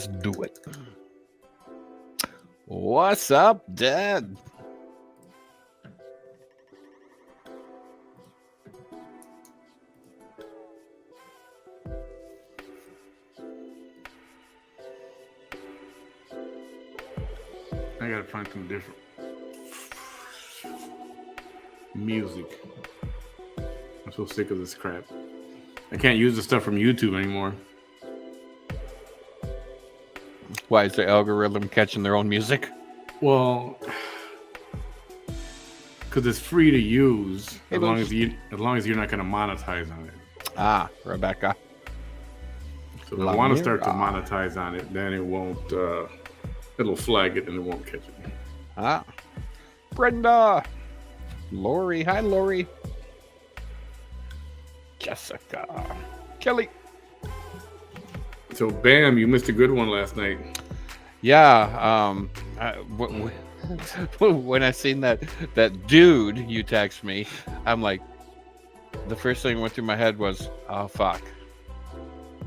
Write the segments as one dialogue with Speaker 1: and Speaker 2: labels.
Speaker 1: Let's do it. What's up, Dad?
Speaker 2: I gotta find some different music. I'm so sick of this crap. I can't use the stuff from YouTube anymore.
Speaker 1: Why is the algorithm catching their own music?
Speaker 2: Well, because it's free to use as long as you're not gonna monetize on it.
Speaker 1: Ah, Rebecca.
Speaker 2: So if I want to start to monetize on it, then it won't. It'll flag it and it won't catch it.
Speaker 1: Ah, Brenda, Lori. Hi, Lori. Jessica, Kelly.
Speaker 2: So, bam, you missed a good one last night.
Speaker 1: Yeah. When I seen that dude you text me, I'm like, the first thing that went through my head was, oh fuck.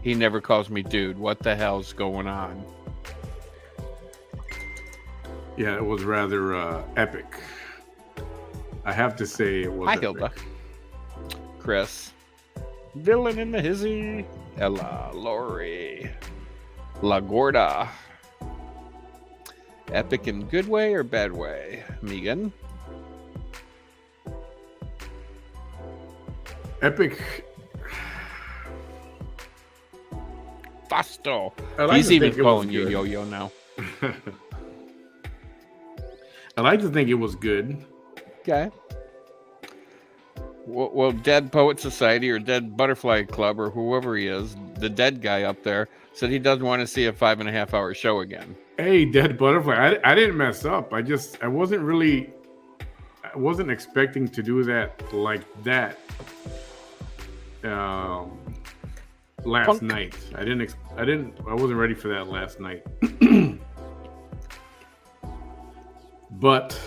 Speaker 1: He never calls me dude. What the hell's going on?
Speaker 2: Yeah, it was rather epic. I have to say it was.
Speaker 1: Hi,
Speaker 2: epic.
Speaker 1: Hilda. Chris. Dylan in the hizzy. Ella. Lori. La Gorda. Epic in good way or bad way? Megan.
Speaker 2: Epic.
Speaker 1: Fasto.
Speaker 2: Like
Speaker 1: He's even calling you Yo-Yo now.
Speaker 2: I like to think it was good.
Speaker 1: Okay. Well, Dead Poet Society or Dead Butterfly Club or whoever he is, the dead guy up there, said he doesn't want to see a 5.5 hour show again.
Speaker 2: Hey, Dead Butterfly, I didn't mess up. I wasn't expecting to do that like that last night. I wasn't ready for that last night. But,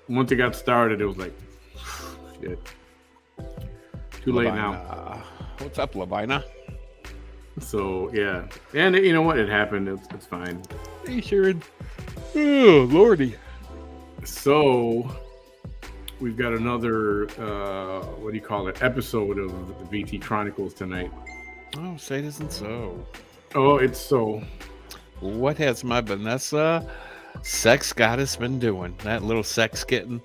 Speaker 2: once it got started, it was like, shit. Too late now.
Speaker 1: What's up, Lavina?
Speaker 2: So, yeah. And you know what? It happened. It's fine.
Speaker 1: Hey, Sharon. Oh, Lordy.
Speaker 2: So, we've got another, episode of the VT Chronicles tonight.
Speaker 1: Oh, say it isn't so.
Speaker 2: Oh, it's so.
Speaker 1: What has my Vanessa sex goddess been doing? That little sex kitten.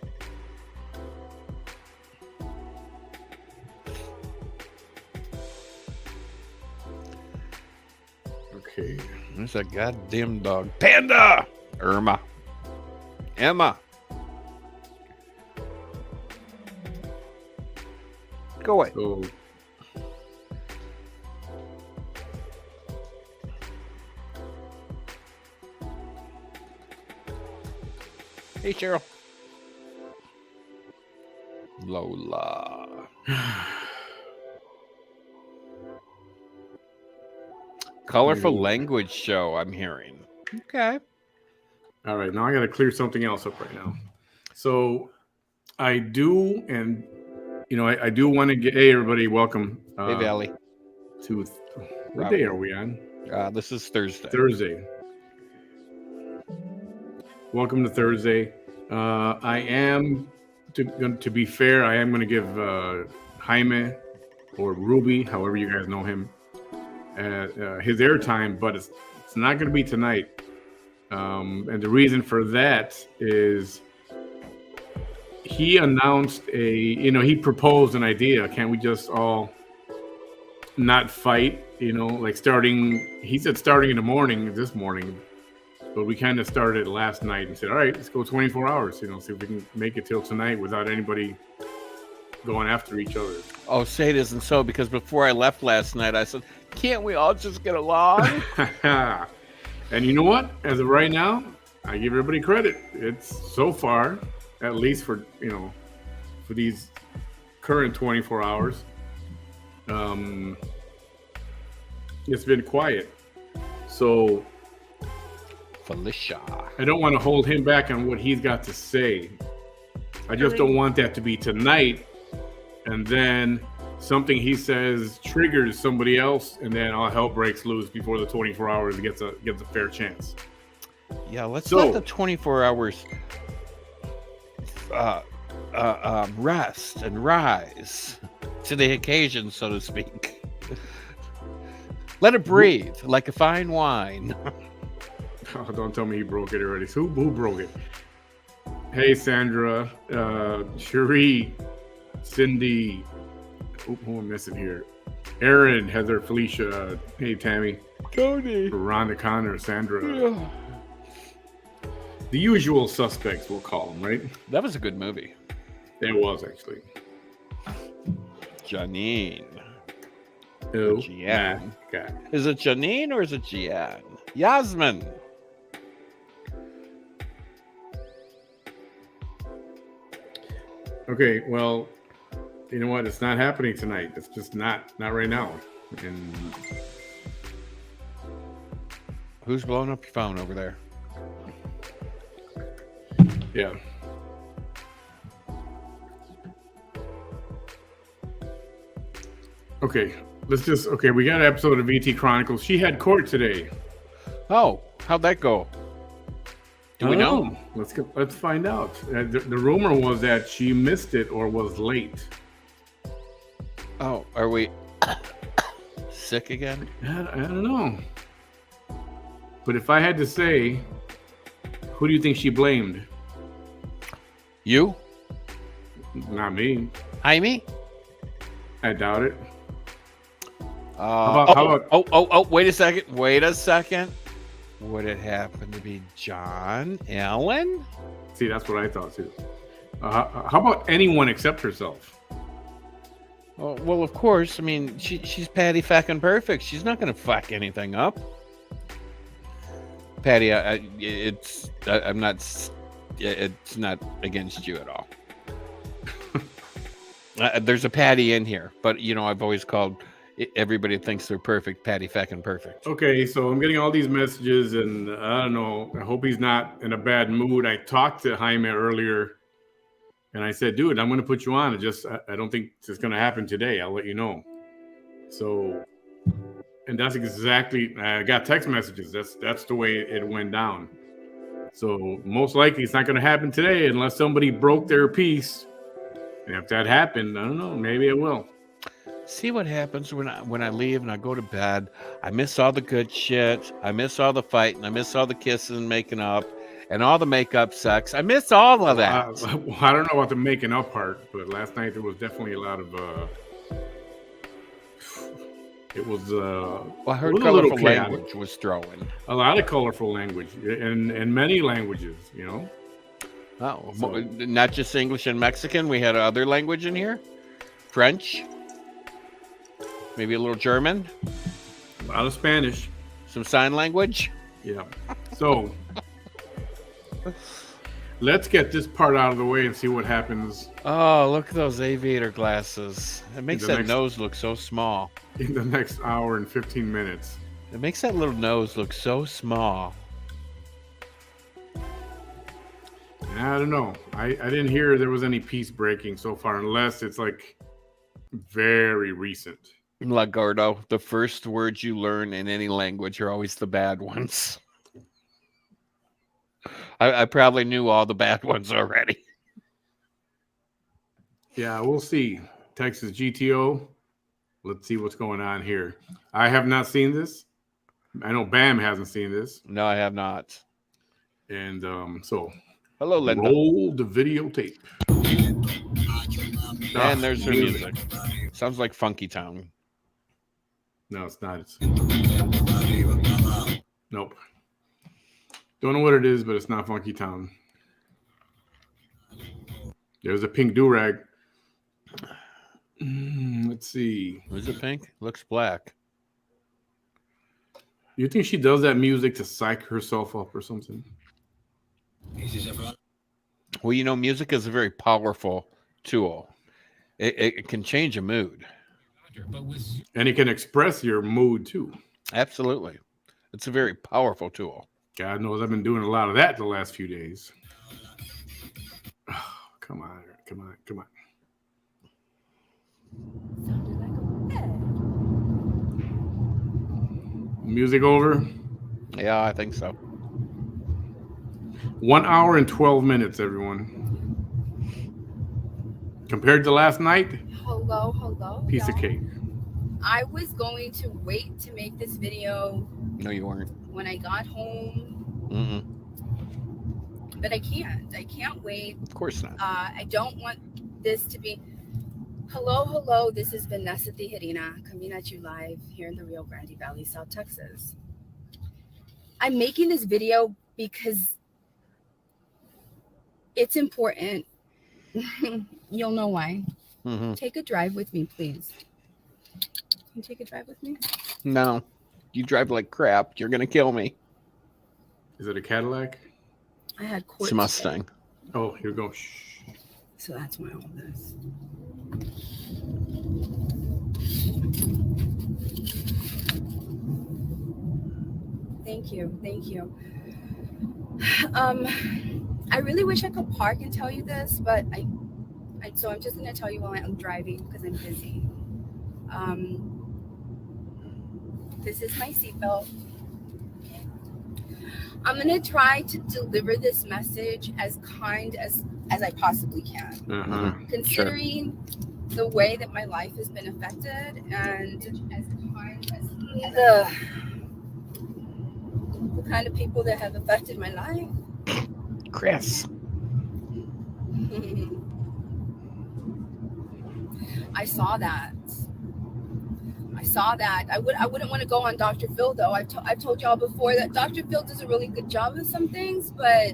Speaker 2: Okay.
Speaker 1: There's a goddamn dog. Panda! Irma. Emma. Go away.
Speaker 2: So,
Speaker 1: hey, Cheryl. Lola. Colorful language show, I'm hearing. Okay.
Speaker 2: all right, now I got to clear something else up right now. So, I do, and I do want to get. Hey, everybody, welcome.
Speaker 1: Hey, Valley.
Speaker 2: To what day are we on?
Speaker 1: This is Thursday.
Speaker 2: Thursday. Welcome to Thursday. I am, to be fair, I am going to give Jaime or Ruby, however you guys know him, his airtime, but it's not going to be tonight. And the reason for that is he announced he proposed an idea. Can't we just all not fight? He said starting in the morning, this morning, but we kind of started last night and said, all right, let's go 24 hours, see if we can make it till tonight without anybody going after each other.
Speaker 1: Oh, say it isn't so, because before I left last night, I said, can't we all just get along?
Speaker 2: And you know what? As of right now, I give everybody credit. It's so far, at least for these current 24 hours, it's been quiet. So
Speaker 1: Felicia.
Speaker 2: I don't want to hold him back on what he's got to say. I just don't want that to be tonight and then something he says triggers somebody else, and then all hell breaks loose before the 24 hours gets a fair chance.
Speaker 1: Yeah, let's let the 24 hours rest and rise to the occasion, so to speak. Let it breathe like a fine wine.
Speaker 2: Oh, don't tell me he broke it already. So who broke it? Hey, Sandra, Cherie, Cindy. Who am I missing here? Aaron, Heather, Felicia. Hey, Tammy.
Speaker 1: Tony.
Speaker 2: Rhonda Connor, Sandra. The usual suspects, we'll call them, right?
Speaker 1: That was a good movie.
Speaker 2: It was, actually.
Speaker 1: Janine.
Speaker 2: Oh,
Speaker 1: Gian.
Speaker 2: God.
Speaker 1: Is it Janine or is it Gian? Yasmin.
Speaker 2: Okay, well, you know what? It's not happening tonight. It's just not right now. And
Speaker 1: who's blowing up your phone over there?
Speaker 2: Yeah. Okay, we got an episode of VT Chronicles. She had court today.
Speaker 1: Oh, how'd that go? Do we know?
Speaker 2: Let's find out. The rumor was that she missed it or was late.
Speaker 1: Oh, are we sick again?
Speaker 2: I don't know. But if I had to say, who do you think she blamed?
Speaker 1: You?
Speaker 2: Not me.
Speaker 1: Jaime?
Speaker 2: I doubt it.
Speaker 1: How about? Wait a second. Would it happen to be John Ellen?
Speaker 2: See, that's what I thought too. How about anyone except herself?
Speaker 1: Well, of course. I mean, she's Patty fucking perfect. She's not going to fuck anything up. Patty, it's not against you at all. There's a Patty in here, but I've always called everybody thinks they're perfect Patty fucking perfect.
Speaker 2: Okay, so I'm getting all these messages, and I don't know. I hope he's not in a bad mood. I talked to Jaime earlier, and I said, "Dude, I'm going to put you on. I don't think it's going to happen today. I'll let you know." So, and that's exactly. I got text messages. That's the way it went down. So most likely it's not going to happen today unless somebody broke their piece. And if that happened, I don't know. Maybe it will.
Speaker 1: See what happens when I leave and I go to bed. I miss all the good shit. I miss all the fighting. I miss all the kissing and making up and all the makeup sex. I miss all of that.
Speaker 2: I don't know about the making up part, but last night there was definitely a lot of. It was.
Speaker 1: I heard colorful language was throwing.
Speaker 2: A lot of colorful language in many languages,
Speaker 1: Oh, so, not just English and Mexican. We had other language in here. French. Maybe a little German.
Speaker 2: A lot of Spanish.
Speaker 1: Some sign language.
Speaker 2: Yeah. So let's get this part out of the way and see what happens.
Speaker 1: Oh, look at those aviator glasses. It makes that nose look so small.
Speaker 2: In the next hour and 15 minutes.
Speaker 1: It makes that little nose look so small.
Speaker 2: I don't know. I didn't hear there was any peace breaking so far, unless it's like very recent.
Speaker 1: Lagardo, the first words you learn in any language are always the bad ones. I probably knew all the bad ones already.
Speaker 2: Yeah, we'll see. Texas GTO. Let's see what's going on here. I have not seen this. I know Bam hasn't seen this.
Speaker 1: No, I have not.
Speaker 2: And so,
Speaker 1: hello, Linda.
Speaker 2: Roll the videotape.
Speaker 1: And there's her music. Sounds like Funky Town.
Speaker 2: No, it's not. Nope. Don't know what it is, but it's not Funky Town. There's a pink do-rag. Let's see.
Speaker 1: Is it pink? Looks black.
Speaker 2: You think she does that music to psych herself up or something?
Speaker 1: Well, music is a very powerful tool. It can change a mood.
Speaker 2: And it can express your mood too.
Speaker 1: Absolutely. It's a very powerful tool.
Speaker 2: God knows I've been doing a lot of that the last few days. Oh, come on. Music over.
Speaker 1: Yeah, I think so.
Speaker 2: 1 hour and 12 minutes, everyone. Compared to last night,
Speaker 3: Hello,
Speaker 2: piece of
Speaker 3: y'all.
Speaker 2: cake.
Speaker 3: I was going to wait to make this video
Speaker 1: No, you weren't.
Speaker 3: when I got home,
Speaker 1: Mm-mm.
Speaker 3: but I can't. I can't wait.
Speaker 1: Of course not.
Speaker 3: I don't want this to be. Hello. This is Vanessa Tijerina coming at you live here in the Rio Grande Valley, South Texas. I'm making this video because it's important. You'll know why.
Speaker 1: Mm-hmm.
Speaker 3: Take a drive with me, please. Can you take a drive with me?
Speaker 1: No, you drive like crap. You're gonna kill me.
Speaker 2: Is it a Cadillac?
Speaker 3: I had court
Speaker 1: It's a Mustang.
Speaker 2: Oh, here we go. Shh.
Speaker 3: So that's why all this. Thank you. I really wish I could park and tell you this, but so I'm just gonna tell you while I'm driving because I'm busy. This is my seatbelt. I'm gonna try to deliver this message as kind as I possibly can, considering the way that my life has been affected and as kind as the kind of people that have affected my life.
Speaker 1: Chris.
Speaker 3: I saw that. I wouldn't want to go on Dr. Phil though. I've told y'all before that Dr. Phil does a really good job of some things, but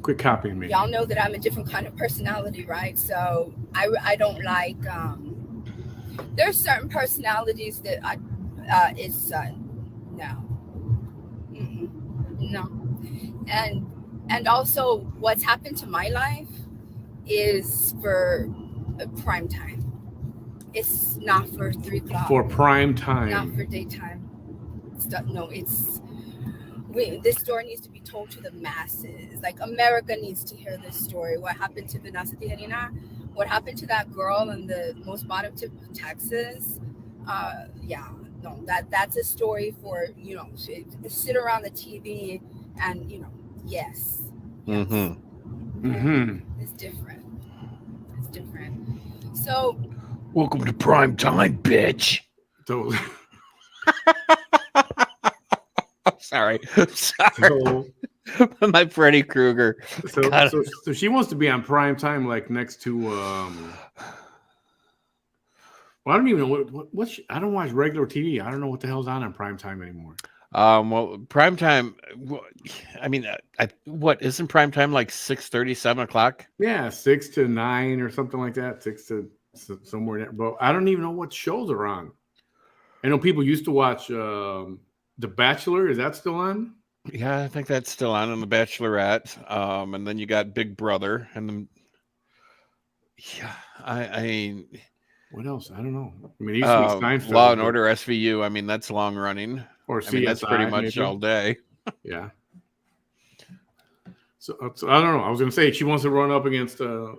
Speaker 2: Quit copying me.
Speaker 3: y'all know that I'm a different kind of personality, right? So I don't like. There's certain personalities that no, and also what's happened to my life is for prime time. It's not for 3 o'clock.
Speaker 2: For prime time.
Speaker 3: Not for daytime. This story needs to be told to the masses. Like, America needs to hear this story. What happened to Vanessa Tijerina? What happened to that girl in the most bottom tip of Texas? That's a story for, to sit around the TV and, yes.
Speaker 1: Mm-hmm.
Speaker 2: Mm-hmm.
Speaker 3: It's different. So,
Speaker 1: welcome to prime time, bitch.
Speaker 2: So,
Speaker 1: sorry. My Freddy Krueger.
Speaker 2: So she wants to be on prime time, like next to. Well, I don't even know what I don't watch regular TV. I don't know what the hell's on prime time anymore.
Speaker 1: Well, prime time. I mean, what isn't prime time like 6:30, 7 o'clock?
Speaker 2: Yeah, 6 to 9 or something like that. 6 to somewhere there. But I don't even know what shows are on. I know people used to watch The Bachelor. Is that still on?
Speaker 1: Yeah, I think that's still on The Bachelorette. And then you got Big Brother, and then I
Speaker 2: what else? I don't know. I mean, it used to be Seinfeld,
Speaker 1: Law and Order SVU. I mean, that's long running.
Speaker 2: Or
Speaker 1: I mean, that's pretty much
Speaker 2: maybe.
Speaker 1: all day.
Speaker 2: Yeah. So I don't know. I was going to say she wants to run up against.
Speaker 1: Wait a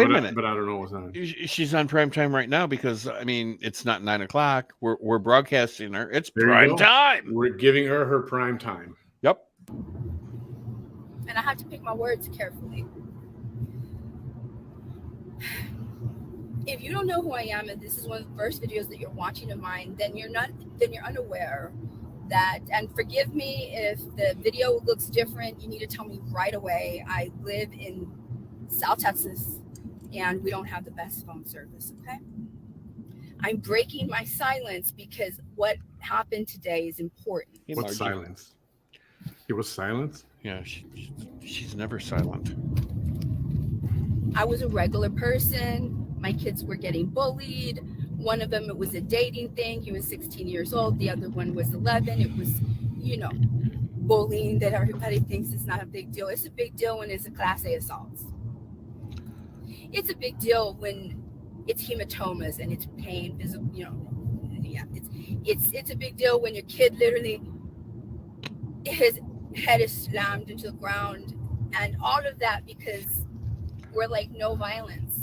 Speaker 1: minute.
Speaker 2: But I don't know what's on.
Speaker 1: She's on prime time right now because I mean it's not 9 o'clock. We're broadcasting her. It's
Speaker 2: There
Speaker 1: prime time.
Speaker 2: We're giving her prime time.
Speaker 1: Yep.
Speaker 3: And I have to pick my words carefully. If you don't know who I am and this is one of the first videos that you're watching of mine, then you're unaware that, and forgive me if the video looks different, you need to tell me right away. I live in South Texas and we don't have the best phone service, okay? I'm breaking my silence because what happened today is important.
Speaker 2: What's silence? It was silence?
Speaker 1: Yeah, she's never silent.
Speaker 3: I was a regular person. My kids were getting bullied. One of them, it was a dating thing. He was 16 years old. The other one was 11. It was, bullying that everybody thinks is not a big deal. It's a big deal when it's a Class A assault. It's a big deal when it's hematomas and it's pain. It's a big deal when your kid literally, his head is slammed into the ground, and all of that because we're like no violence.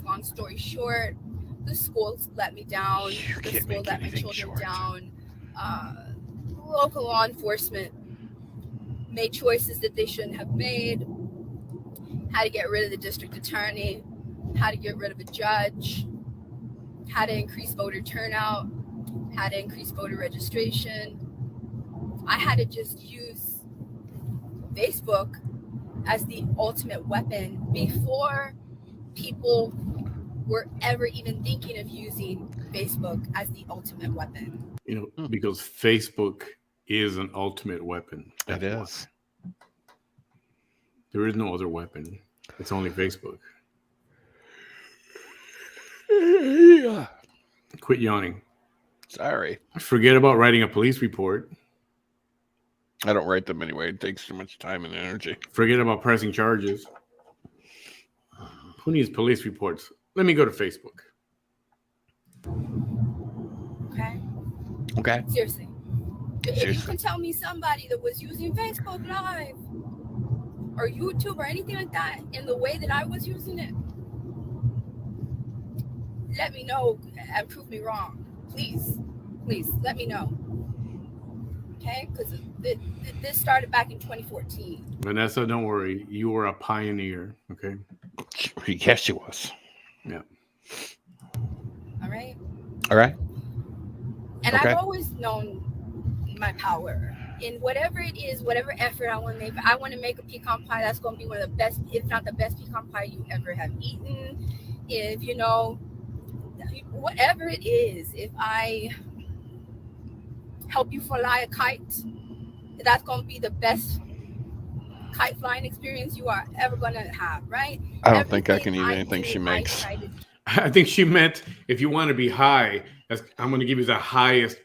Speaker 3: Long story short, The schools let me down.
Speaker 1: You
Speaker 3: The
Speaker 1: can't
Speaker 3: school
Speaker 1: make
Speaker 3: let my
Speaker 1: anything
Speaker 3: children
Speaker 1: short.
Speaker 3: down. Local law enforcement made choices that they shouldn't have made. How to get rid of the district attorney, how to get rid of a judge, how to increase voter turnout, how to increase voter registration. I had to just use Facebook as the ultimate weapon before people were ever even thinking of using Facebook as the ultimate weapon.
Speaker 2: Because Facebook is an ultimate weapon.
Speaker 1: It is.
Speaker 2: There is no other weapon. It's only Facebook.
Speaker 1: Yeah.
Speaker 2: Quit yawning.
Speaker 1: Sorry.
Speaker 2: Forget about writing a police report.
Speaker 1: I don't write them anyway. It takes too much time and energy.
Speaker 2: Forget about pressing charges. Who needs police reports? Let me go to Facebook.
Speaker 3: Okay? Seriously. If you can tell me somebody that was using Facebook Live or YouTube or anything like that in the way that I was using it, let me know and prove me wrong. Please let me know. Okay? Because this started back in 2014.
Speaker 2: Vanessa, don't worry. You were a pioneer. Okay?
Speaker 1: Yes, she was.
Speaker 2: Yeah.
Speaker 3: All right? And
Speaker 1: Okay.
Speaker 3: I've always known my power. In whatever it is, whatever effort I want to make, I want to make a pecan pie that's going to be one of the best, if not the best pecan pie you ever have eaten. If, whatever it is, if I help you fly a kite, that's going to be the best kite flying experience you are ever going to have, right?
Speaker 1: I don't think I can eat anything she makes.
Speaker 2: I think she meant if you want to be high, I'm going to give you the highest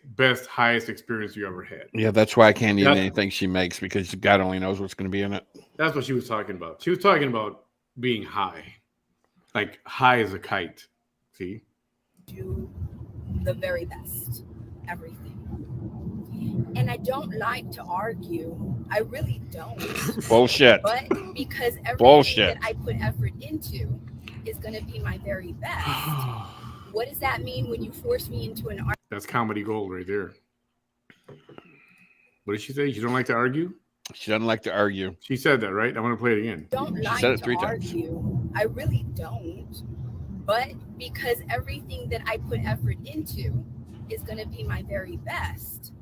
Speaker 2: experience you ever had.
Speaker 1: Yeah, that's why I can't eat anything she makes, because God only knows what's going to be in it.
Speaker 2: That's what she was talking about. She was talking about being high. Like high as a kite. See?
Speaker 3: Do the very best. Everything. And I don't like to argue. I really don't.
Speaker 1: Bullshit.
Speaker 3: But because everything that I put effort into is going to be my very best. What does that mean when you force me into an argument?
Speaker 2: That's comedy gold right there. What did she say? You don't like to argue?
Speaker 1: She doesn't like to argue.
Speaker 2: She said that, right? I want to play it again.
Speaker 3: Don't like to argue. I really don't. But because everything that I put effort into is going to be my very best.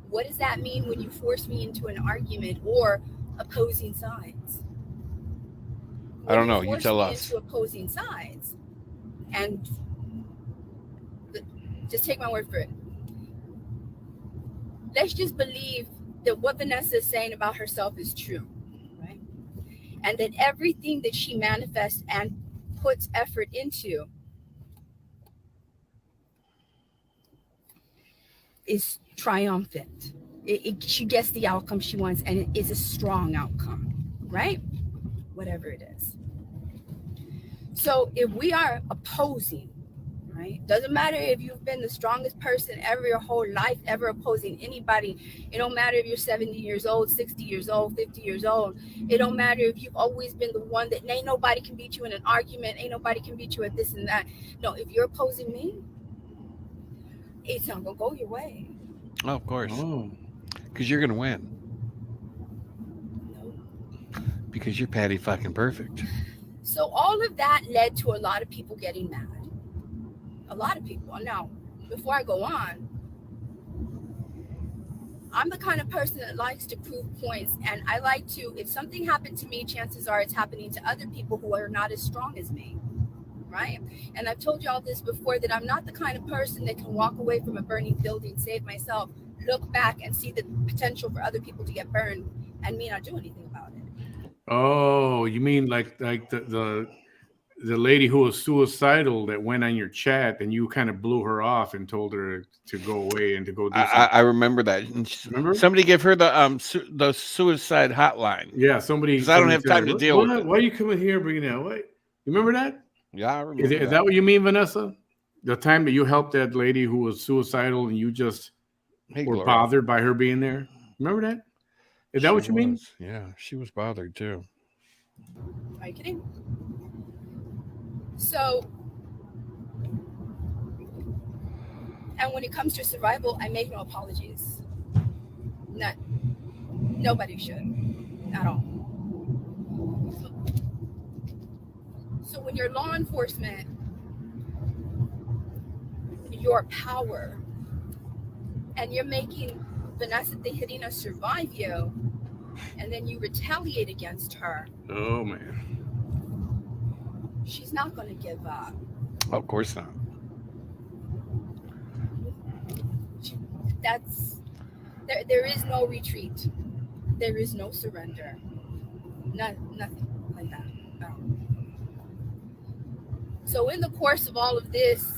Speaker 3: What does that mean when you force me into an argument or opposing sides?
Speaker 1: I don't know. You tell us.
Speaker 3: Into opposing sides, and just take my word for it. Let's just believe that what Vanessa is saying about herself is true, right? And that everything that she manifests and puts effort into is triumphant. She gets the outcome she wants, and it is a strong outcome, right? Whatever it is. So if we are opposing, right? Doesn't matter if you've been the strongest person ever your whole life, ever opposing anybody. It don't matter if you're 70 years old, 60 years old, 50 years old. It don't matter if you've always been the one that ain't nobody can beat you in an argument, ain't nobody can beat you at this and that. No, if you're opposing me, it's not gonna go your way.
Speaker 1: Oh, of course. Because you're gonna win.
Speaker 3: No.
Speaker 1: Because you're Patty fucking perfect.
Speaker 3: So all of that led to a lot of people getting mad. A lot of people. Now, before I go on, I'm the kind of person that likes to prove points, and I like to, if something happened to me, chances are it's happening to other people who are not as strong as me, right? And I've told you all this before, that I'm not the kind of person that can walk away from a burning building, save myself, look back and see the potential for other people to get burned, and me not do anything about it.
Speaker 2: Oh, you mean like the lady who was suicidal that went on your chat and you kind of blew her off and told her to go away and to go do something.
Speaker 1: I remember that.
Speaker 2: Remember?
Speaker 1: Somebody gave her the suicide hotline.
Speaker 2: Yeah, somebody.
Speaker 1: Because I don't have time to deal with it.
Speaker 2: Why are you coming here bringing that? What? You remember that?
Speaker 1: Yeah, I remember.
Speaker 2: Is that what you mean, Vanessa? The time that you helped that lady who was suicidal and you just were bothered by her being there? Remember that? Is that what you mean?
Speaker 1: Yeah, she was bothered too.
Speaker 3: Are you kidding? So And when it comes to survival, I make no apologies. Nobody should at all. So when you're law enforcement, your power, and you're making Vanessa Tijerina survive you, and then you retaliate against her.
Speaker 2: Oh man.
Speaker 3: She's not going to give up.
Speaker 1: Of course not.
Speaker 3: There is no retreat. There is no surrender. Nothing like that. No. So in the course of all of this,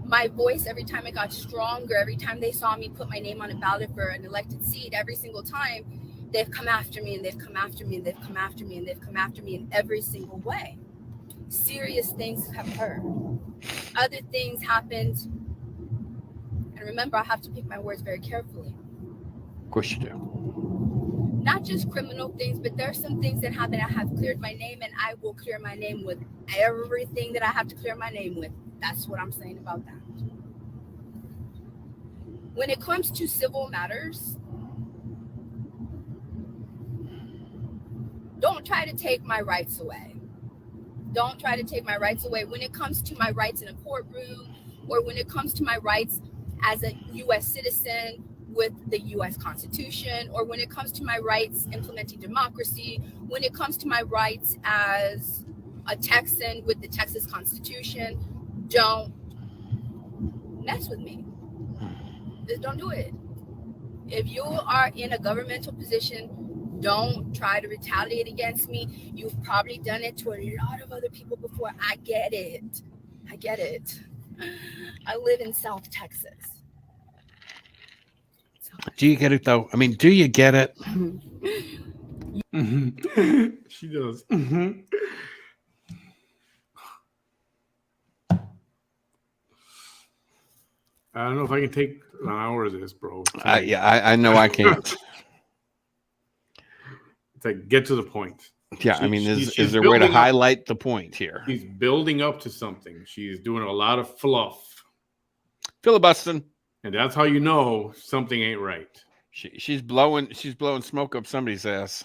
Speaker 3: my voice, every time it got stronger, every time they saw me put my name on a ballot for an elected seat, every single time, they've come after me and they've come after me and they've come after me and they've come after me in every single way. Serious things have occurred. Other things happened. And remember, I have to pick my words very carefully.
Speaker 1: Of course you do.
Speaker 3: Not just criminal things, but there are some things that happen. I have cleared my name, and I will clear my name with everything that I have to clear my name with. That's what I'm saying about that. When it comes to civil matters, don't try to take my rights away. Don't try to take my rights away. When it comes to my rights in a courtroom, or when it comes to my rights as a U.S. citizen with the U.S. Constitution, or when it comes to my rights implementing democracy, when it comes to my rights as a Texan with the Texas Constitution, don't mess with me. Just don't do it. If you are in a governmental position, don't try to retaliate against me. You've probably done it to a lot of other people before. I get it. I live in South Texas.
Speaker 1: Do you get it though? I mean, do you get it?
Speaker 2: She does. I don't know if I can take an hour of this, bro.
Speaker 1: I know I can't.
Speaker 2: It's like, get to the point.
Speaker 1: Yeah, I mean, is there a way to highlight the point here?
Speaker 2: She's building up to something. She's doing a lot of fluff.
Speaker 1: Filibustering.
Speaker 2: And that's how you know something ain't right.
Speaker 1: She's blowing smoke up somebody's ass.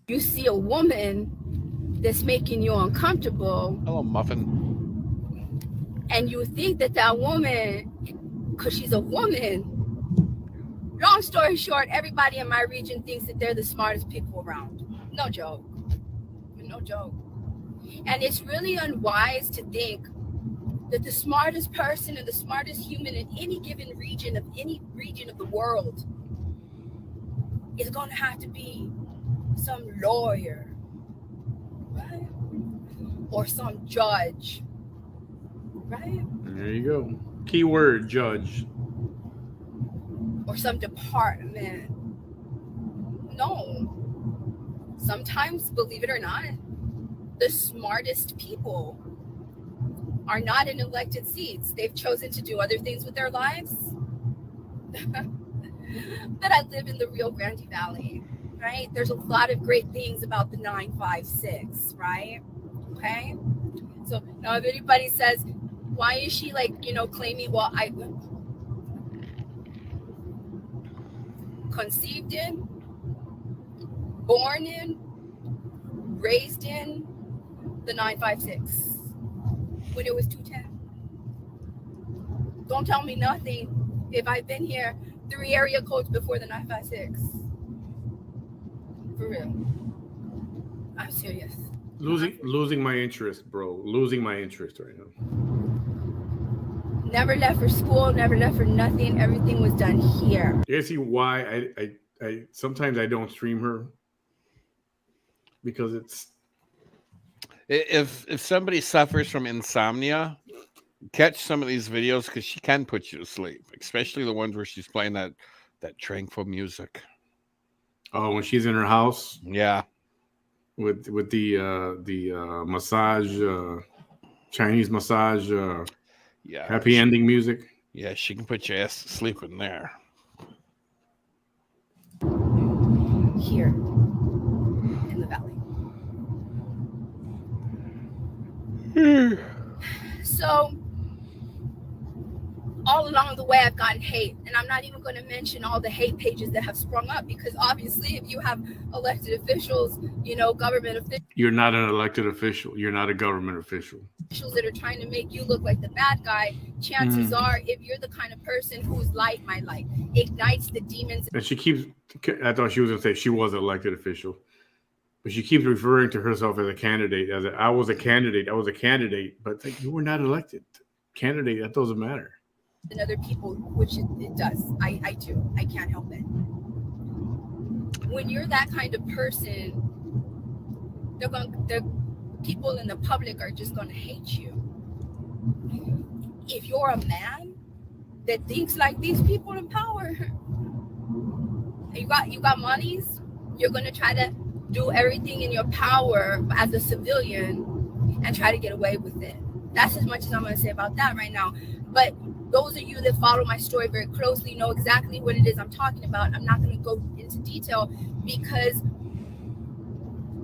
Speaker 3: You see a woman that's making you uncomfortable.
Speaker 1: Hello, muffin.
Speaker 3: And you think that woman, because she's a woman, long story short, everybody in my region thinks that they're the smartest people around. No joke. And it's really unwise to think that the smartest person and the smartest human in any given region of the world is going to have to be some lawyer, right? Or some judge, right?
Speaker 2: There you go. Keyword, judge.
Speaker 3: Or some department. No. Sometimes, believe it or not, the smartest people are not in elected seats. They've chosen to do other things with their lives. But I live in the Rio Grande Valley, right? There's a lot of great things about the 956, right? Okay? So now if anybody says, why is she claiming, well, I conceived in, born in, raised in the 956 when it was 210. Don't tell me nothing if I've been here 3 area codes before the 956. For real. I'm serious.
Speaker 2: Losing my interest, bro. Losing my interest right now.
Speaker 3: Never left for school, never left for nothing. Everything was done here.
Speaker 2: You see why I sometimes I don't stream her? Because it's,
Speaker 1: if somebody suffers from insomnia, catch some of these videos because she can put you to sleep, especially the ones where she's playing that tranquil music.
Speaker 2: Oh, when she's in her house,
Speaker 1: yeah,
Speaker 2: with the massage, Chinese massage,
Speaker 1: yeah,
Speaker 2: happy ending music.
Speaker 1: Yeah, she can put your ass to sleep in there.
Speaker 3: Here in the valley. So all along the way, I've gotten hate, and I'm not even going to mention all the hate pages that have sprung up, because obviously, if you have elected officials, government officials,
Speaker 2: you're not an elected official. You're not a government official.
Speaker 3: That are trying to make you look like the bad guy. Chances are, if you're the kind of person whose light, my light, ignites the demons.
Speaker 2: And she keeps. I thought she was going to say she was an elected official, but she keeps referring to herself as a candidate. I was a candidate. But it's like, you were not elected. Candidate, that doesn't matter.
Speaker 3: And other people, which it does. I do. I can't help it. When you're that kind of person, the people in the public are just going to hate you. If you're a man that thinks like these people in power, you got monies, you're going to try to do everything in your power as a civilian and try to get away with it. That's as much as I'm going to say about that right now. But those of you that follow my story very closely know exactly what it is I'm talking about. I'm not going to go into detail, because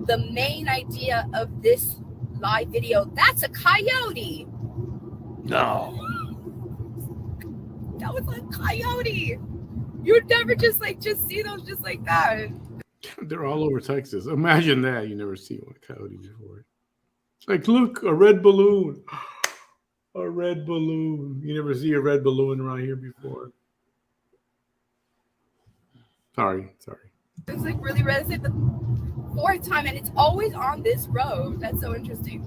Speaker 3: the main idea of this live video, that's a coyote.
Speaker 1: No.
Speaker 3: That was a coyote. You'd never just see those just like that.
Speaker 2: They're all over Texas. Imagine that. You never see one coyote before. It's like, look, a red balloon. A red balloon. You never see a red balloon around here before. Sorry.
Speaker 3: It's like really red. It's like the fourth time, and it's always on this road. That's so interesting.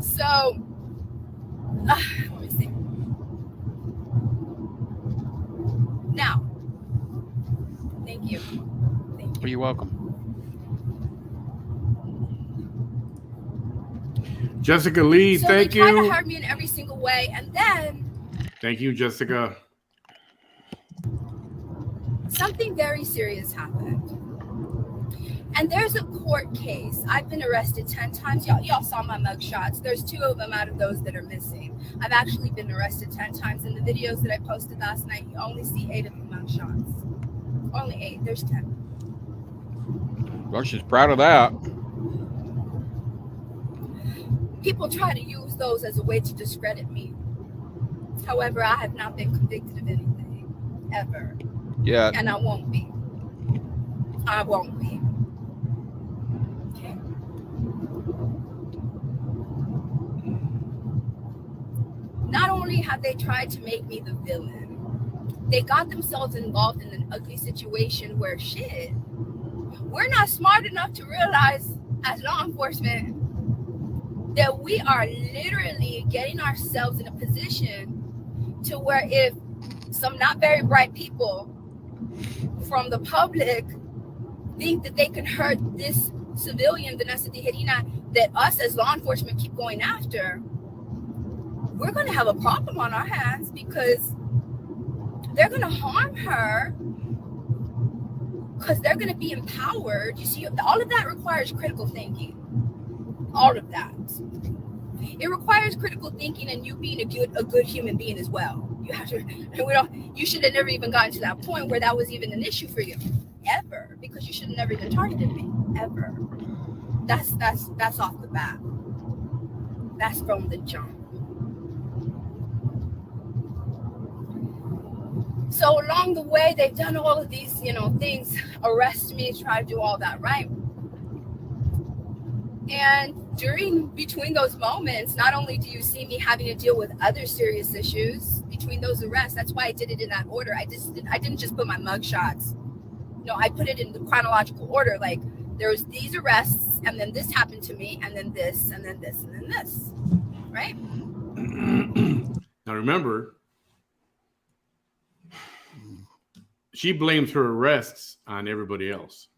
Speaker 3: So, let me see. Now, thank you.
Speaker 1: You're welcome.
Speaker 2: Jessica Lee, thank you.
Speaker 3: They try to hurt me in every single way, and then...
Speaker 2: Thank you, Jessica.
Speaker 3: Something very serious happened. And there's a court case. I've been arrested 10 times. Y'all saw my mugshots. There's 2 of them out of those that are missing. I've actually been arrested 10 times. In the videos that I posted last night, you only see 8 of the mugshots. Only 8. There's 10.
Speaker 1: Well, she's proud of that.
Speaker 3: People try to use those as a way to discredit me. However, I have not been convicted of anything, ever.
Speaker 1: Yeah.
Speaker 3: And I won't be. Okay. Not only have they tried to make me the villain, they got themselves involved in an ugly situation where we're not smart enough to realize as law enforcement that we are literally getting ourselves in a position to where if some not very bright people from the public think that they can hurt this civilian, Vanessa Tijerina, that us as law enforcement keep going after, we're going to have a problem on our hands, because they're going to harm her because they're going to be empowered. You see, all of that requires critical thinking. All of that. It requires critical thinking and you being a good human being as well. You have to, you should have never even gotten to that point where that was even an issue for you, ever, because you should have never even targeted me, ever. That's off the bat. That's from the jump. So along the way, they've done all of these, things, arrest me, try to do all that, right? And between those moments, not only do you see me having to deal with other serious issues between those arrests, that's why I did it in that order. I didn't just put my mug shots. No, I put it in the chronological order. Like, there was these arrests, and then this happened to me, and then this, and then this, and then this, right?
Speaker 2: Now remember, she blames her arrests on everybody else.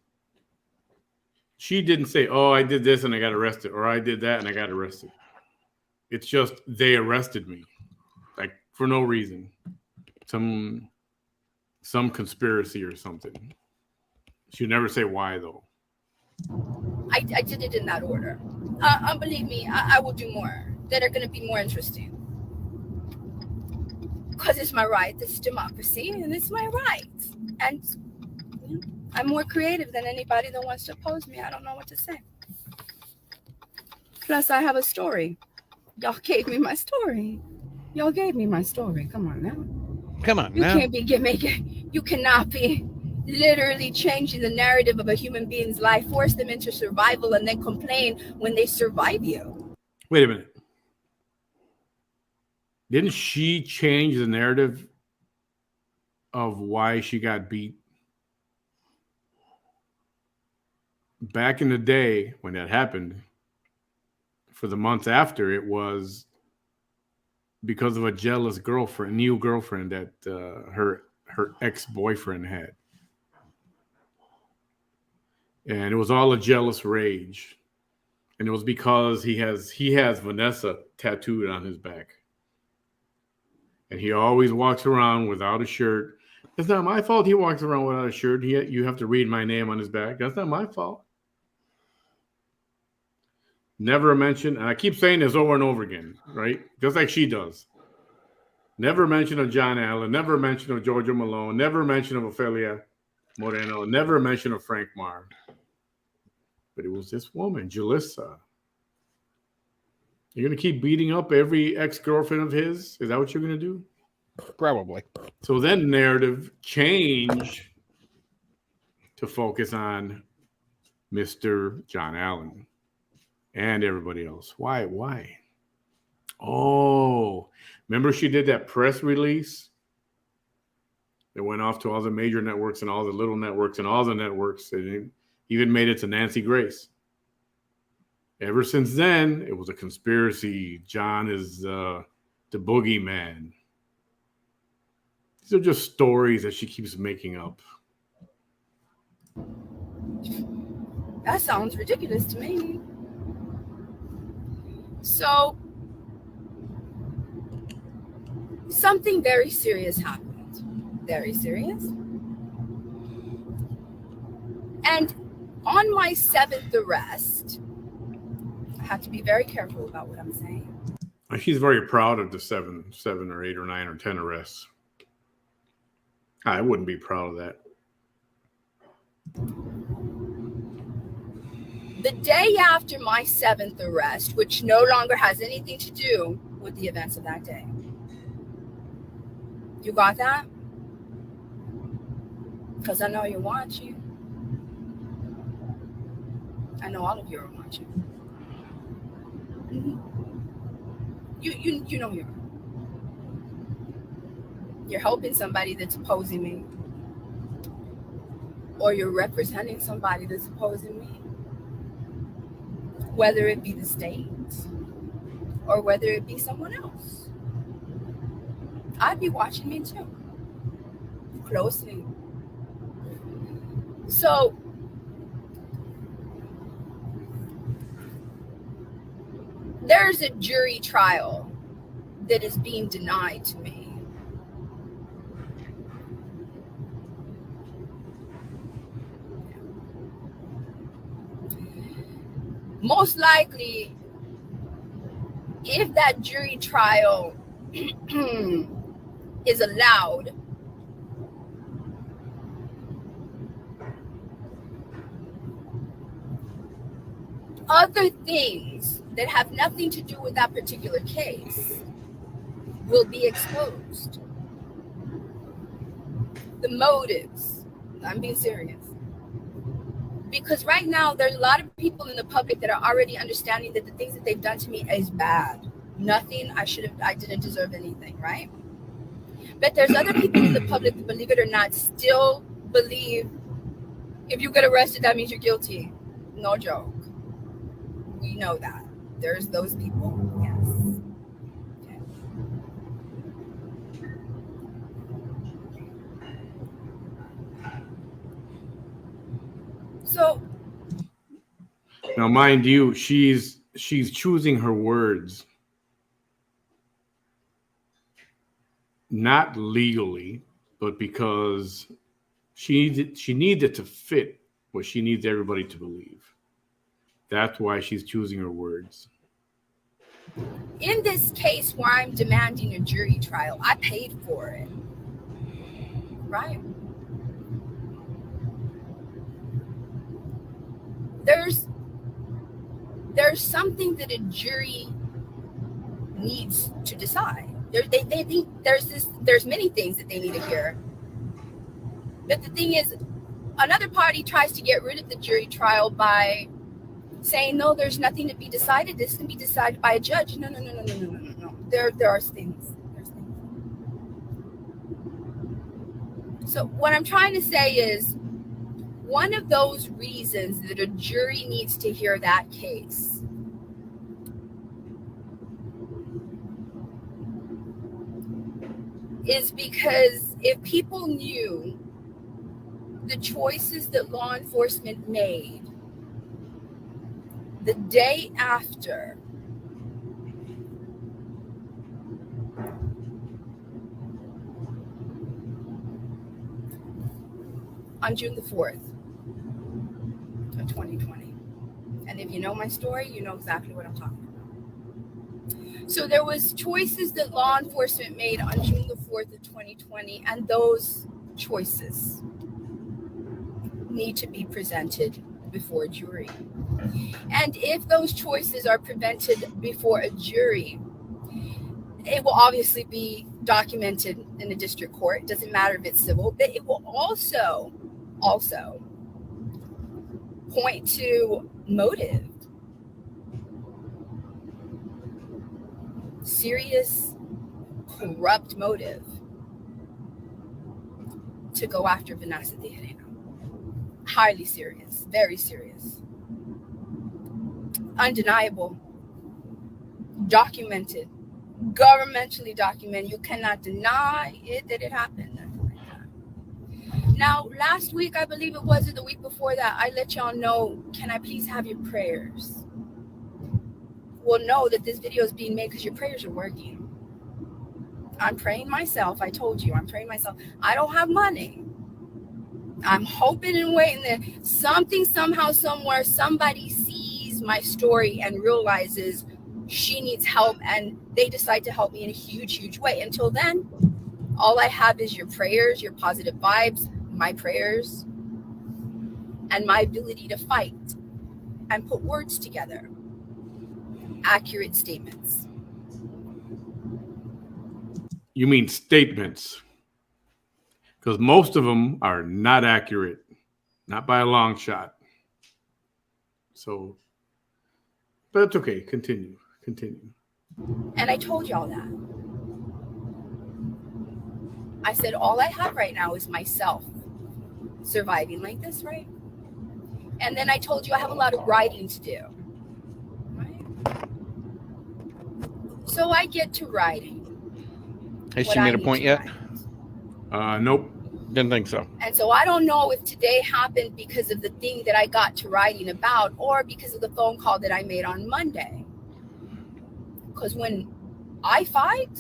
Speaker 2: She didn't say, oh, I did this and I got arrested, or I did that and I got arrested. It's just they arrested me, like, for no reason. Some conspiracy or something. She'd never say why, though.
Speaker 3: I did it in that order. Believe me, I will do more that are going to be more interesting. Because it's my right. This is democracy, and it's my right. And I'm more creative than anybody that wants to oppose me. I don't know what to say. Plus, I have a story. Y'all gave me my story. Y'all gave me my story. Come on now.
Speaker 1: Come on
Speaker 3: You
Speaker 1: now.
Speaker 3: can't be you cannot be literally changing the narrative of a human being's life, force them into survival, and then complain when they survive you.
Speaker 2: Wait a minute. Didn't she change the narrative of why she got beat? Back in the day when that happened, for the months after, it was because of a jealous girlfriend, new girlfriend that her ex-boyfriend had. And it was all a jealous rage. And it was because he has Vanessa tattooed on his back. And he always walks around without a shirt. It's not my fault he walks around without a shirt. You have to read my name on his back. That's not my fault. Never a mention, and I keep saying this over and over again, right? Just like she does. Never mention of John Allen, never mention of Georgia Malone, never mention of Ofelia Moreno, never mention of Frank Marr. But it was this woman, Jalissa. You're going to keep beating up every ex-girlfriend of his? Is that what you're going to do?
Speaker 1: Probably.
Speaker 2: So then the narrative changed to focus on Mr. John Allen and everybody else. Why? Oh, remember she did that press release? It went off to all the major networks and all the little networks and all the networks. It even made it to Nancy Grace. Ever since then, it was a conspiracy. John is the boogeyman. These are just stories that she keeps making up.
Speaker 3: That sounds ridiculous to me. So, something very serious happened. Very serious. And on my 7th arrest, I have to be very careful about what I'm saying.
Speaker 2: She's very proud of the 7 or 8 or 9 or 10 arrests. I wouldn't be proud of that.
Speaker 3: The day after my 7th arrest, which no longer has anything to do with the events of that day. You got that? Because I know you're watching. I know all of you are watching. Mm-hmm. You know you're helping somebody that's opposing me, or you're representing somebody that's opposing me, whether it be the state or whether it be someone else. I'd be watching me too, closely. So there's a jury trial that is being denied to me. Most likely, if that jury trial is allowed, other things that have nothing to do with that particular case will be exposed. The motives. I'm being serious. Because right now, there's a lot of people in the public that are already understanding that the things that they've done to me is bad. Nothing, I didn't deserve anything, right? But there's other people in the public that, believe it or not, still believe if you get arrested, that means you're guilty. No joke. We know that. There's those people, yes. Okay. So
Speaker 2: now, mind you, she's choosing her words not legally, but because she needed to fit what she needs everybody to believe. That's why she's choosing her words.
Speaker 3: In this case where I'm demanding a jury trial, I paid for it, right? There's something that a jury needs to decide. They think there's many things that they need to hear. But the thing is, another party tries to get rid of the jury trial by saying, no, there's nothing to be decided. This can be decided by a judge. No. There are things. There's things. So what I'm trying to say is, one of those reasons that a jury needs to hear that case is because if people knew the choices that law enforcement made the day after on June the 4th of 2020. And if you know my story, you know exactly what I'm talking about. So there was choices that law enforcement made on June the 4th of 2020, and those choices need to be presented before a jury. And if those choices are presented before a jury, it will obviously be documented in the district court. It doesn't matter if it's civil, but it will also point to motive. Serious, corrupt motive to go after Vanessa Tijerina. Highly serious, very serious. Undeniable, documented, governmentally documented. You cannot deny it that it happened. Now, last week, I believe it was, or the week before that, I let y'all know, can I please have your prayers? Well, know that this video is being made because your prayers are working. I'm praying myself. I told you, I'm praying myself. I don't have money. I'm hoping and waiting that something, somehow, somewhere, somebody sees my story and realizes she needs help, and they decide to help me in a huge, huge way. Until then, all I have is your prayers, your positive vibes, my prayers, and my ability to fight and put words together. Accurate statements.
Speaker 2: You mean statements? Because most of them are not accurate, not by a long shot. So, but it's okay. Continue.
Speaker 3: And I told y'all that. I said, all I have right now is myself surviving like this, right? And then I told you I have a lot of writing to do. Right? So I get to writing.
Speaker 1: Has she made a point yet?
Speaker 2: Nope.
Speaker 1: Didn't think so.
Speaker 3: And so I don't know if today happened because of the thing that I got to writing about, or because of the phone call that I made on Monday. Because when I fight.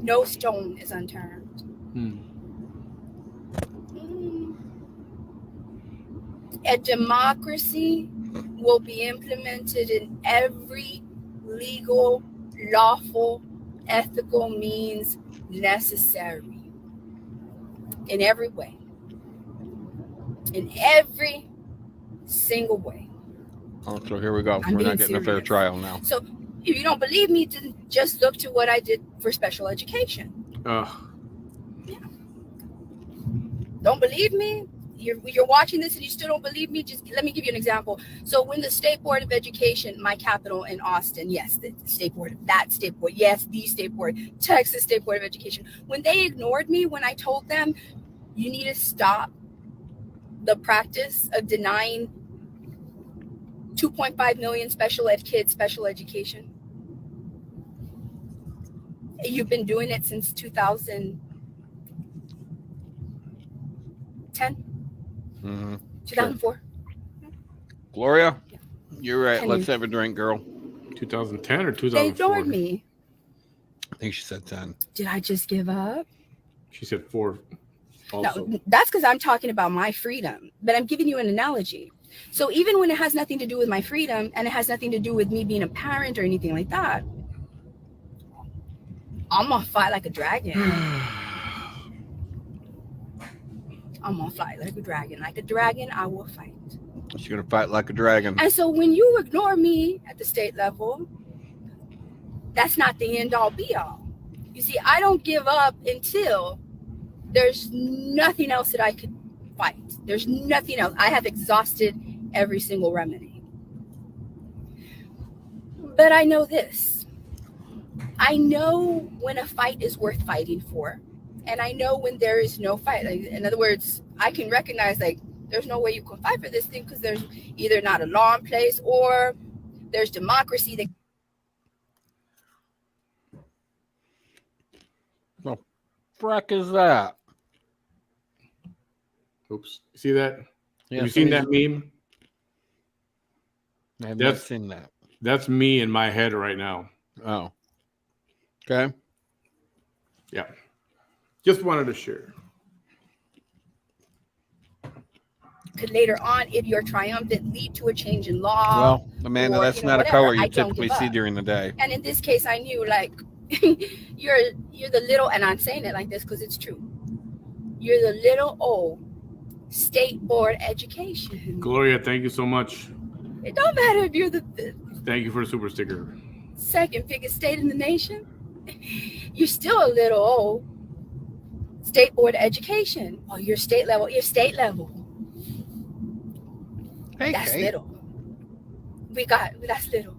Speaker 3: No stone is unturned. A democracy will be implemented in every legal, lawful, ethical means necessary. In every way. In every single way.
Speaker 1: Oh, so here we go. We're not getting a fair trial now.
Speaker 3: So if you don't believe me, just look to what I did for special education. Yeah. Don't believe me? You're watching this and you still don't believe me? Just let me give you an example. So when the State Board of Education, my capital in Austin, yes, the State Board, yes, the State Board, Texas State Board of Education, when they ignored me, when I told them you need to stop the practice of denying 2.5 million special ed kids special education. You've been doing it since 2010? 2004?
Speaker 1: Sure. Gloria, yeah. You're right. Let's have a drink, girl.
Speaker 2: 2010 or 2004?
Speaker 3: They ignored me.
Speaker 1: I think she said 10.
Speaker 3: Did I just give up?
Speaker 2: She said 4 also.
Speaker 3: No, that's because I'm talking about my freedom. But I'm giving you an analogy. So even when it has nothing to do with my freedom, and it has nothing to do with me being a parent or anything like that, I'm going to fight like a dragon. I'm going to fight like a dragon. Like a dragon, I will fight.
Speaker 1: She's going to fight like a dragon.
Speaker 3: And so when you ignore me at the state level, that's not the end all be all. You see, I don't give up until there's nothing else that I could fight. There's nothing else. I have exhausted every single remedy. But I know this. I know when a fight is worth fighting for. And I know when there is no fight. Like, in other words, I can recognize, like, there's no way you can fight for this thing because there's either not a law in place or there's democracy that.
Speaker 1: The frick is that?
Speaker 2: Oops. See that?
Speaker 1: Yeah,
Speaker 2: Have you seen that meme?
Speaker 1: I have not seen that.
Speaker 2: That's me in my head right now.
Speaker 1: Oh. Okay.
Speaker 2: Yeah. Just wanted to share.
Speaker 3: Could later on, if you're triumphant, lead to a change in law.
Speaker 1: Well, Amanda,
Speaker 3: or,
Speaker 1: that's
Speaker 3: you know,
Speaker 1: not
Speaker 3: whatever.
Speaker 1: a color you
Speaker 3: I don't
Speaker 1: typically
Speaker 3: give
Speaker 1: see
Speaker 3: up.
Speaker 1: during the day.
Speaker 3: And in this case, I knew, like, you're the little, and I'm saying it like this because it's true. You're the little old state board education.
Speaker 2: Gloria, thank you so much.
Speaker 3: It don't matter if you're the
Speaker 2: Thank you for the super sticker.
Speaker 3: second biggest state in the nation. You're still a little old state board education. Oh, you're state level. You're state level.
Speaker 1: Hey,
Speaker 3: That's
Speaker 1: Kate.
Speaker 3: little. That's little.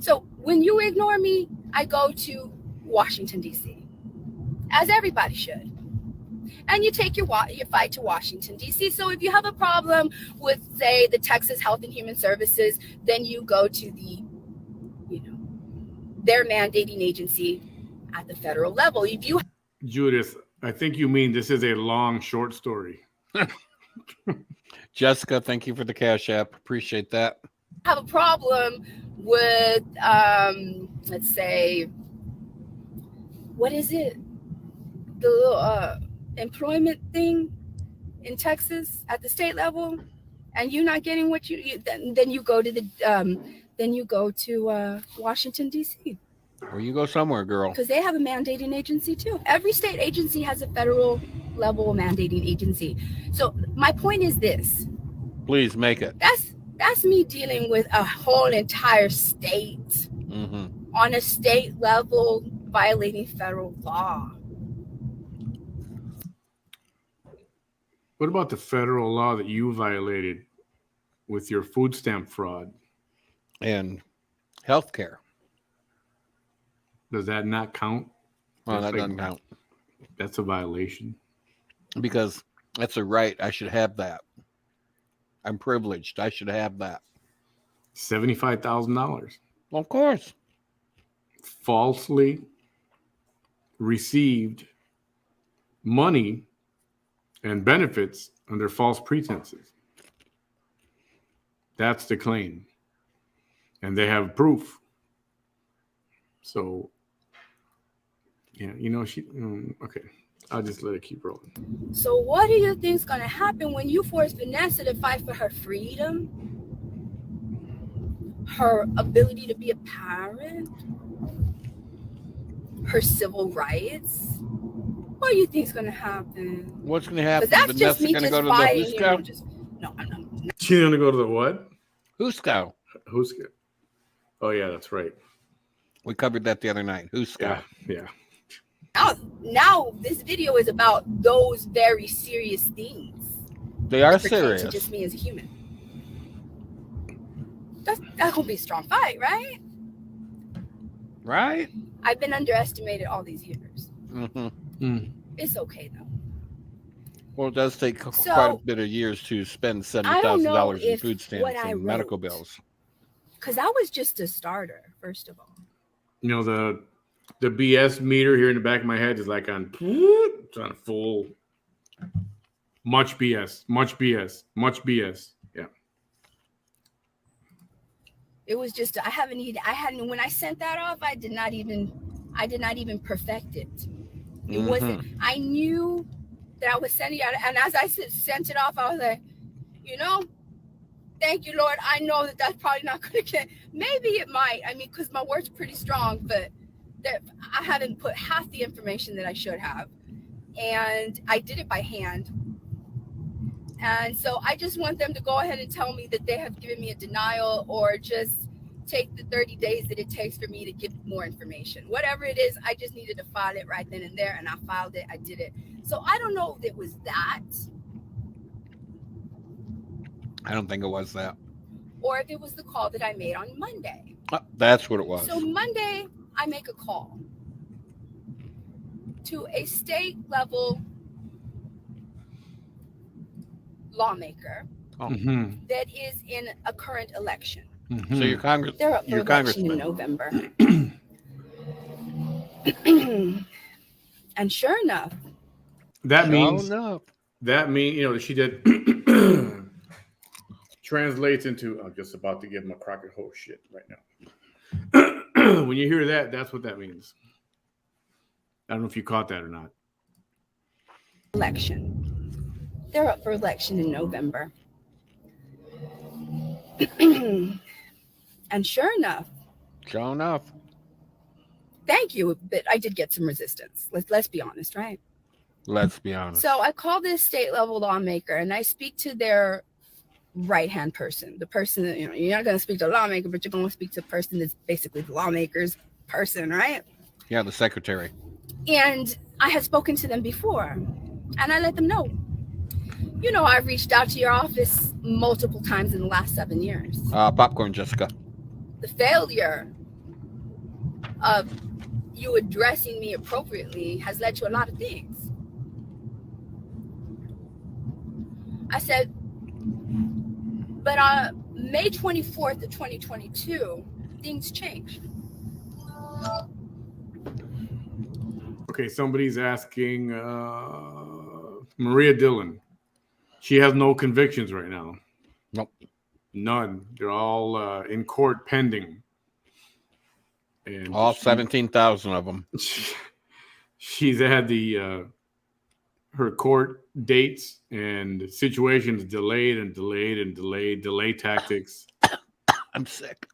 Speaker 3: So when you ignore me, I go to Washington, D.C., as everybody should. And you take your fight to Washington, D.C. So if you have a problem with, say, the Texas Health and Human Services, then you go to their mandating agency at the federal level. If you
Speaker 2: Judith, I think you mean this is a long, short story.
Speaker 1: Jessica, thank you for the Cash App. Appreciate that.
Speaker 3: have a problem with, let's say, what is it? The little employment thing in Texas at the state level, and you're not getting what then you go to Washington, D.C.
Speaker 1: Well, you go somewhere, girl.
Speaker 3: Because they have a mandating agency too. Every state agency has a federal level mandating agency. So my point is this.
Speaker 1: Please make it.
Speaker 3: That's me dealing with a whole entire state on a state level violating federal law.
Speaker 2: What about the federal law that you violated with your food stamp fraud?
Speaker 1: And healthcare.
Speaker 2: Does that not count?
Speaker 1: Well, that doesn't count.
Speaker 2: That's a violation.
Speaker 1: Because that's a right. I should have that. I'm privileged. I should have that.
Speaker 2: $75,000.
Speaker 1: Well, of course.
Speaker 2: Falsely received money and benefits under false pretenses. That's the claim. And they have proof. So, yeah, okay. I'll just let it keep rolling.
Speaker 3: So what do you think is going to happen when you force Vanessa to fight for her freedom, her ability to be a parent, her civil rights? What do you think is going to happen?
Speaker 1: What's going to happen?
Speaker 3: Because that's just
Speaker 1: Vanessa
Speaker 3: me
Speaker 1: going to
Speaker 3: just
Speaker 1: go to the
Speaker 3: fighting.
Speaker 1: Husco?
Speaker 3: No, I'm not.
Speaker 2: She's going to go to the what?
Speaker 1: Husco.
Speaker 2: Husco. Oh, yeah, that's right.
Speaker 1: We covered that the other night. Husco.
Speaker 2: Yeah.
Speaker 3: Now this video is about those very serious things.
Speaker 1: They are
Speaker 3: pertain
Speaker 1: serious.
Speaker 3: to just me as a human. That's gonna be a strong fight, right?
Speaker 1: Right?
Speaker 3: I've been underestimated all these years.
Speaker 1: Mm-hmm.
Speaker 3: It's okay though.
Speaker 1: Well, it does take quite a bit of years to spend $70,000 in food stamps and medical bills.
Speaker 3: Because I was just a starter, first of all.
Speaker 2: You know, the BS meter here in the back of my head is like it's on full. Much BS. Yeah.
Speaker 3: It was just when I sent that off, I did not even perfect it. It wasn't. I knew that I was sending it out, and as I sent it off, I was like, thank you, Lord. I know that that's probably not going to get. Maybe it might. I mean, because my word's pretty strong, but I haven't put half the information that I should have, and I did it by hand. And so I just want them to go ahead and tell me that they have given me a denial, or just take the 30 days that it takes for me to get more information. Whatever it is, I just needed to file it right then and there, and I filed it. I did it. So I don't know if it was that,
Speaker 1: I don't think it was that.
Speaker 3: or if it was the call that I made on Monday.
Speaker 1: That's what it was.
Speaker 3: So Monday, I make a call to a state level lawmaker
Speaker 2: Mhm.
Speaker 3: that is in a current election.
Speaker 2: Mhm.
Speaker 1: So your
Speaker 3: They're up for
Speaker 1: your
Speaker 3: election in
Speaker 1: congressman.
Speaker 3: November. And sure enough,
Speaker 2: That means
Speaker 1: enough.
Speaker 2: she did translates into. I'm just about to give him a Crockett horse shit right now. When you hear that, that's what that means. I don't know if you caught that or not.
Speaker 3: election. They're up for election in November. And sure enough, thank you, but I did get some resistance. Let's be honest, right?
Speaker 1: Let's be honest.
Speaker 3: So I call this state level lawmaker and I speak to their right hand person, the person that, you're not going to speak to a lawmaker, but you're going to speak to a person that's basically the lawmaker's person, right?
Speaker 1: Yeah, the secretary.
Speaker 3: And I had spoken to them before, and I let them know, I've reached out to your office multiple times in the last 7 years.
Speaker 1: Popcorn, Jessica.
Speaker 3: The failure of you addressing me appropriately has led to a lot of things. I said, but on May 24th of 2022, things changed.
Speaker 2: Okay, somebody's asking Maria Dillon. She has no convictions right now.
Speaker 1: Nope.
Speaker 2: None. They're all in court pending. And
Speaker 1: All 17,000 of them.
Speaker 2: She's had her court dates and situations delayed and delayed and delayed. Delay tactics.
Speaker 1: I'm sick.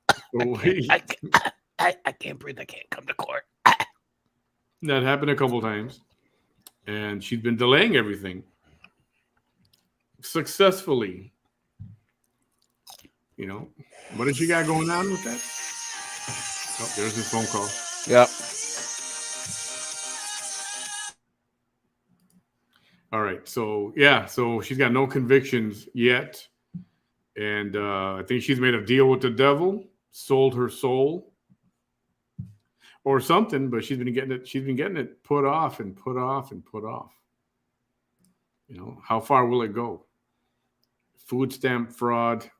Speaker 2: I
Speaker 1: can't breathe. I can't come to court.
Speaker 2: That happened a couple times, and she's been delaying everything successfully. What has she got going on with that? Oh, there's his phone call.
Speaker 1: Yep.
Speaker 2: All right. So she's got no convictions yet. And I think she's made a deal with the devil, sold her soul or something, but she's been getting it put off and put off and put off. How far will it go? Food stamp fraud,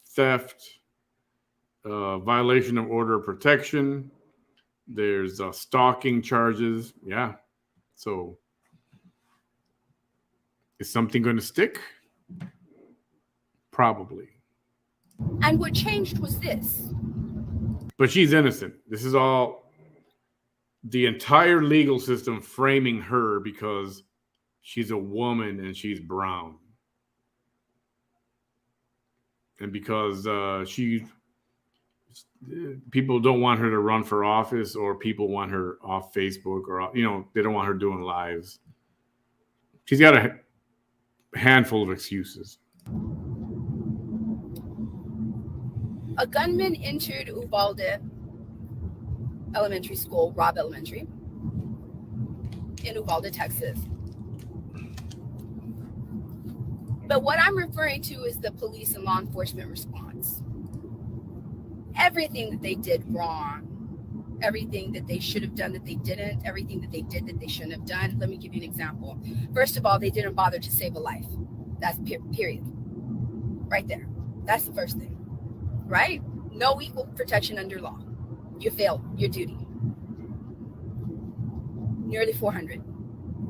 Speaker 2: theft, violation of order of protection. There's stalking charges. Yeah. So is something going to stick? Probably.
Speaker 3: And what changed was this.
Speaker 2: But she's innocent. This is all the entire legal system framing her because she's a woman and she's brown. And because people don't want her to run for office, or people want her off Facebook, or they don't want her doing lives. She's got a handful of excuses.
Speaker 3: A gunman entered Uvalde Elementary School, Robb Elementary, in Uvalde, Texas. But what I'm referring to is the police and law enforcement response. Everything that they did wrong, everything that they should have done that they didn't, everything that they did that they shouldn't have done. Let me give you an example. First of all, they didn't bother to save a life. That's period. Right there. That's the first thing. Right? No equal protection under law. You failed your duty. Nearly 400.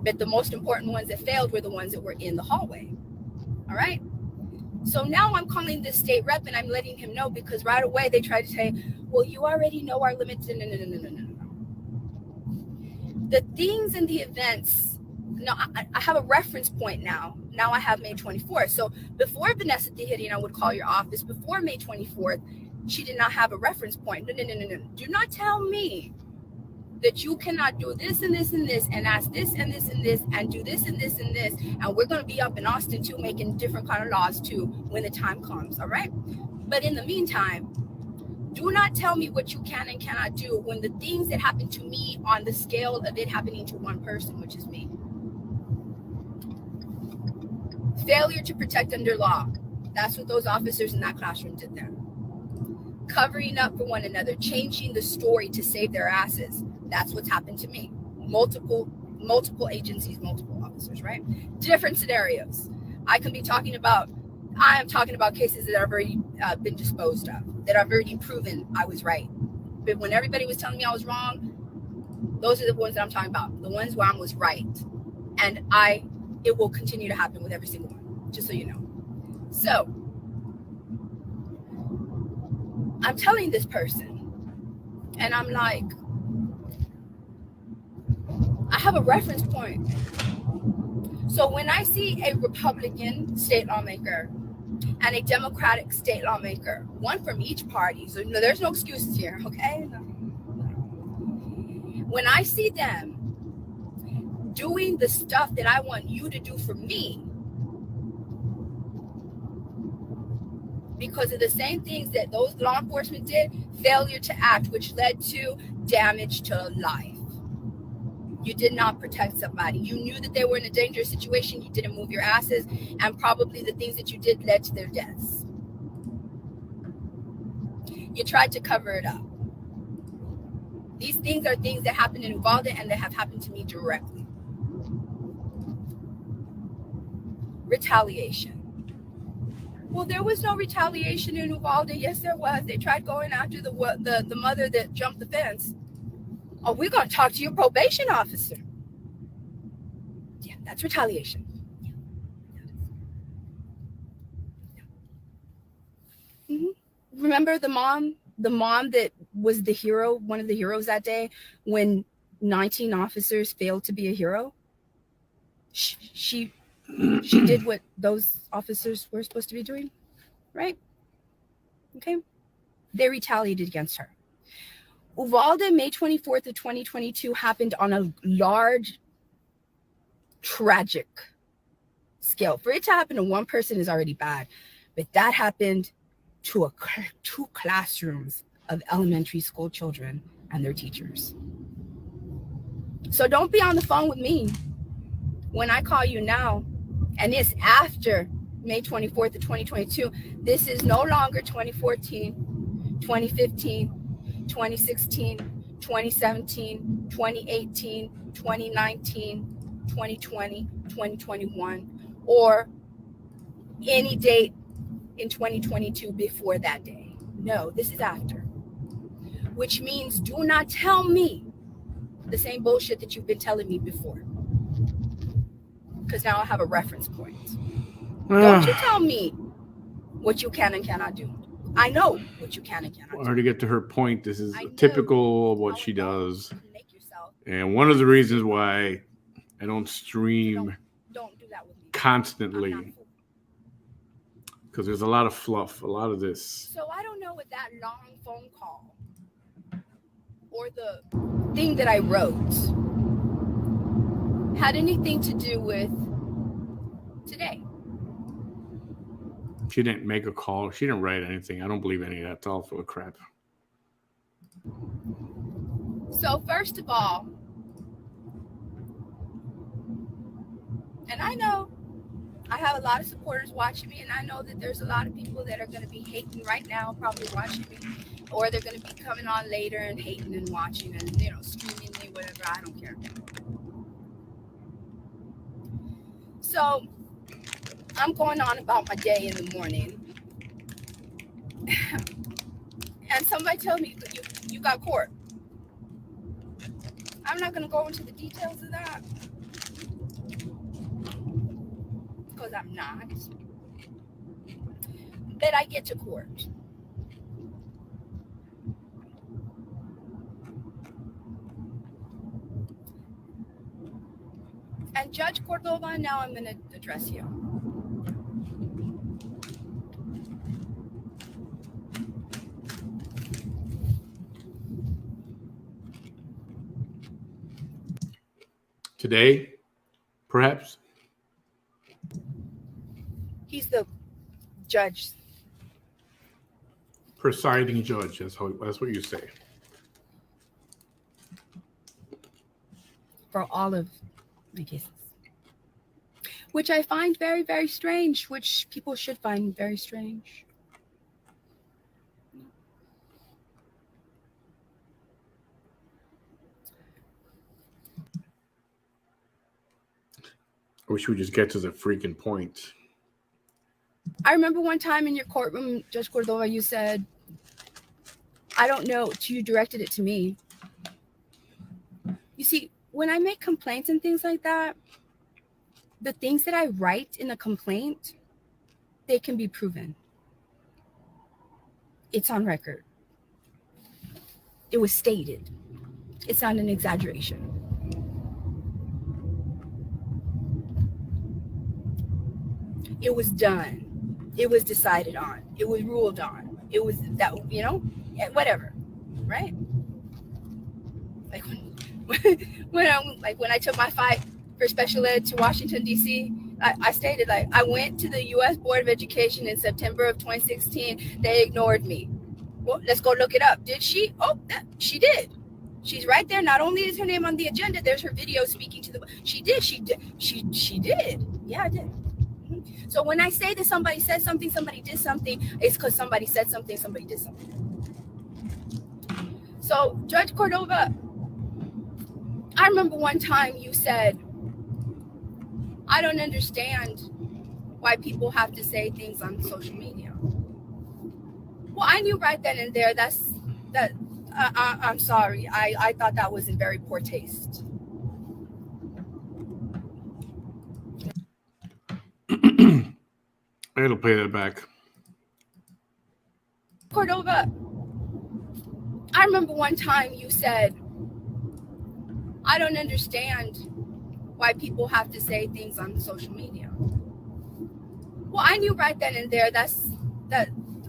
Speaker 3: But the most important ones that failed were the ones that were in the hallway. All right? So now I'm calling this state rep and I'm letting him know, because right away they try to say, well, you already know our limits. No. The things and the events, I have a reference point now. Now I have May 24th. So before Vanessa Tijerina would call your office, before May 24th, she did not have a reference point. No. Do not tell me that you cannot do this and this and this and ask this and this and this and do this and this and this. And we're going to be up in Austin too, making different kind of laws too when the time comes. All right. But in the meantime, Do not tell me what you can and cannot do when the things that happen to me on the scale of it happening to one person, which is me. Failure to protect under law. That's what those officers in that classroom did there. Covering up for one another, changing the story to save their asses. That's what's happened to me. Multiple agencies, multiple officers, right? Different scenarios. I am talking about cases that have already been disposed of, that I've already proven I was right. But when everybody was telling me I was wrong, those are the ones that I'm talking about. The ones where I was right. And it will continue to happen with every single one, just so you know. So, I'm telling this person, and I'm like, I have a reference point. So when I see a Republican state lawmaker and a Democratic state lawmaker, one from each party, so there's no excuses here, okay? No. When I see them doing the stuff that I want you to do for me, because of the same things that those law enforcement did, failure to act, which led to damage to life. You did not protect somebody. You knew that they were in a dangerous situation. You didn't move your asses, and probably the things that you did led to their deaths. You tried to cover it up. These things are things that happened in Uvalde and that have happened to me directly. Retaliation. Well, there was no retaliation in Uvalde. Yes, there was. They tried going after the mother that jumped the fence. Oh, we're going to talk to your probation officer. Yeah, that's retaliation. Mm-hmm. Remember the mom that was the hero, one of the heroes that day when 19 officers failed to be a hero? She did what those officers were supposed to be doing, right? Okay. They retaliated against her. Uvalde, May 24th of 2022 happened on a large, tragic scale. For it to happen to one person is already bad, but that happened to two classrooms of elementary school children and their teachers. So don't be on the phone with me when I call you now, and it's after May 24th of 2022. This is no longer 2014, 2015, 2016, 2017, 2018, 2019, 2020, 2021, or any date in 2022 before that day. No, this is after. Which means do not tell me the same bullshit that you've been telling me before. Because now I have a reference point. Don't you tell me what you can and cannot do. I know what you can and cannot do.
Speaker 2: Or to get to her point, this is typical of what she does. And one of the reasons why I don't stream
Speaker 3: don't do that with me
Speaker 2: constantly, because there's a lot of fluff, a lot of this.
Speaker 3: So I don't know what that long phone call or the thing that I wrote had anything to do with today.
Speaker 2: She didn't make a call. She didn't write anything. I don't believe any of that. It's all full of crap.
Speaker 3: So first of all, and I know I have a lot of supporters watching me, and I know that there's a lot of people that are going to be hating right now, probably watching me, or they're going to be coming on later and hating and watching and, screaming me, whatever. I don't care. So I'm going on about my day in the morning, and somebody told me, you got court. I'm not going to go into the details of that, because I'm not. But I get to court. And Judge Cordova, now I'm going to address you.
Speaker 2: Today, perhaps?
Speaker 3: He's the judge.
Speaker 2: presiding judge. That's what you say.
Speaker 3: For all of my cases. Which I find very, very strange, which people should find very strange.
Speaker 2: I wish we just get to the freaking point.
Speaker 3: I remember one time in your courtroom, Judge Cordova, you said, I don't know, you directed it to me. You see, when I make complaints and things like that, the things that I write in the complaint, they can be proven. It's on record. It was stated. It's not an exaggeration. It was done. It was decided on. It was ruled on. It was that, whatever, right? Like when I took my fight for special ed to Washington, D.C., I stated, I went to the U.S. Board of Education in September of 2016. They ignored me. Well, let's go look it up. Did she? Oh, she did. She's right there. Not only is her name on the agenda, there's her video speaking to the. She did. Yeah, I did. So when I say that somebody said something, somebody did something, it's because somebody said something, somebody did something. So Judge Cordova, I remember one time you said, I don't understand why people have to say things on social media. Well, I knew right then and there I'm sorry. I thought that was in very poor taste.
Speaker 2: I gotta play that back.
Speaker 3: Cordova, I remember one time you said, I don't understand why people have to say things on social media. Well, I knew right then and there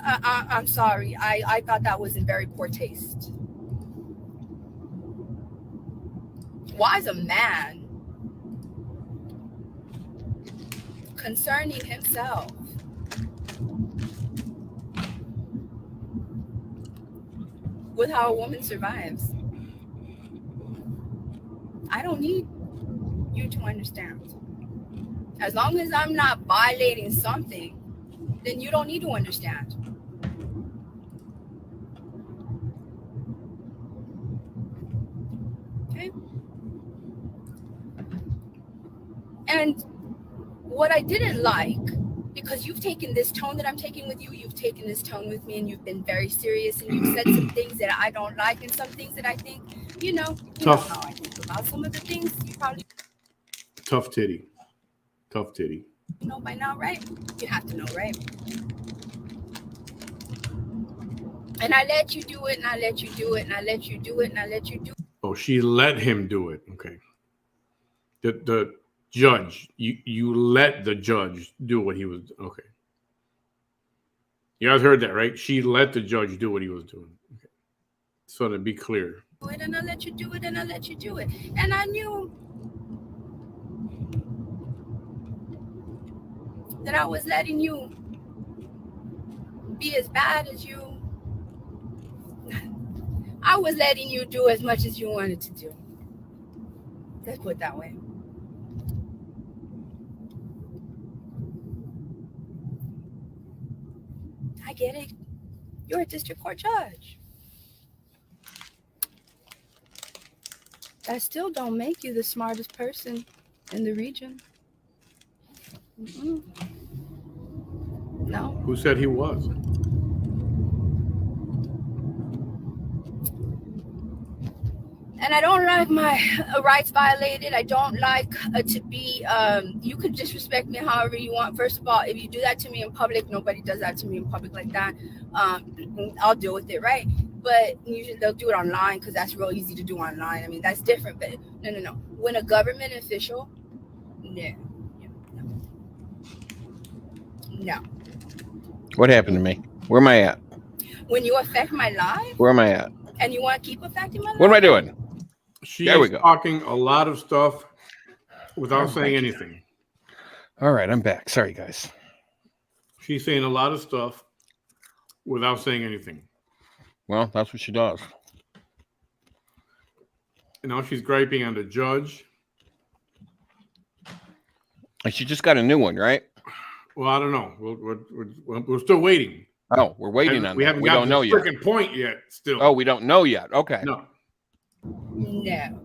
Speaker 3: I'm sorry. I thought that was in very poor taste. Why is a man concerning himself with how a woman survives? I don't need you to understand. As long as I'm not violating something, then you don't need to understand. Okay? And what I didn't like, because you've taken this tone that I'm taking with you, you've taken this tone with me, and you've been very serious, and you've said some things that I don't like, and some things that I think, you know
Speaker 2: Tough.
Speaker 3: how I think about some of the things. You probably
Speaker 2: Tough titty.
Speaker 3: know by now, right? You have to know, right? And I let you do it, and I let you do it, and I let you do it, and I let you do it.
Speaker 2: Oh, she let him do it. Okay. The judge, you let the judge do what he was. Okay. You guys heard that, right? She let the judge do what he was doing. Okay. So to be clear.
Speaker 3: And I let you do it, and I let you do it. And I knew that I was letting you be as bad as you. I was letting you do as much as you wanted to do. Let's put it that way. I get it. You're a district court judge. That still don't make you the smartest person in the region. Mm-mm. No.
Speaker 2: Who said he was?
Speaker 3: And I don't like my rights violated. I don't like to be, you could disrespect me however you want. First of all, if you do that to me in public, nobody does that to me in public like that. I'll deal with it, right? But usually they'll do it online because that's real easy to do online. I mean, that's different. But no. When a government official, no.
Speaker 1: What happened to me? Where am I at?
Speaker 3: When you affect my life.
Speaker 1: Where am I at?
Speaker 3: And you want to keep affecting my life.
Speaker 1: What am I doing?
Speaker 2: She is talking a lot of stuff without saying anything.
Speaker 1: All right, I'm back. Sorry, guys.
Speaker 2: She's saying a lot of stuff without saying anything.
Speaker 1: Well, that's what she does.
Speaker 2: And now she's griping on the judge.
Speaker 1: And she just got a new one, right?
Speaker 2: Well, I don't know. We're still waiting.
Speaker 1: Oh, we're waiting on
Speaker 2: We
Speaker 1: that.
Speaker 2: haven't
Speaker 1: We
Speaker 2: got
Speaker 1: don't
Speaker 2: to
Speaker 1: know
Speaker 2: the
Speaker 1: yet.
Speaker 2: freaking point yet. Still.
Speaker 1: Oh, we don't know yet. Okay.
Speaker 2: No.
Speaker 3: No,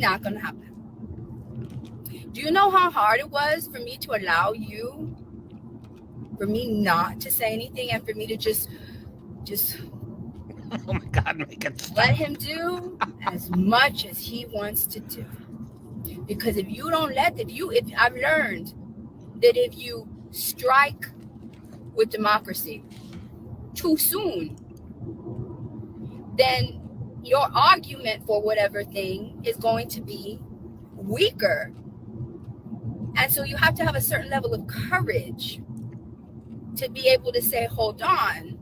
Speaker 3: not gonna happen. Do you know how hard it was for me to allow you, for me not to say anything, and for me to just
Speaker 1: Oh my God, make it stop.
Speaker 3: let him do as much as he wants to do? Because if you don't if I've learned that if you strike with democracy too soon, then your argument for whatever thing is going to be weaker. And so you have to have a certain level of courage to be able to say, hold on,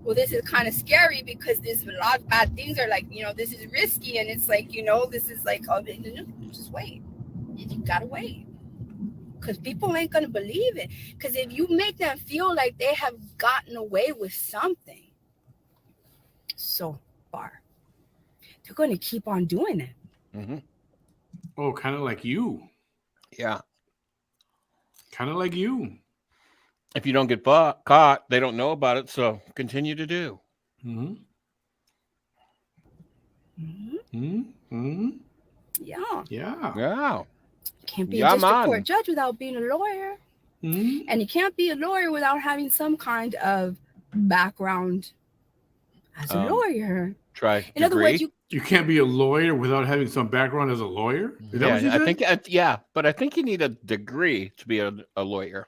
Speaker 3: well, this is kind of scary because there's a lot of bad things are like, this is risky. And it's like, this is like, oh, just wait. You gotta wait. Because people ain't going to believe it. Because if you make them feel like they have gotten away with something so far, they're going to keep on doing it.
Speaker 1: Mm-hmm.
Speaker 2: Oh, kind of like you.
Speaker 1: Yeah.
Speaker 2: Kind of like you.
Speaker 1: If you don't get caught, they don't know about it. So continue to do.
Speaker 2: Mm-hmm.
Speaker 3: Mm-hmm.
Speaker 2: Mm-hmm.
Speaker 3: Yeah.
Speaker 2: Yeah.
Speaker 1: Yeah.
Speaker 3: Can't be a district court judge without being a lawyer.
Speaker 2: Mm-hmm.
Speaker 3: And you can't be a lawyer without having some kind of background as a lawyer. In other words,
Speaker 2: you can't be a lawyer without having some background as a lawyer? Is that what you said?
Speaker 1: But I think you need a degree to be a lawyer.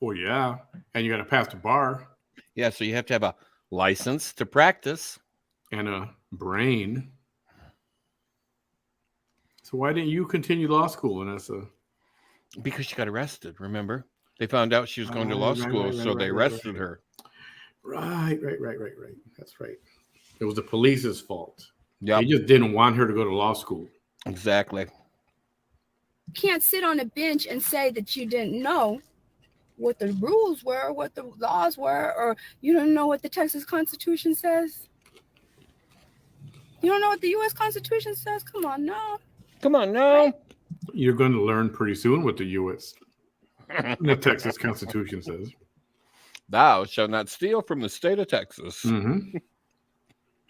Speaker 2: Oh, yeah. And you got to pass the bar.
Speaker 1: Yeah, so you have to have a license to practice.
Speaker 2: And a brain. So why didn't you continue law school, Vanessa?
Speaker 1: Because she got arrested, remember? They found out she was going to law school, so they arrested her.
Speaker 2: Right. That's right. It was the police's fault.
Speaker 1: Yeah.
Speaker 2: They just didn't want her to go to law school.
Speaker 1: Exactly.
Speaker 3: You can't sit on a bench and say that you didn't know what the rules were, what the laws were, or you don't know what the Texas Constitution says. You don't know what the U.S. Constitution says? Come on, no.
Speaker 1: Right?
Speaker 2: You're going to learn pretty soon what the U.S. the Texas Constitution says.
Speaker 1: Thou shalt not steal from the state of Texas.
Speaker 2: Mm-hmm.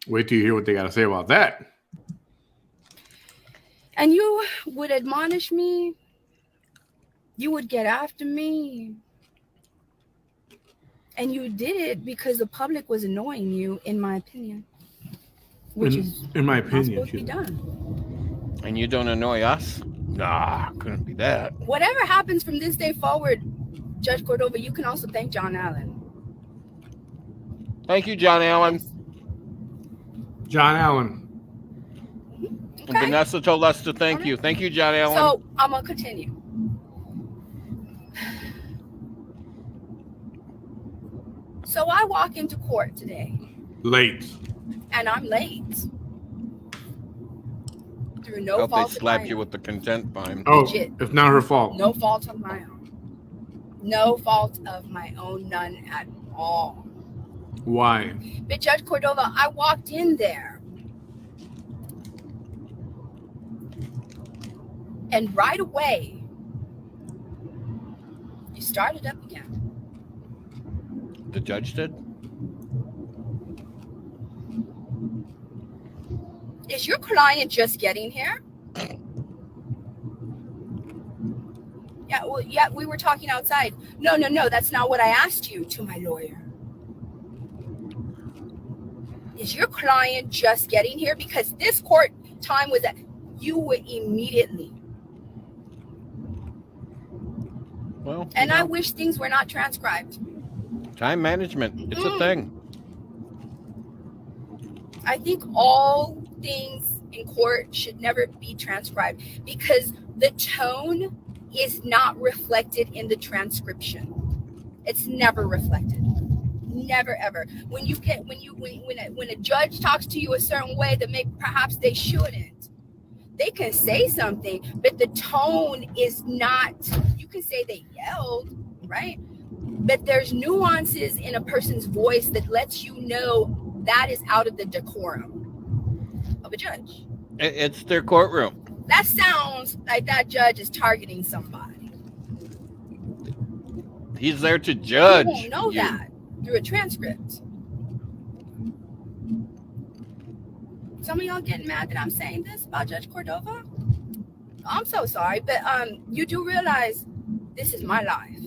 Speaker 2: Wait till you hear what they got to say about that.
Speaker 3: And you would admonish me. You would get after me. And you did it because the public was annoying you, in my opinion. Which is
Speaker 2: in my opinion,
Speaker 3: supposed to be done.
Speaker 1: And you don't annoy us? Nah, couldn't be that.
Speaker 3: Whatever happens from this day forward, Judge Cordova, you can also thank John Allen.
Speaker 1: Thank you, John Allen.
Speaker 2: John Allen.
Speaker 3: Okay.
Speaker 1: And Vanessa told us to thank you. Thank you, John Allen.
Speaker 3: So I'm going to continue. So I walk into court today.
Speaker 2: Late.
Speaker 3: And I'm late. Through no
Speaker 1: Hope
Speaker 3: fault
Speaker 1: they
Speaker 3: of
Speaker 1: slap
Speaker 3: my
Speaker 1: you
Speaker 3: own.
Speaker 1: with the contempt fine.
Speaker 2: Oh,
Speaker 3: Legit.
Speaker 2: it's not her fault.
Speaker 3: No fault of my own. No fault of my own, none at all.
Speaker 2: Why?
Speaker 3: But Judge Cordova, I walked in there. And right away, you started up again.
Speaker 1: The judge did?
Speaker 3: Is your client just getting here? Yeah, we were talking outside. No, that's not what I asked you, to my lawyer. Is your client just getting here? Because this court time was that you would immediately.
Speaker 1: Well,
Speaker 3: and I wish things were not transcribed.
Speaker 1: Time management, it's a thing.
Speaker 3: I think all things in court should never be transcribed because the tone is not reflected in the transcription. It's never reflected. Never ever. When a judge talks to you a certain way that perhaps they shouldn't, they can say something, but the tone is not. You can say they yelled, right? but there's nuances in a person's voice that lets you know that is out of the decorum of a judge.
Speaker 1: It's their courtroom.
Speaker 3: That sounds like that judge is targeting somebody.
Speaker 1: He's there to judge.
Speaker 3: You won't know that through a transcript. Some of y'all getting mad that I'm saying this about Judge Cordova? I'm so sorry, but you do realize this is my life.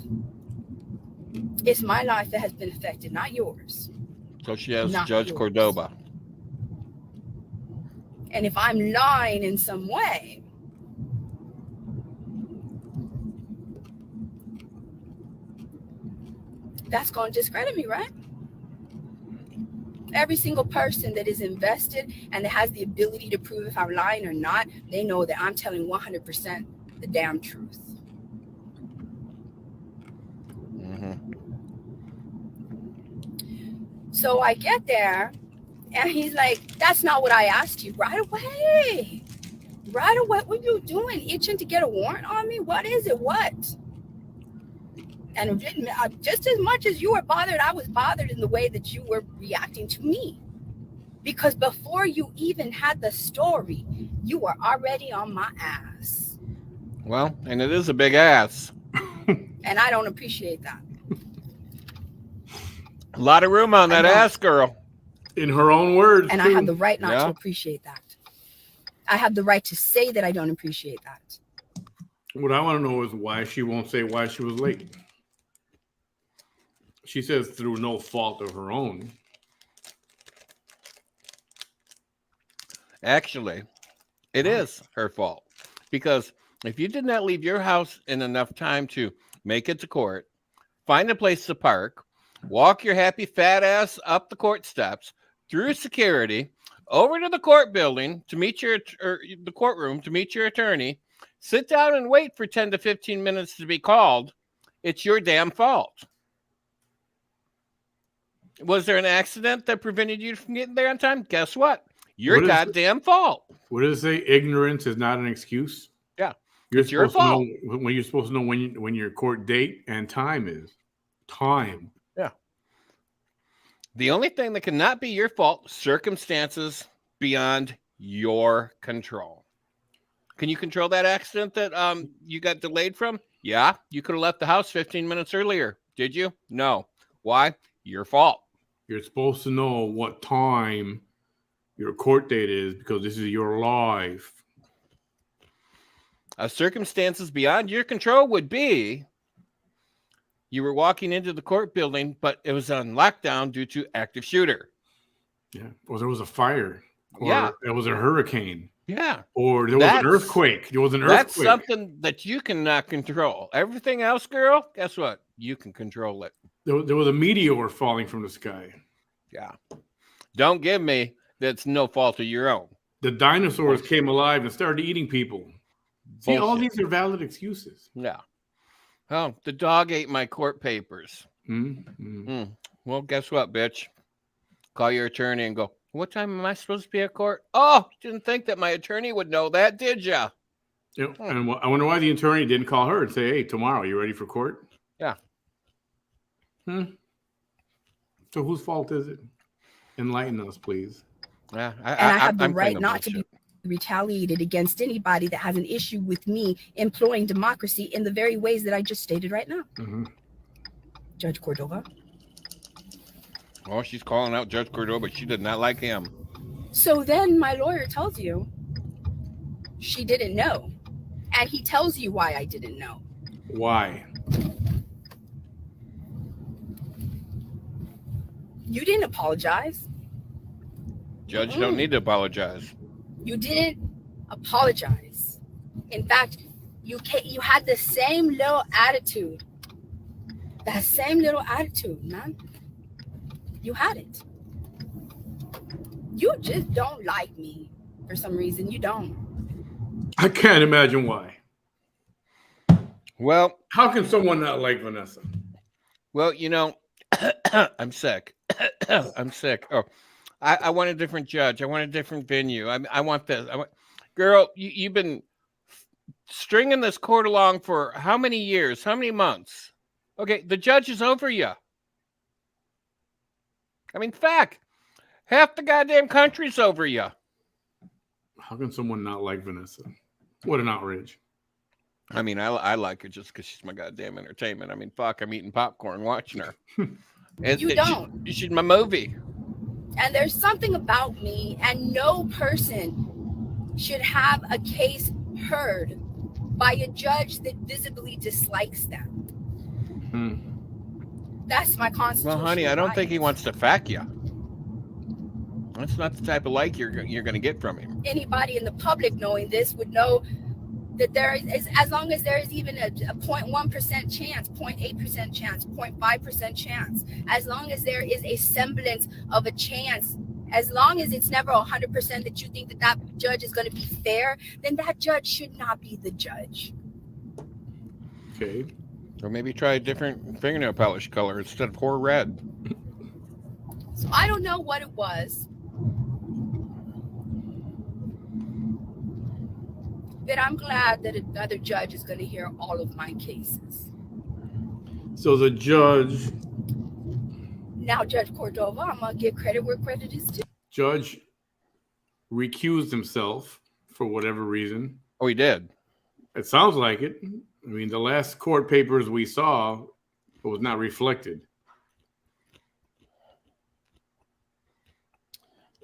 Speaker 3: It's my life that has been affected, not yours.
Speaker 1: So she has
Speaker 3: Not
Speaker 1: Judge
Speaker 3: yours.
Speaker 1: Cordova.
Speaker 3: And if I'm lying in some way, that's going to discredit me, right? Every single person that is invested and that has the ability to prove if I'm lying or not, they know that I'm telling 100% the damn truth.
Speaker 1: Mm-hmm.
Speaker 3: So I get there and he's like, that's not what I asked you. Right away. What were you doing? Itching to get a warrant on me? What is it? What? And just as much as you were bothered, I was bothered in the way that you were reacting to me. Because before you even had the story, you were already on my ass.
Speaker 1: Well, and it is a big ass.
Speaker 3: And I don't appreciate that.
Speaker 1: A lot of room on that ass, girl.
Speaker 2: In her own words.
Speaker 3: And
Speaker 2: too.
Speaker 3: I have the right not to appreciate that. I have the right to say that I don't appreciate that.
Speaker 2: What I want to know is why she won't say why she was late. She says through no fault of her own.
Speaker 1: Actually, it is her fault. Because if you did not leave your house in enough time to make it to court, find a place to park, walk your happy fat ass up the court steps, through security, over to the court building to meet the courtroom to meet your attorney, sit down and wait for 10 to 15 minutes to be called, it's your damn fault. Was there an accident that prevented you from getting there on time? Guess what? Your goddamn fault.
Speaker 2: What does it say? Ignorance is not an excuse.
Speaker 1: Yeah.
Speaker 2: It's your fault. When you're supposed to know when your court date and time is. Time.
Speaker 1: Yeah. The only thing that cannot be your fault, circumstances beyond your control. Can you control that accident that you got delayed from? Yeah. You could have left the house 15 minutes earlier. Did you? No. Why? Your fault.
Speaker 2: You're supposed to know what time your court date is because this is your life.
Speaker 1: Circumstances beyond your control would be you were walking into the court building, but it was on lockdown due to active shooter.
Speaker 2: Yeah. Or there was a fire. Or
Speaker 1: yeah.
Speaker 2: There was a hurricane.
Speaker 1: Yeah.
Speaker 2: Or there was an earthquake. There was an earthquake.
Speaker 1: That's something that you cannot control. Everything else, girl, guess what? You can control it.
Speaker 2: There was a meteor falling from the sky.
Speaker 1: Yeah. Don't give me that's no fault of your own.
Speaker 2: The dinosaurs came alive and started eating people. See, all these are valid excuses.
Speaker 1: Yeah. Oh, the dog ate my court papers.
Speaker 2: Mm-hmm.
Speaker 1: Well, guess what, bitch? Call your attorney and go, what time am I supposed to be at court? Oh, didn't think that my attorney would know that, did ya?
Speaker 2: Yep. And I wonder why the attorney didn't call her and say, hey, tomorrow, you ready for court?
Speaker 1: Yeah.
Speaker 2: So whose fault is it? Enlighten us, please.
Speaker 1: Yeah,
Speaker 3: I have the right not to be retaliated against anybody that has an issue with me employing democracy in the very ways that I just stated right now.
Speaker 2: Mm-hmm.
Speaker 3: Judge Cordova.
Speaker 1: Oh, she's calling out Judge Cordova, but she did not like him.
Speaker 3: So then my lawyer tells you she didn't know. And he tells you why I didn't know.
Speaker 2: Why?
Speaker 3: You didn't apologize.
Speaker 1: Judge don't need to apologize.
Speaker 3: You didn't apologize. In fact, you had the same little attitude. That same little attitude, man. You had it. You just don't like me for some reason. You don't.
Speaker 2: I can't imagine why.
Speaker 1: Well,
Speaker 2: how can someone not like Vanessa?
Speaker 1: Well, you know, I'm sick. I'm sick. Oh, I want a different judge. I want a different venue. I want this. Girl, you've been stringing this court along for how many years? How many months? Okay, the judge is over you. I mean, fact. Half the goddamn country's over you.
Speaker 2: How can someone not like Vanessa? What an outrage.
Speaker 1: I mean, I like her just because she's my goddamn entertainment. I mean, fuck, I'm eating popcorn watching her.
Speaker 3: You don't.
Speaker 1: She's my movie.
Speaker 3: And there's something about me, and no person should have a case heard by a judge that visibly dislikes them. That's my constitutional
Speaker 1: Well, honey, I don't think he
Speaker 3: right.
Speaker 1: wants to fact you. That's not the type of like you're going to get from him.
Speaker 3: Anybody in the public knowing this would know that there is, as long as there is even a 0.1% chance, 0.8% chance, 0.5% chance, as long as there is a semblance of a chance, as long as it's never 100% that you think that that judge is going to be fair, then that judge should not be the judge.
Speaker 2: Okay.
Speaker 1: Or maybe try a different fingernail polish color instead of whore red.
Speaker 3: So I don't know what it was, but I'm glad that another judge is going to hear all of my cases.
Speaker 2: So the judge...
Speaker 3: Now, Judge Cordova, I'm going to give credit where credit is due.
Speaker 2: Judge recused himself for whatever reason.
Speaker 1: Oh, he did?
Speaker 2: It sounds like it. I mean, the last court papers we saw, it was not reflected.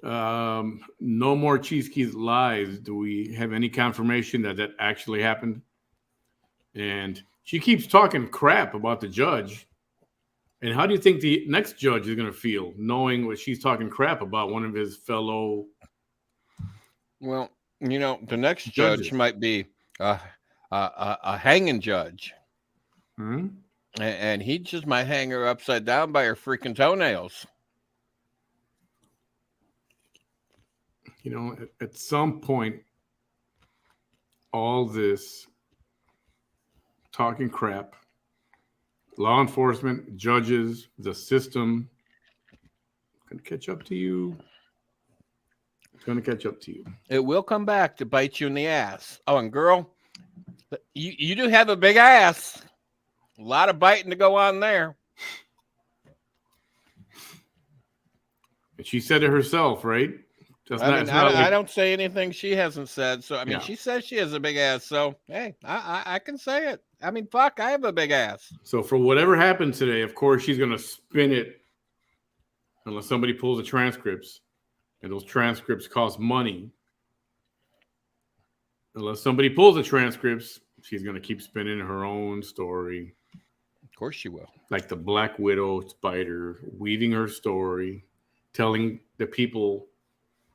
Speaker 2: No more Cheeseke's lies. Do we have any confirmation that that actually happened? And she keeps talking crap about the judge. And how do you think the next judge is going to feel knowing what she's talking crap about one of his fellow?
Speaker 1: Well, you know, the next judge might be a hanging judge. And he just might hang her upside down by her freaking toenails.
Speaker 2: You know, at some point, all this talking crap, law enforcement, judges, the system, going to catch up to you. It's going to catch up to you.
Speaker 1: It will come back to bite you in the ass. Oh, and girl, you do have a big ass. A lot of biting to go on there.
Speaker 2: And she said it herself, right?
Speaker 1: I don't say anything she hasn't said. So, I mean,
Speaker 2: Yeah.
Speaker 1: She says she has a big ass. So, hey, I can say it. I mean, fuck, I have a big ass.
Speaker 2: So for whatever happened today, of course, she's going to spin it unless somebody pulls the transcripts. And those transcripts cost money. Unless somebody pulls the transcripts, she's going to keep spinning her own story.
Speaker 1: Of course she will.
Speaker 2: Like the Black Widow spider, weaving her story, telling the people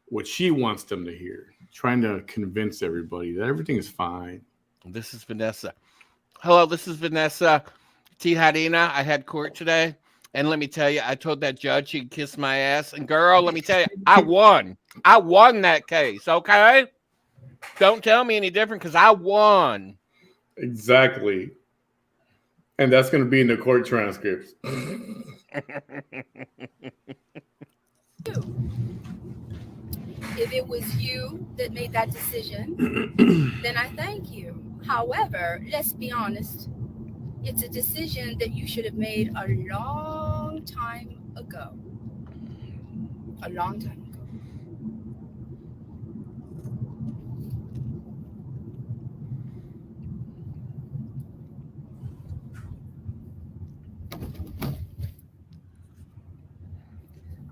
Speaker 2: what she wants them to hear, trying to convince everybody that everything is fine.
Speaker 1: This is Vanessa. Hello, this is Vanessa Tijerina. I had court today, and let me tell you, I told that judge he'd kiss my ass, and girl, let me tell you, I won. I won that case, okay? Don't tell me any different, because I won.
Speaker 2: Exactly. And that's going to be in the court transcripts.
Speaker 3: If it was you that made that decision, then I thank you. However, let's be honest, it's a decision that you should have made a long time ago. A long time ago.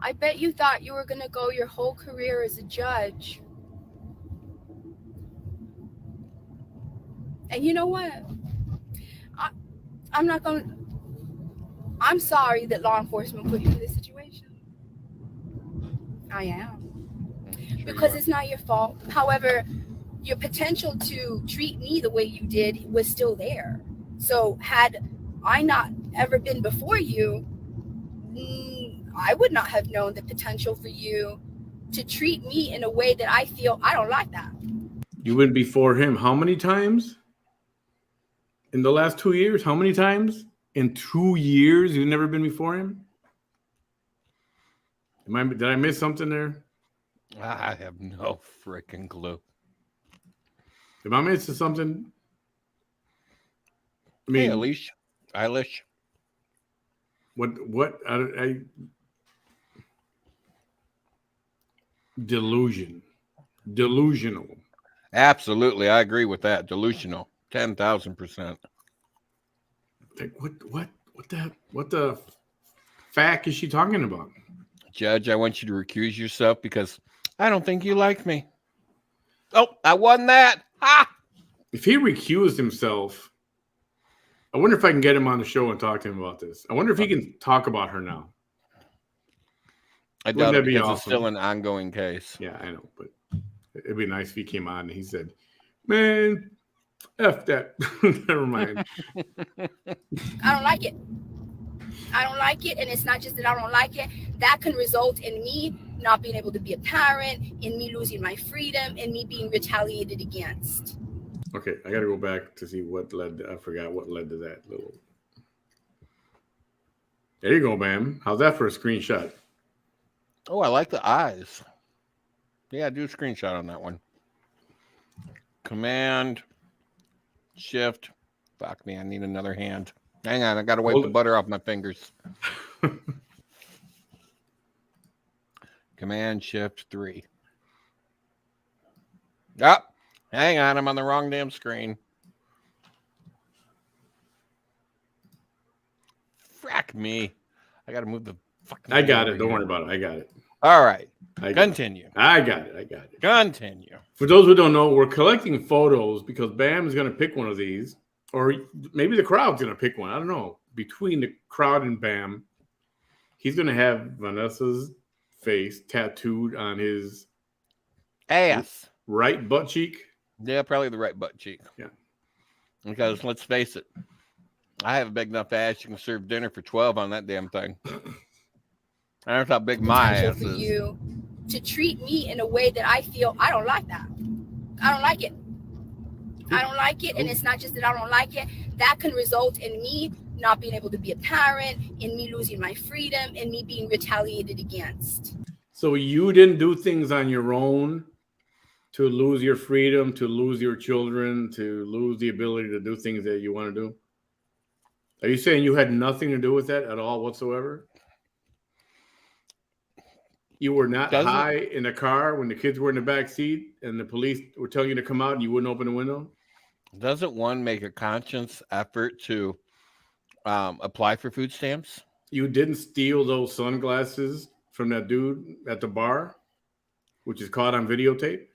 Speaker 3: I bet you thought you were going to go your whole career as a judge. And you know what? I'm sorry that law enforcement put you in this situation. I am. Because it's not your fault. However, your potential to treat me the way you did was still there. So had I not ever been before you, I would not have known the potential for you to treat me in a way that I feel I don't like that.
Speaker 2: You went before him how many times? In the last 2 years, how many times? In 2 years, you've never been before him? Did I miss something there?
Speaker 1: I have no freaking clue.
Speaker 2: Am I missing something? I mean,
Speaker 1: hey, Eilish.
Speaker 2: What? Delusional.
Speaker 1: Absolutely, I agree with that. Delusional, 10,000%.
Speaker 2: Like, what the fact is she talking about?
Speaker 1: Judge, I want you to recuse yourself because I don't think you like me. Oh, I won that. Ha!
Speaker 2: If he recused himself, I wonder if I can get him on the show and talk to him about this. I wonder if he can talk about her now.
Speaker 1: I
Speaker 2: Wouldn't
Speaker 1: doubt it
Speaker 2: that be
Speaker 1: because it's
Speaker 2: awesome?
Speaker 1: still an ongoing case.
Speaker 2: Yeah, I know, but it'd be nice if he came on and he said, "Man, F that." Never mind.
Speaker 3: I don't like it. I don't like it. And it's not just that I don't like it. That can result in me not being able to be a parent, in me losing my freedom, in me being retaliated against.
Speaker 2: Okay, I got to go back to see what led. I forgot what led to that little. There you go, ma'am. How's that for a screenshot?
Speaker 1: Oh, I like the eyes. Yeah, do a screenshot on that one. Command, Shift. Fuck me, I need another hand. Hang on, I got to wipe the butter off my fingers. Command, Shift, 3. Oh, hang on, I'm on the wrong damn screen. Frack me. I got to move the fucking
Speaker 2: I got
Speaker 1: thing
Speaker 2: it.
Speaker 1: over
Speaker 2: Don't
Speaker 1: here.
Speaker 2: worry about it. I got it.
Speaker 1: All right.
Speaker 2: I got
Speaker 1: Continue.
Speaker 2: it. I got it.
Speaker 1: Continue.
Speaker 2: For those who don't know, we're collecting photos because Bam is going to pick one of these, or maybe the crowd's going to pick one. I don't know. Between the crowd and Bam, he's going to have Vanessa's face tattooed on his
Speaker 1: Ass.
Speaker 2: right butt cheek.
Speaker 1: Yeah, probably the right butt cheek.
Speaker 2: Yeah.
Speaker 1: Because let's face it, I have a big enough ass you can serve dinner for 12 on that damn thing. I don't know how big my
Speaker 3: Potential
Speaker 1: ass
Speaker 3: for
Speaker 1: is.
Speaker 3: you to treat me in a way that I feel I don't like that. I don't like it. I don't like it. And it's not just that I don't like it. That can result in me not being able to be a parent, in me losing my freedom, in me being retaliated against.
Speaker 2: So you didn't do things on your own to lose your freedom, to lose your children, to lose the ability to do things that you want to do? Are you saying you had nothing to do with that at all whatsoever? You were not high in the car when the kids were in the back seat and the police were telling you to come out and you wouldn't open the window?
Speaker 1: Doesn't one make a conscious effort to apply for food stamps?
Speaker 2: You didn't steal those sunglasses from that dude at the bar, which is caught on videotape?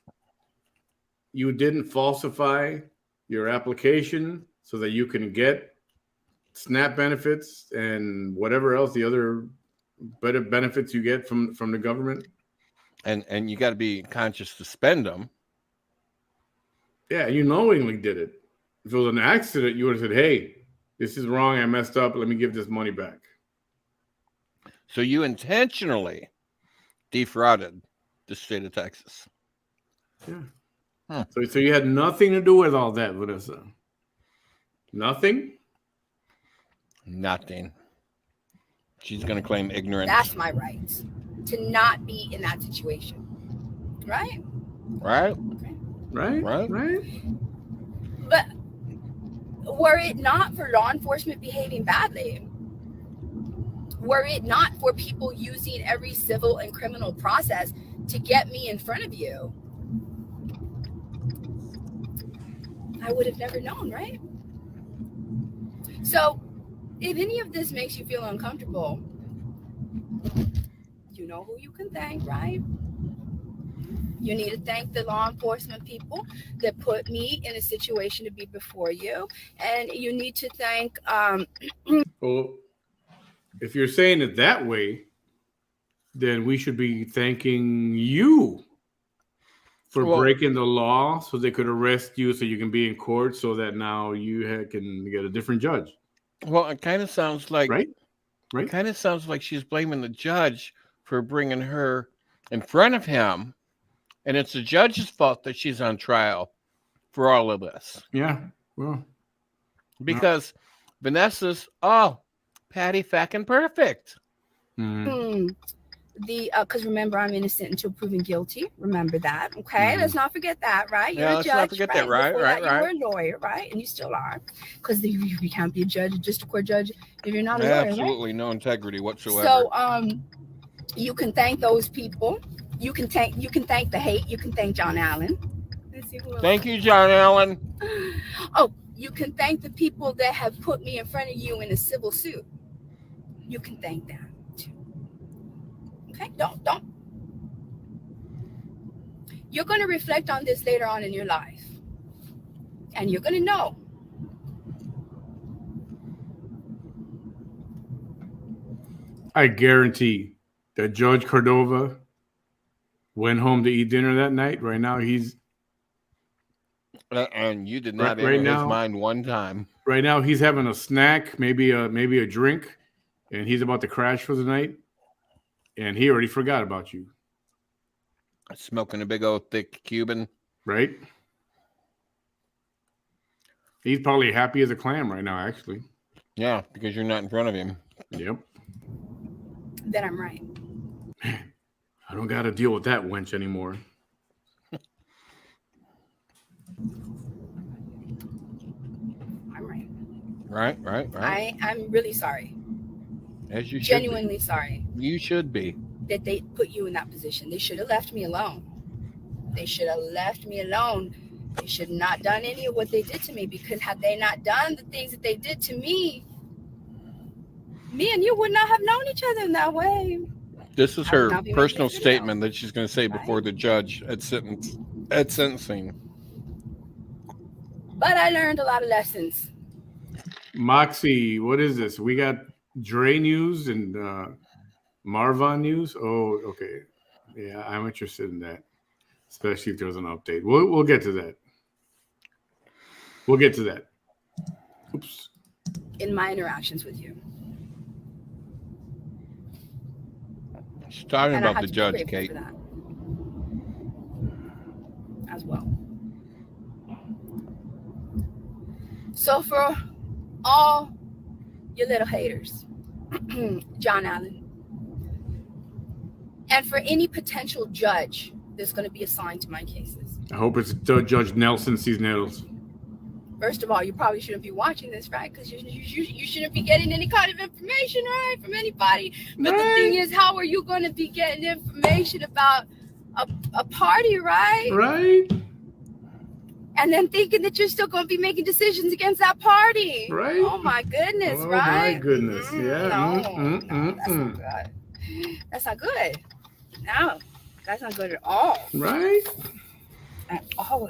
Speaker 2: You didn't falsify your application so that you can get SNAP benefits and whatever else the other better benefits you get from the government?
Speaker 1: And you got to be conscious to spend them.
Speaker 2: Yeah, you knowingly did it. If it was an accident, you would have said, "Hey, this is wrong. I messed up. Let me give this money back."
Speaker 1: So you intentionally defrauded the state of Texas.
Speaker 2: Yeah. So you had nothing to do with all that, Vanessa. Nothing?
Speaker 1: Nothing. She's going to claim ignorance.
Speaker 3: That's my right to not be in that situation. Right?
Speaker 1: Right?
Speaker 3: Okay.
Speaker 2: Right?
Speaker 3: But were it not for law enforcement behaving badly, were it not for people using every civil and criminal process to get me in front of you, I would have never known, right? So if any of this makes you feel uncomfortable, you know who you can thank, right? You need to thank the law enforcement people that put me in a situation to be before you. And you need to thank...
Speaker 2: Well, if you're saying it that way, then we should be thanking you for breaking the law so they could arrest you so you can be in court so that now you can get a different judge.
Speaker 1: Well, it kind of sounds like...
Speaker 2: Right?
Speaker 1: It kind of sounds like she's blaming the judge for bringing her in front of him. And it's the judge's fault that she's on trial for all of this.
Speaker 2: Yeah. Well,
Speaker 1: because Vanessa's, patty fucking perfect.
Speaker 3: because remember, I'm innocent until proven guilty. Remember that, okay? Let's not forget that, right? You're a
Speaker 1: let's
Speaker 3: judge,
Speaker 1: not forget that.
Speaker 3: right?
Speaker 1: Right,
Speaker 3: Before
Speaker 1: right,
Speaker 3: that,
Speaker 1: right.
Speaker 3: you were a lawyer, right? And you still are, because you can't be a judge, a district court judge, if you're not a lawyer,
Speaker 1: Absolutely
Speaker 3: right?
Speaker 1: no integrity whatsoever.
Speaker 3: So, you can thank those people. You can thank the hate. You can thank John Allen. Let's see who else.
Speaker 1: Thank you, John Allen.
Speaker 3: Oh, you can thank the people that have put me in front of you in a civil suit. You can thank them too. Okay, don't. You're going to reflect on this later on in your life, and you're going to know.
Speaker 2: I guarantee that George Cordova went home to eat dinner that night. Right now, he's
Speaker 1: and you did not
Speaker 2: right
Speaker 1: enter his
Speaker 2: now.
Speaker 1: mind one time.
Speaker 2: Right now, he's having a snack, maybe a drink, and he's about to crash for the night. And he already forgot about you.
Speaker 1: Smoking a big old thick Cuban.
Speaker 2: Right? He's probably happy as a clam right now, actually.
Speaker 1: Yeah, because you're not in front of him.
Speaker 2: Yep.
Speaker 3: Then I'm right.
Speaker 2: I don't got to deal with that wench anymore.
Speaker 3: I'm right.
Speaker 1: Right.
Speaker 3: I'm really sorry.
Speaker 1: As you should
Speaker 3: Genuinely
Speaker 1: be.
Speaker 3: sorry.
Speaker 1: You should be.
Speaker 3: That they put you in that position. They should have left me alone. They should have left me alone. They should not done any of what they did to me, because had they not done the things that they did to me and you would not have known each other in that way.
Speaker 1: This is her personal statement that she's going to say before the judge at sentencing.
Speaker 3: But I learned a lot of lessons.
Speaker 2: Moxie, what is this? We got Dre news and Marvin news. Oh, okay. Yeah, I'm interested in that, especially if there's an update. We'll get to that. We'll get to that. Oops.
Speaker 3: In my interactions with you.
Speaker 1: She's talking about the judge, Kate.
Speaker 3: For that as well. So for all your little haters, John Allen, and for any potential judge that's going to be assigned to my cases.
Speaker 2: I hope it's Judge Nelson Cisneros.
Speaker 3: First of all, you probably shouldn't be watching this, right? Because you shouldn't be getting any kind of information, right, from anybody. But the thing is, how are you going to be getting information about a party, right?
Speaker 2: Right.
Speaker 3: And then thinking that you're still going to be making decisions against that party.
Speaker 2: Right.
Speaker 3: Oh, my goodness, right?
Speaker 2: Oh, my goodness. Yeah.
Speaker 3: No, that's not good. That's not good. No, that's not good at all.
Speaker 2: Right.
Speaker 3: At all.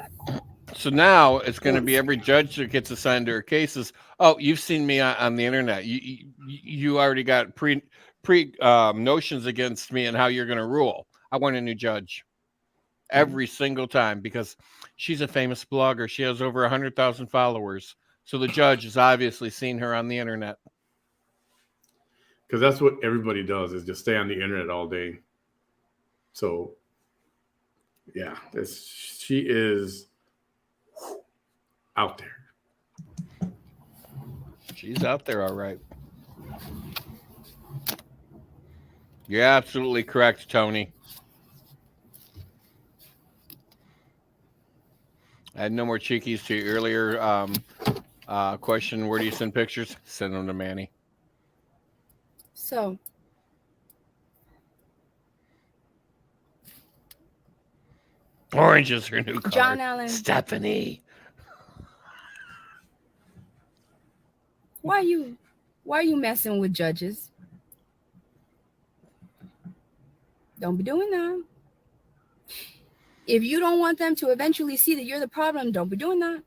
Speaker 1: So now it's going to be every judge that gets assigned to her cases. Oh, you've seen me on the internet. You already got pre notions against me and how you're going to rule. I want a new judge every single time because she's a famous blogger. She has over 100,000 followers. So the judge has obviously seen her on the internet.
Speaker 2: Because that's what everybody does, is just stay on the internet all day. So, yeah, she is out there.
Speaker 1: She's out there, all right. You're absolutely correct, Tony. I had no more cheekies to your earlier question. Where do you send pictures? Send them to Manny.
Speaker 3: So,
Speaker 1: Orange is her new color.
Speaker 3: John Allen.
Speaker 1: Stephanie.
Speaker 3: Why are you messing with judges? Don't be doing that. If you don't want them to eventually see that you're the problem, don't be doing that.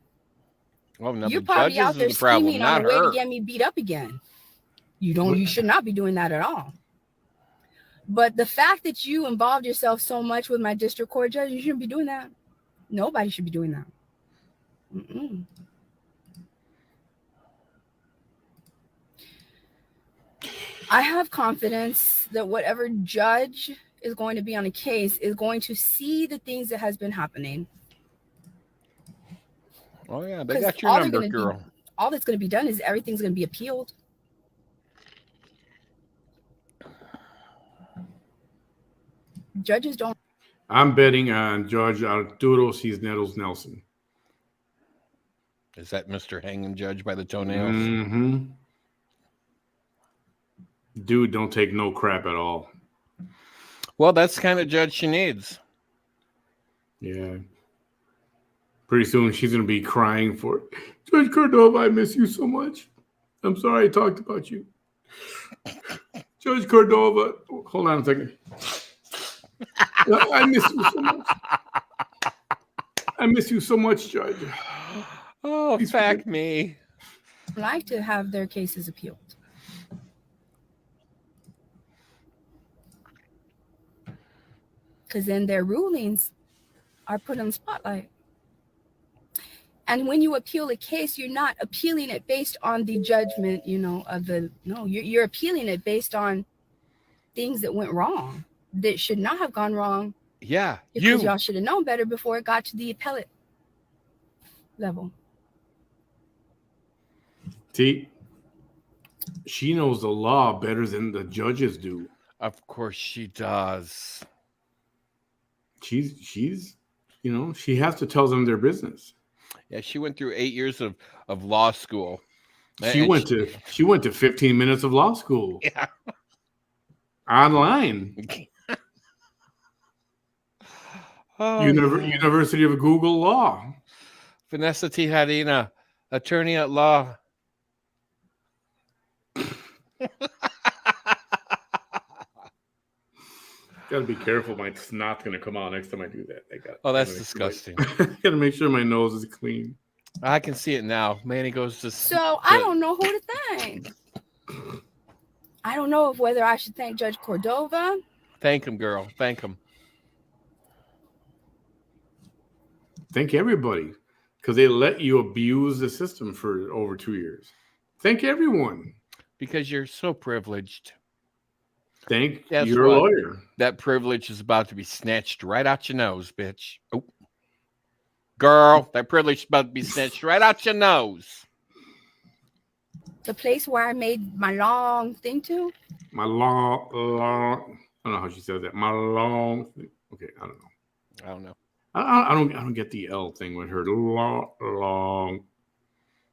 Speaker 1: Well, no,
Speaker 3: You're
Speaker 1: the
Speaker 3: probably
Speaker 1: judges
Speaker 3: out there
Speaker 1: is the problem,
Speaker 3: screaming on
Speaker 1: not
Speaker 3: the way
Speaker 1: her.
Speaker 3: to get me beat up again. You should not be doing that at all. But the fact that you involved yourself so much with my district court judge, you shouldn't be doing that. Nobody should be doing that. Mm-mm. I have confidence that whatever judge is going to be on a case is going to see the things that has been happening.
Speaker 1: Oh, yeah, they got your number, girl.
Speaker 3: All that's going to be done is everything's going to be appealed. Judges don't.
Speaker 2: I'm betting on Judge Arturo Cisneros Nelson.
Speaker 1: Is that Mr. Hanging Judge by the toenails?
Speaker 2: Mm-hmm. Dude, don't take no crap at all.
Speaker 1: Well, that's the kind of judge she needs.
Speaker 2: Yeah. Pretty soon she's going to be crying for Judge Cordova, I miss you so much. I'm sorry I talked about you. Judge Cordova. Hold on a second. I miss you so much. I miss you so much, Judge.
Speaker 1: Oh,
Speaker 2: Please
Speaker 1: fuck
Speaker 2: forgive
Speaker 1: me.
Speaker 3: Like to have their cases appealed. Because then their rulings are put on the spotlight. And when you appeal a case, you're not appealing it based on the judgment, you're appealing it based on things that went wrong, that should not have gone wrong.
Speaker 1: Yeah,
Speaker 3: because y'all should have known better before it got to the appellate level.
Speaker 2: See, she knows the law better than the judges do.
Speaker 1: Of course she does.
Speaker 2: She's she has to tell them their business.
Speaker 1: Yeah, she went through 8 years of law school.
Speaker 2: She went to 15 minutes of law school.
Speaker 1: Yeah.
Speaker 2: Online. University of Google Law.
Speaker 1: Vanessa Tijerina, attorney at law.
Speaker 2: Gotta be careful. My snot's gonna come out next time I do that.
Speaker 1: That's disgusting.
Speaker 2: Gotta make sure my nose is clean.
Speaker 1: I can see it now. Manny goes to.
Speaker 3: So I don't know who to thank. I don't know whether I should thank Judge Cordova.
Speaker 1: Thank him, girl. Thank him.
Speaker 2: Thank everybody, because they let you abuse the system for over 2 years. Thank everyone.
Speaker 1: Because you're so privileged.
Speaker 2: Thank your lawyer.
Speaker 1: That privilege is about to be snatched right out your nose, bitch. Oh. Girl, that privilege is about to be snatched right out your nose.
Speaker 3: The place where I made my long thing to?
Speaker 2: My long, I don't know how she said that. My long thing. Okay, I don't know. I don't get the L thing with her. Long.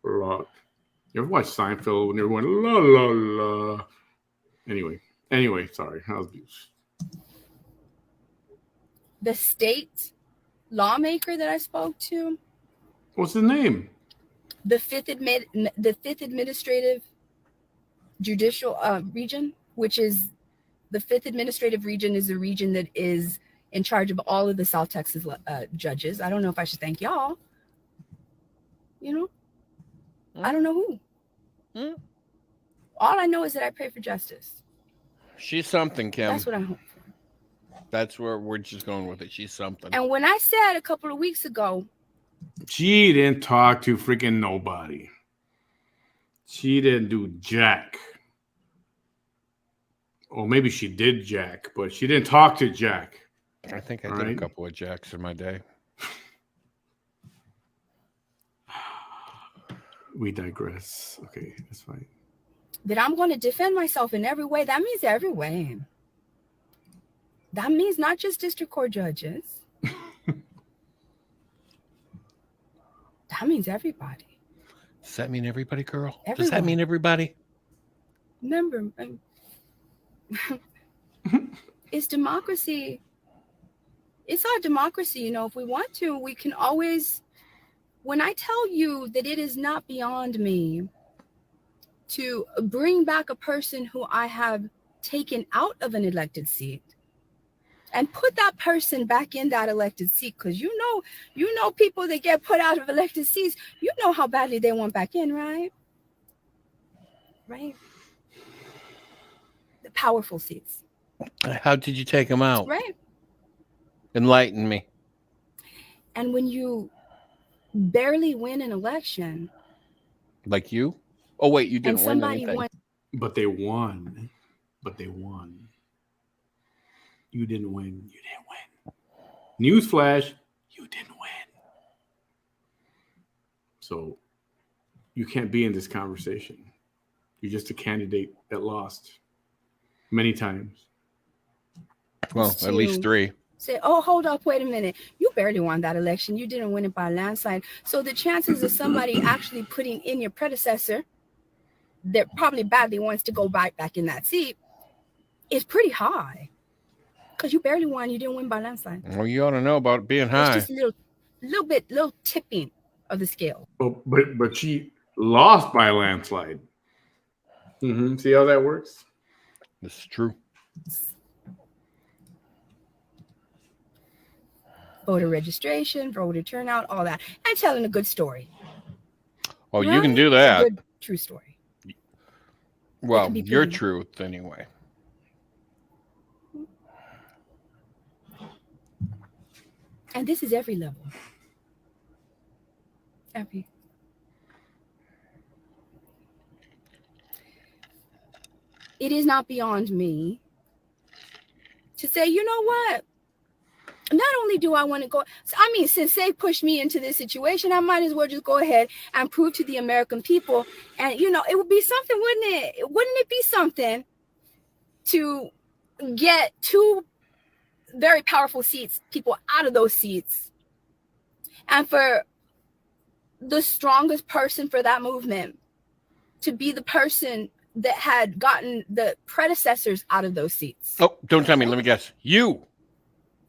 Speaker 2: You ever watch Seinfeld when everyone la la la? Anyway, sorry.
Speaker 3: The state lawmaker that I spoke to.
Speaker 2: What's his name?
Speaker 3: The fifth administrative judicial region, which is the fifth administrative region, is the region that is in charge of all of the South Texas judges. I don't know if I should thank y'all. I don't know who. All I know is that I pray for justice.
Speaker 1: She's something, Kim.
Speaker 3: That's what I hope for.
Speaker 1: That's where we're just going with it. She's something.
Speaker 3: And when I said a couple of weeks ago,
Speaker 2: she didn't talk to freaking nobody. She didn't do jack. Or maybe she did jack, but she didn't talk to Jack.
Speaker 1: I think I did a couple of jacks in my day.
Speaker 2: We digress. Okay, that's fine.
Speaker 3: That I'm going to defend myself in every way. That means every way. That means not just district court judges. That means everybody.
Speaker 1: Does that mean everybody, girl?
Speaker 3: Everyone.
Speaker 1: Does that mean everybody?
Speaker 3: Remember, it's democracy. It's our democracy. If we want to, we can always. When I tell you that it is not beyond me to bring back a person who I have taken out of an elected seat and put that person back in that elected seat, because you know people that get put out of elected seats, you know how badly they want back in, right? Right? The powerful seats.
Speaker 1: How did you take them out?
Speaker 3: Right.
Speaker 1: Enlighten me.
Speaker 3: And when you barely win an election.
Speaker 1: Like you? Oh, wait, you didn't win anything.
Speaker 2: But they won. You didn't win. Newsflash, you didn't win. So you can't be in this conversation. You're just a candidate that lost many times.
Speaker 1: Well, at least 3.
Speaker 3: Say, oh, hold up, wait a minute. You barely won that election. You didn't win it by a landslide. So the chances of somebody actually putting in your predecessor that probably badly wants to go back in that seat is pretty high. Because you barely won. You didn't win by a landslide.
Speaker 1: Well, you ought to know about being high.
Speaker 3: It's just a little tipping of the scale.
Speaker 2: Oh, but she lost by a landslide. See how that works?
Speaker 1: This is true.
Speaker 3: Voter registration, voter turnout, all that, and telling a good story.
Speaker 1: Oh, right? You can do that.
Speaker 3: A good, true story.
Speaker 1: Well, your truth, anyway.
Speaker 3: And this is every level. Every. It is not beyond me to say, you know what? Not only do I want to go, I mean, since they pushed me into this situation, I might as well just go ahead and prove to the American people. And, you know, it would be something, wouldn't it? Wouldn't it be something to get 2 very powerful people out of those seats, and for the strongest person for that movement to be the person that had gotten the predecessors out of those seats?
Speaker 1: Oh, don't tell me. Let me guess. You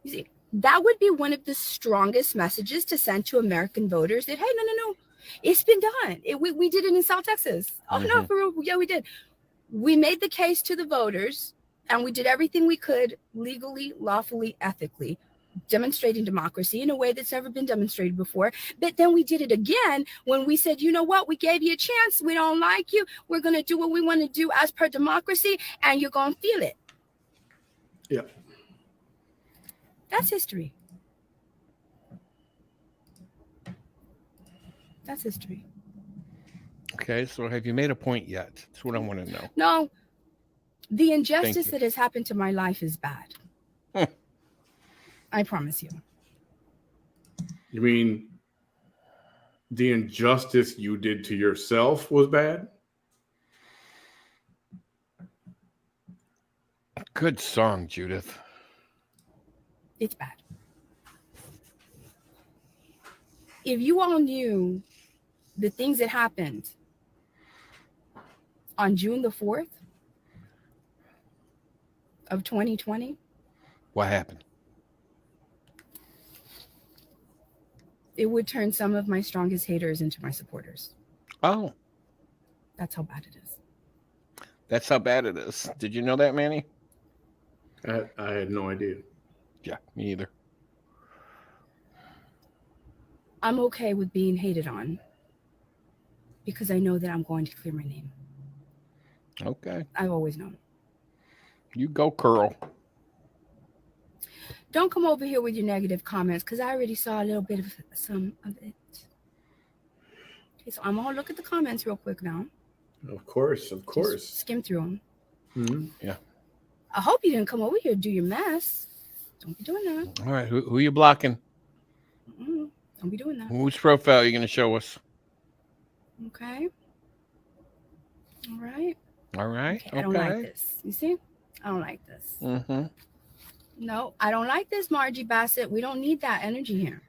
Speaker 3: see, that would be one of the strongest messages to send to American voters that, hey, no, it's been done. We did it in South Texas. Oh, no, for real. Yeah, we did. We made the case to the voters, and we did everything we could legally, lawfully, ethically, demonstrating democracy in a way that's never been demonstrated before. But then we did it again when we said, you know what, we gave you a chance. We don't like you. We're going to do what we want to do as per democracy, and you're going to feel it.
Speaker 2: Yeah.
Speaker 3: That's history. That's history.
Speaker 1: Okay, so have you made a point yet? That's what I want to know.
Speaker 3: No, the injustice that has happened to my life is bad. I promise you.
Speaker 2: You mean the injustice you did to yourself was bad?
Speaker 1: Good song, Judith.
Speaker 3: It's bad. If you all knew the things that happened on June the 4th of 2020.
Speaker 1: What happened?
Speaker 3: It would turn some of my strongest haters into my supporters.
Speaker 1: Oh.
Speaker 3: That's how bad it is.
Speaker 1: That's how bad it is. Did you know that, Manny?
Speaker 2: I had no idea.
Speaker 1: Yeah, me either.
Speaker 3: I'm okay with being hated on because I know that I'm going to clear my name.
Speaker 1: Okay.
Speaker 3: I've always known.
Speaker 1: You go, Curl.
Speaker 3: Don't come over here with your negative comments because I already saw a little bit of some of it. Okay, so I'm going to look at the comments real quick now.
Speaker 2: Of course.
Speaker 3: Just skim through them.
Speaker 2: Mm-hmm.
Speaker 1: Yeah.
Speaker 3: I hope you didn't come over here to do your mess. Don't be doing that.
Speaker 1: All right, who are you blocking?
Speaker 3: Don't be doing that.
Speaker 1: Whose profile are you going to show us?
Speaker 3: Okay. All right.
Speaker 1: All right.
Speaker 3: Okay. I don't like this. You see? I don't like this.
Speaker 1: Mm-hmm.
Speaker 3: No, I don't like this, Margie Bassett. We don't need that energy here.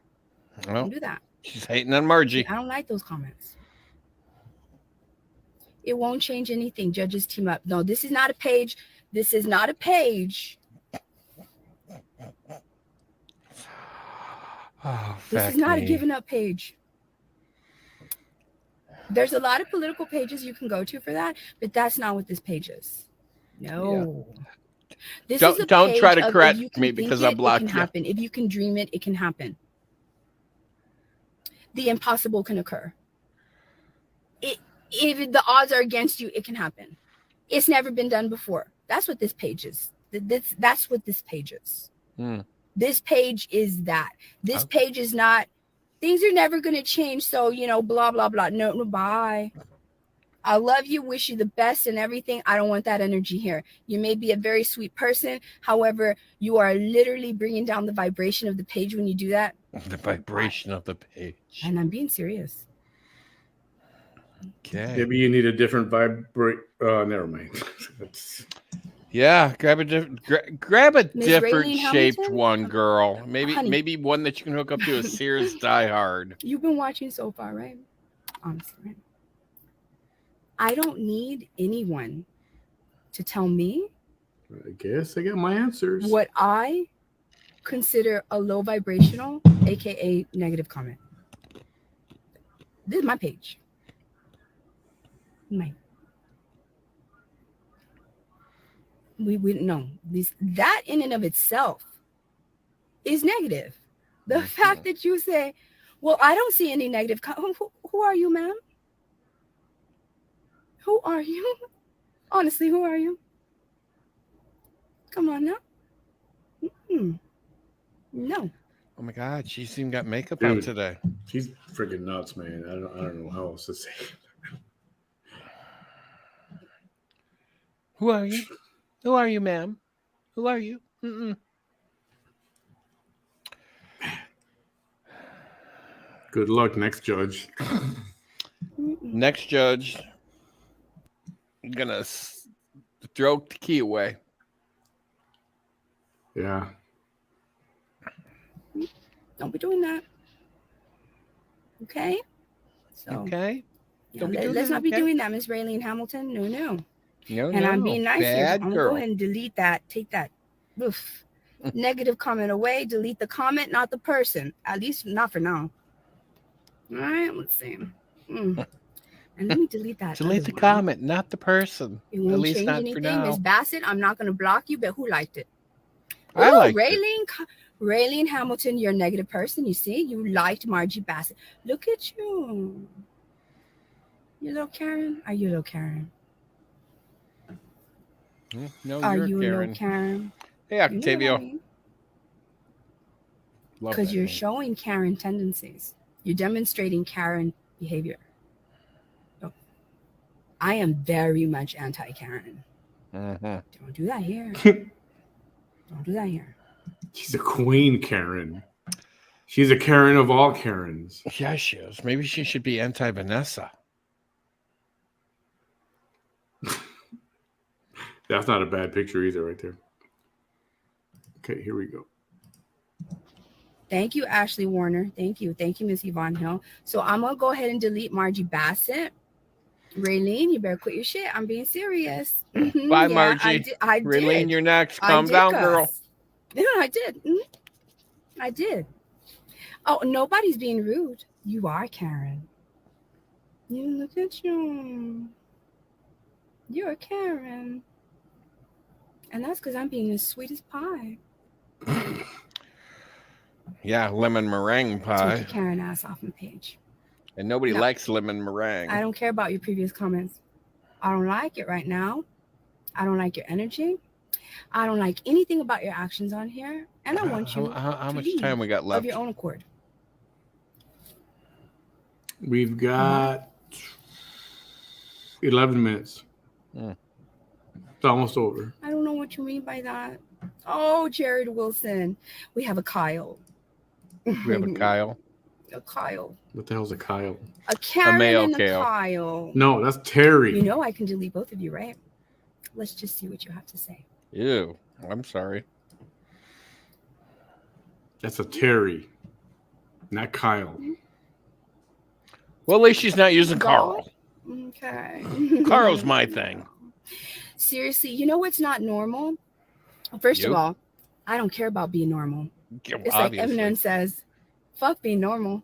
Speaker 1: Well,
Speaker 3: don't do that.
Speaker 1: She's hating on Margie.
Speaker 3: I don't like those comments. It won't change anything. Judges team up. No, this is not a page. This is not a page.
Speaker 1: Oh,
Speaker 3: this is not a giving up page. There's a lot of political pages you can go to for that, but that's not what this page is. No. Yeah. This is a
Speaker 1: don't
Speaker 3: page
Speaker 1: try to
Speaker 3: of,
Speaker 1: correct me because I blocked
Speaker 3: you. It can happen. If you can dream it, it can happen. The impossible can occur. If the odds are against you, it can happen. It's never been done before. That's what this page is. That's what this page is. This page is that. This page is not, things are never going to change. So, blah, blah, blah. No, bye. I love you, wish you the best and everything. I don't want that energy here. You may be a very sweet person. However, you are literally bringing down the vibration of the page when you do that.
Speaker 1: The vibration of the page.
Speaker 3: And I'm being serious.
Speaker 2: Okay. Maybe you need a different vibrate. Never mind.
Speaker 1: Yeah, grab a grab a
Speaker 3: Miss
Speaker 1: different
Speaker 3: Raylene
Speaker 1: shaped
Speaker 3: Hamilton?
Speaker 1: one, girl. Maybe
Speaker 3: Honey.
Speaker 1: one that you can hook up to a Sears Die Hard.
Speaker 3: You've been watching so far, right? Honestly, right? I don't need anyone to tell me
Speaker 2: I guess I got my answers.
Speaker 3: what I consider a low vibrational, aka negative comment. This is my page. We wouldn't know. That in and of itself is negative. The fact that you say, well, I don't see any negative. Who are you, ma'am? Who are you? Honestly, who are you? Come on now. No.
Speaker 1: Oh my God, she's even got makeup
Speaker 2: Dude,
Speaker 1: on today.
Speaker 2: She's freaking nuts, man. I don't know how else to say it.
Speaker 1: Who are you? Who are you, ma'am? Who are you?
Speaker 2: Good luck, next judge.
Speaker 1: Next judge, I'm gonna throw the key away.
Speaker 2: Yeah.
Speaker 3: Don't be doing that. Okay? So,
Speaker 1: Okay.
Speaker 3: Yeah, let's not be doing that, Miss Raylene Hamilton. No.
Speaker 1: No,
Speaker 3: and I'm being nice here. I'm going to
Speaker 1: girl.
Speaker 3: go ahead and delete that. Take that negative comment away. Delete the comment, not the person. At least not for now. All right, let's see. And let me delete that.
Speaker 1: Delete the comment, not the person.
Speaker 3: It won't
Speaker 1: At least
Speaker 3: change
Speaker 1: not
Speaker 3: anything.
Speaker 1: for now.
Speaker 3: Miss Bassett, I'm not going to block you, but who liked it?
Speaker 1: I liked
Speaker 3: Raylene Hamilton, you're a negative person. You see, you liked Margie Bassett. Look at you. You little Karen? Are you a little Karen?
Speaker 1: No,
Speaker 3: Are
Speaker 1: you're
Speaker 3: you
Speaker 1: Karen.
Speaker 3: a little Karen?
Speaker 1: Hey, Octavio.
Speaker 3: Because you're showing Karen tendencies. You're demonstrating Karen behavior. So, I am very much anti-Karen. Don't do that here. Don't do that here.
Speaker 2: She's a queen Karen. She's a Karen of all Karens.
Speaker 1: Yeah, she is. Maybe she should be anti-Vanessa.
Speaker 2: That's not a bad picture either right there. Okay, here we go.
Speaker 3: Thank you, Ashley Warner. Thank you. Thank you, Miss Yvonne Hill. So I'm going to go ahead and delete Margie Bassett. Raylene, you better quit your shit. I'm being serious.
Speaker 1: Bye, Margie.
Speaker 3: I did.
Speaker 1: Raylene, you're next. Calm down, girl.
Speaker 3: Yeah, I did. I did. Oh, nobody's being rude. You are, Karen. You look at you. You're a Karen. And that's because I'm being as sweet as pie.
Speaker 1: Yeah, lemon meringue pie.
Speaker 3: Take your Karen ass off my page.
Speaker 1: And nobody likes lemon meringue.
Speaker 3: I don't care about your previous comments. I don't like it right now. I don't like your energy. I don't like anything about your actions on here. And I want you
Speaker 1: how much time we got left?
Speaker 3: Of your own accord.
Speaker 2: We've got 11 minutes. It's almost over.
Speaker 3: I don't know what you mean by that. Oh, Jared Wilson. We have a Kyle.
Speaker 1: We have a Kyle.
Speaker 3: A Kyle.
Speaker 2: What the hell's a Kyle?
Speaker 3: A Karen
Speaker 1: a male
Speaker 3: and a
Speaker 1: Kyle.
Speaker 3: Kyle.
Speaker 2: No, that's Terry.
Speaker 3: You know I can delete both of you, right? Let's just see what you have to say.
Speaker 1: Ew. I'm sorry.
Speaker 2: That's a Terry, not Kyle.
Speaker 1: Well, at least she's not using Carl.
Speaker 3: Okay.
Speaker 1: Carl's my thing.
Speaker 3: Seriously, you know what's not normal? First of all, I don't care about being normal.
Speaker 1: Yeah,
Speaker 3: it's
Speaker 1: obviously.
Speaker 3: like Eminem says, fuck being normal.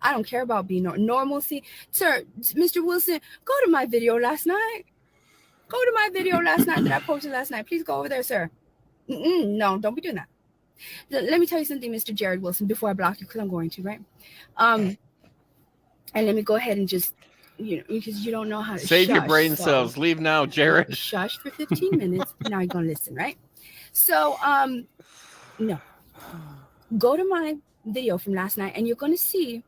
Speaker 3: I don't care about being normalcy. Sir, Mr. Wilson, go to my video last night. Go to my video last night that I posted last night. Please go over there, sir. No, don't be doing that. Let me tell you something, Mr. Jared Wilson, before I block you, because I'm going to, right? And let me go ahead and just, because you don't know how to
Speaker 1: save your brain cells. Leave now, Jared.
Speaker 3: Shush for 15 minutes. Now you're going to listen, right? So, no. Go to my video from last night, and you're going to see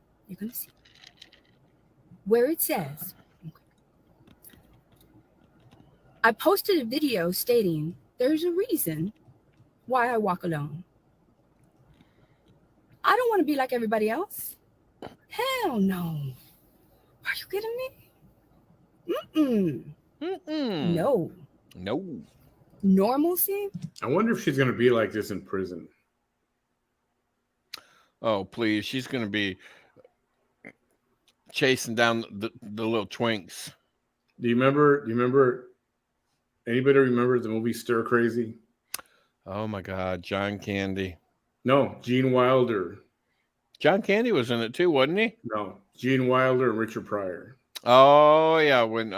Speaker 3: where it says, I posted a video stating there's a reason why I walk alone. I don't want to be like everybody else. Hell no. Are you kidding me? No. normalcy.
Speaker 2: I wonder if she's gonna be like this in prison.
Speaker 1: Oh, please. She's going to be chasing down the little twinks.
Speaker 2: Do you remember? Anybody remember the movie Stir Crazy?
Speaker 1: Oh, my God. John Candy.
Speaker 2: No, Gene Wilder.
Speaker 1: John Candy was in it too, wasn't he?
Speaker 2: No, Gene Wilder and Richard Pryor.
Speaker 1: Oh, yeah. When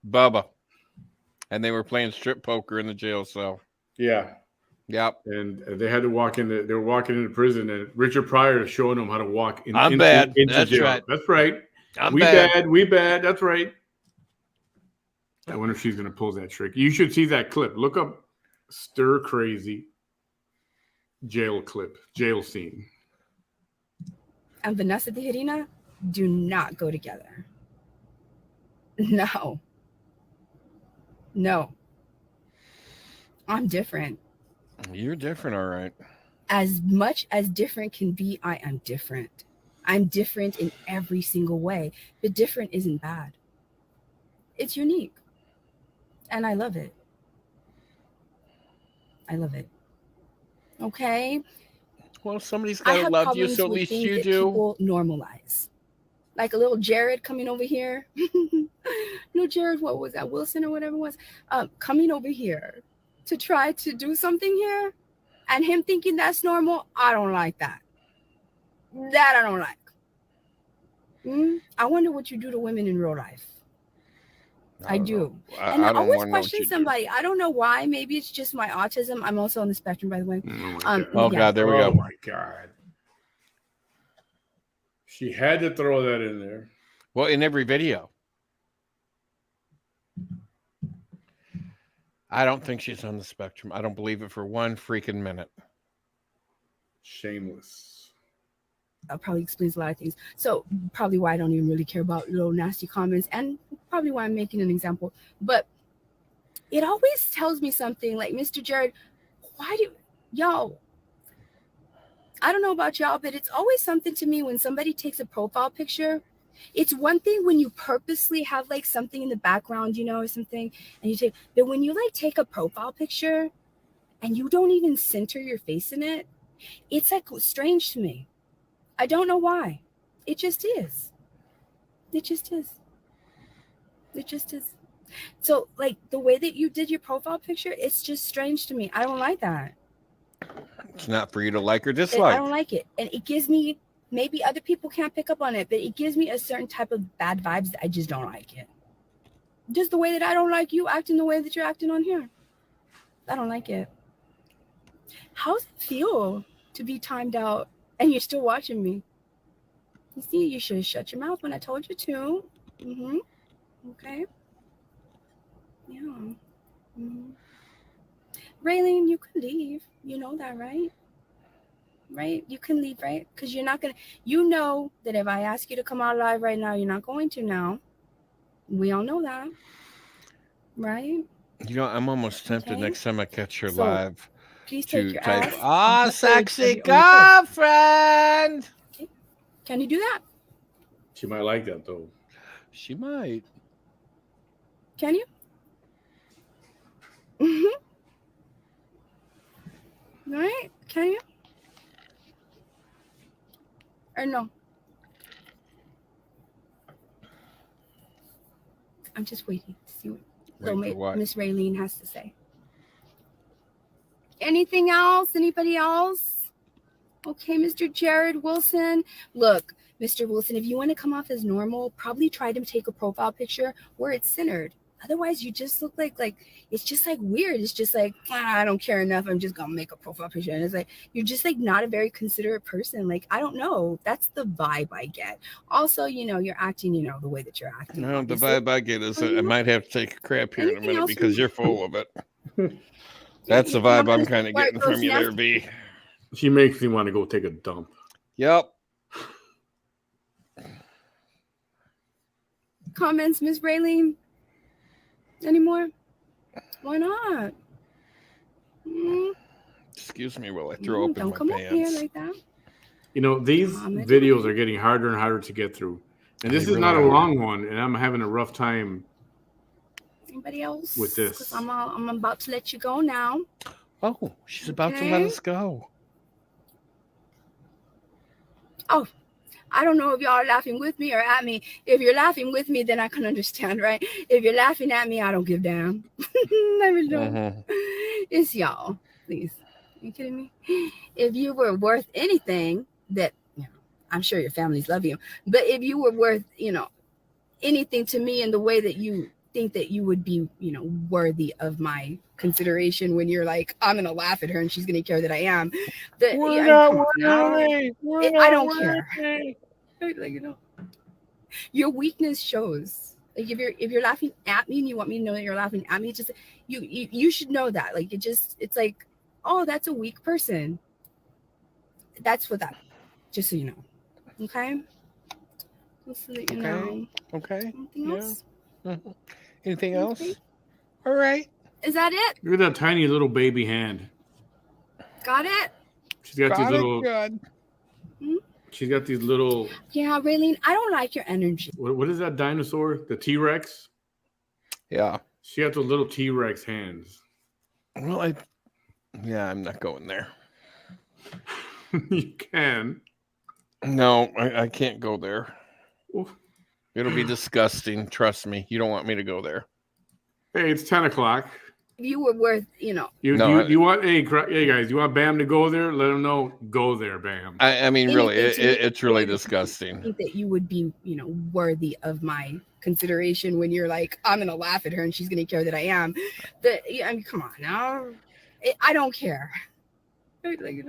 Speaker 1: Bubba. And they were playing strip poker in the jail cell.
Speaker 2: Yeah.
Speaker 1: Yep.
Speaker 2: And they had to walk in. They were walking into prison, and Richard Pryor is showing them how to walk into
Speaker 1: That's
Speaker 2: jail.
Speaker 1: right.
Speaker 2: That's right.
Speaker 1: I'm
Speaker 2: we
Speaker 1: bad.
Speaker 2: We bad. That's right. I wonder if she's going to pull that trick. You should see that clip. Look up Stir Crazy jail clip, jail scene.
Speaker 3: And Vanessa Tijerina do not go together. No. I'm different.
Speaker 1: You're different, all right.
Speaker 3: As much as different can be, I am different. I'm different in every single way. But different isn't bad. It's unique. And I love it. Okay?
Speaker 1: Well, somebody's got to love you, so at least you do.
Speaker 3: People normalize. Like a little Jared coming over here. No, Jared, what was that? Wilson or whatever it was. Coming over here to try to do something here. And him thinking that's normal. I don't like that. That I don't like. I wonder what you do to women in real life. I do. And I always question somebody. I don't know why. Maybe it's just my autism. I'm also on the spectrum, by the way.
Speaker 1: God, there we go.
Speaker 2: Oh, my God. She had to throw that in there.
Speaker 1: Well, in every video. I don't think she's on the spectrum. I don't believe it for one freaking minute.
Speaker 2: Shameless.
Speaker 3: That probably explains a lot of things. So probably why I don't even really care about little nasty comments, and probably why I'm making an example. But it always tells me something like, Mr. Jared, why do y'all? I don't know about y'all, but it's always something to me when somebody takes a profile picture. It's one thing when you purposely have like something in the background, or something, and you take, but when you like take a profile picture and you don't even center your face in it, it's like strange to me. I don't know why. It just is. So like the way that you did your profile picture, it's just strange to me. I don't like that.
Speaker 1: It's not for you to like or dislike.
Speaker 3: I don't like it. And it gives me, maybe other people can't pick up on it, but it gives me a certain type of bad vibes that I just don't like it. Just the way that I don't like you acting the way that you're acting on here. I don't like it. How does it feel to be timed out and you're still watching me? You see, you should have shut your mouth when I told you to. Okay. Yeah. Raylene, you can leave. You know that, right? Right? You can leave, right? Because you're not going to, that if I ask you to come out live right now, you're not going to now. We all know that. Right?
Speaker 1: I'm almost tempted next time I catch her live.
Speaker 3: Please take your
Speaker 1: type,
Speaker 3: ass.
Speaker 1: Sexy girlfriend.
Speaker 3: Okay. Can you do that?
Speaker 2: She might like that, though.
Speaker 1: She might.
Speaker 3: Can you? All right. Can you? Or no? I'm just waiting to see what Miss Raylene has to say. Anything else? Anybody else? Okay, Mr. Jared Wilson. Look, Mr. Wilson, if you want to come off as normal, probably try to take a profile picture where it's centered. Otherwise, you just look like it's just like weird. It's just like, I don't care enough. I'm just going to make a profile picture. And it's like, you're just like not a very considerate person. Like, I don't know. That's the vibe I get. Also, you're acting, the way that you're acting.
Speaker 1: No, obviously. The vibe I get is I might have to take a crap here in a minute because you're full of it. That's the vibe I'm kind of getting from you there, B.
Speaker 2: She makes me want to go take a dump.
Speaker 1: Yep.
Speaker 3: Comments, Miss Raylene? Anymore? Why not?
Speaker 1: Excuse me while I throw up in my pants.
Speaker 3: Don't come up here like that.
Speaker 2: These videos are getting harder and harder to get through. And this is not a long one, and I'm having a rough time
Speaker 3: Anybody else?
Speaker 2: With this.
Speaker 3: Because I'm about to let you go now.
Speaker 1: Oh, she's about to let
Speaker 3: Okay.
Speaker 1: us go.
Speaker 3: Oh, I don't know if y'all are laughing with me or at me. If you're laughing with me, then I can understand, right? If you're laughing at me, I don't give a damn. I really don't.
Speaker 1: Mhm.
Speaker 3: It's y'all. Please. Are you kidding me? If you were worth anything, that, you know, I'm sure your families love you, but if you were worth, anything to me in the way that you think that you would be, worthy of my consideration when you're like, I'm gonna laugh at her and she's gonna care that I am.
Speaker 1: We're not
Speaker 3: Come on now.
Speaker 1: worthy. We're
Speaker 3: I
Speaker 1: not
Speaker 3: don't care.
Speaker 1: worthy.
Speaker 3: Like, your weakness shows. Like if you're laughing at me and you want me to know that you're laughing at me, just you should know that. Like it's like, oh, that's a weak person. That's what that. Just so you know. Okay. Just so that you know.
Speaker 1: Okay.
Speaker 3: Anything else?
Speaker 1: Mhm. Anything
Speaker 3: Okay.
Speaker 1: else? All right.
Speaker 3: Is that it?
Speaker 2: Look at that tiny little baby hand.
Speaker 3: Got it?
Speaker 2: She's got these
Speaker 1: Got it
Speaker 2: little.
Speaker 1: good.
Speaker 2: She's got these little.
Speaker 3: Yeah, Raylene, I don't like your energy.
Speaker 2: What is that dinosaur? The T-Rex.
Speaker 1: Yeah.
Speaker 2: She got those little T-Rex hands.
Speaker 1: Well, I'm not going there.
Speaker 2: You can.
Speaker 1: No, I can't go there.
Speaker 2: Oof.
Speaker 1: It'll be disgusting. Trust me. You don't want me to go there.
Speaker 2: Hey, it's 10 o'clock.
Speaker 3: If you were worth,
Speaker 2: You
Speaker 1: No,
Speaker 2: you want hey guys, you want Bam to go there? Let him know. Go there, Bam.
Speaker 1: I mean, really,
Speaker 3: anything to me
Speaker 1: it's really disgusting.
Speaker 3: think that you would be, worthy of my consideration when you're like, I'm gonna laugh at her and she's gonna care that I am. I mean, come on now. I don't care. Like,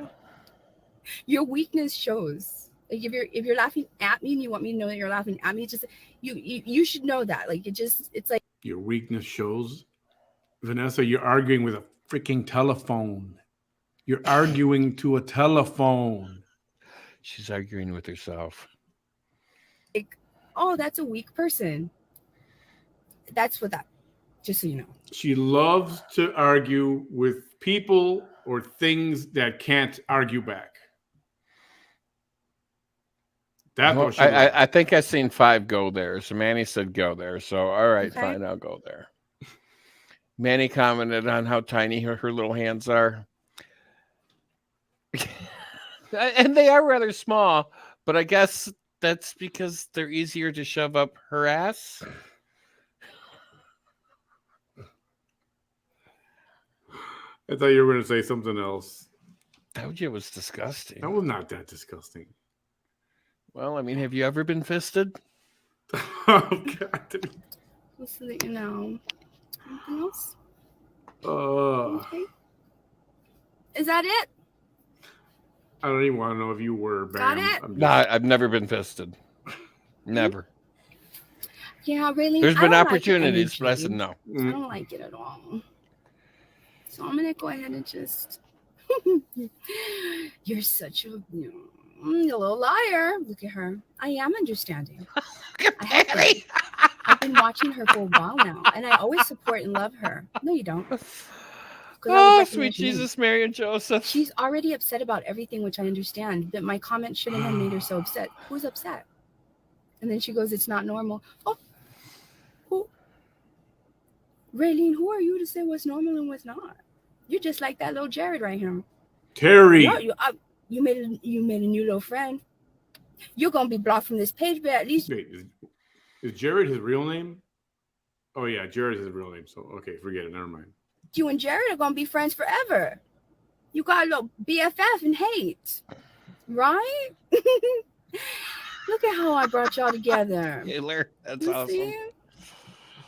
Speaker 3: your weakness shows. Like if you're laughing at me and you want me to know that you're laughing at me, just you should know that. Like it's like
Speaker 2: Your weakness shows. Vanessa, you're arguing with a freaking telephone. You're arguing to a telephone.
Speaker 1: She's arguing with herself.
Speaker 3: oh, that's a weak person. That's what that. Just so you know.
Speaker 2: She loves to argue with people or things that can't argue back. That's
Speaker 1: Well,
Speaker 2: what she loves.
Speaker 1: I think I seen 5 go there. So Manny said go there. So all right,
Speaker 3: Okay.
Speaker 1: fine, I'll go there. Manny commented on how tiny her little hands are. And they are rather small, but I guess that's because they're easier to shove up her ass.
Speaker 2: I thought you were going to say something else.
Speaker 1: Told you it was disgusting.
Speaker 2: That was not that disgusting.
Speaker 1: Well, I mean, have you ever been fisted?
Speaker 2: Oh, God.
Speaker 3: Just so that you know. Anything else?
Speaker 2: Okay.
Speaker 3: Is that it?
Speaker 2: I don't even want to know if you were, Bam.
Speaker 3: Got it?
Speaker 1: No, I've never been fisted. Never.
Speaker 3: Yeah, really.
Speaker 1: There's been opportunities, but I said no.
Speaker 3: I don't like it at all. So I'm gonna go ahead and just. You're such a little liar. Look at her. I am understanding. I've been watching her for a while now, and I always support and love her. No, you don't.
Speaker 1: Oh, sweet Jesus, Mary and Joseph.
Speaker 3: She's already upset about everything, which I understand. But my comment shouldn't have made her so upset. Who's upset? And then she goes, "It's not normal." Oh, who? Raylene, who are you to say what's normal and what's not? You're just like that little Jared right here.
Speaker 2: Terry.
Speaker 3: No, you made a new little friend. You're gonna be blocked from this page, but at least.
Speaker 2: Wait, is Jared his real name? Oh yeah, Jared is his real name. So okay, forget it. Never mind.
Speaker 3: You and Jared are gonna be friends forever. You got a little BFF and hate, right? Look at how I brought y'all together.
Speaker 1: Taylor, that's
Speaker 3: You
Speaker 1: awesome.
Speaker 3: see?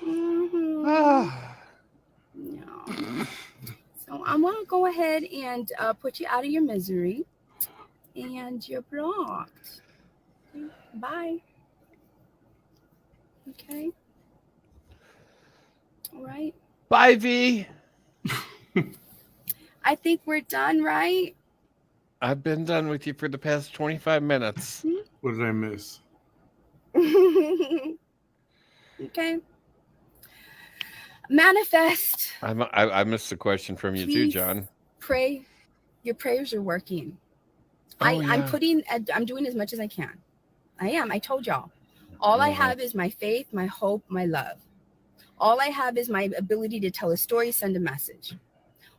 Speaker 3: Mhm. Yeah. So I'm gonna go ahead and put you out of your misery, and you're blocked. Okay, bye. Okay. All right.
Speaker 1: Bye, V.
Speaker 3: I think we're done, right?
Speaker 1: I've been done with you for the past 25 minutes.
Speaker 2: What did I miss?
Speaker 3: Okay. Manifest.
Speaker 1: I missed a question from you too, John.
Speaker 3: Pray. Your prayers are working.
Speaker 1: Oh,
Speaker 3: I'm
Speaker 1: yeah.
Speaker 3: doing as much as I can. I am. I told y'all. All I have is my faith, my hope, my love. All I have is my ability to tell a story, send a message.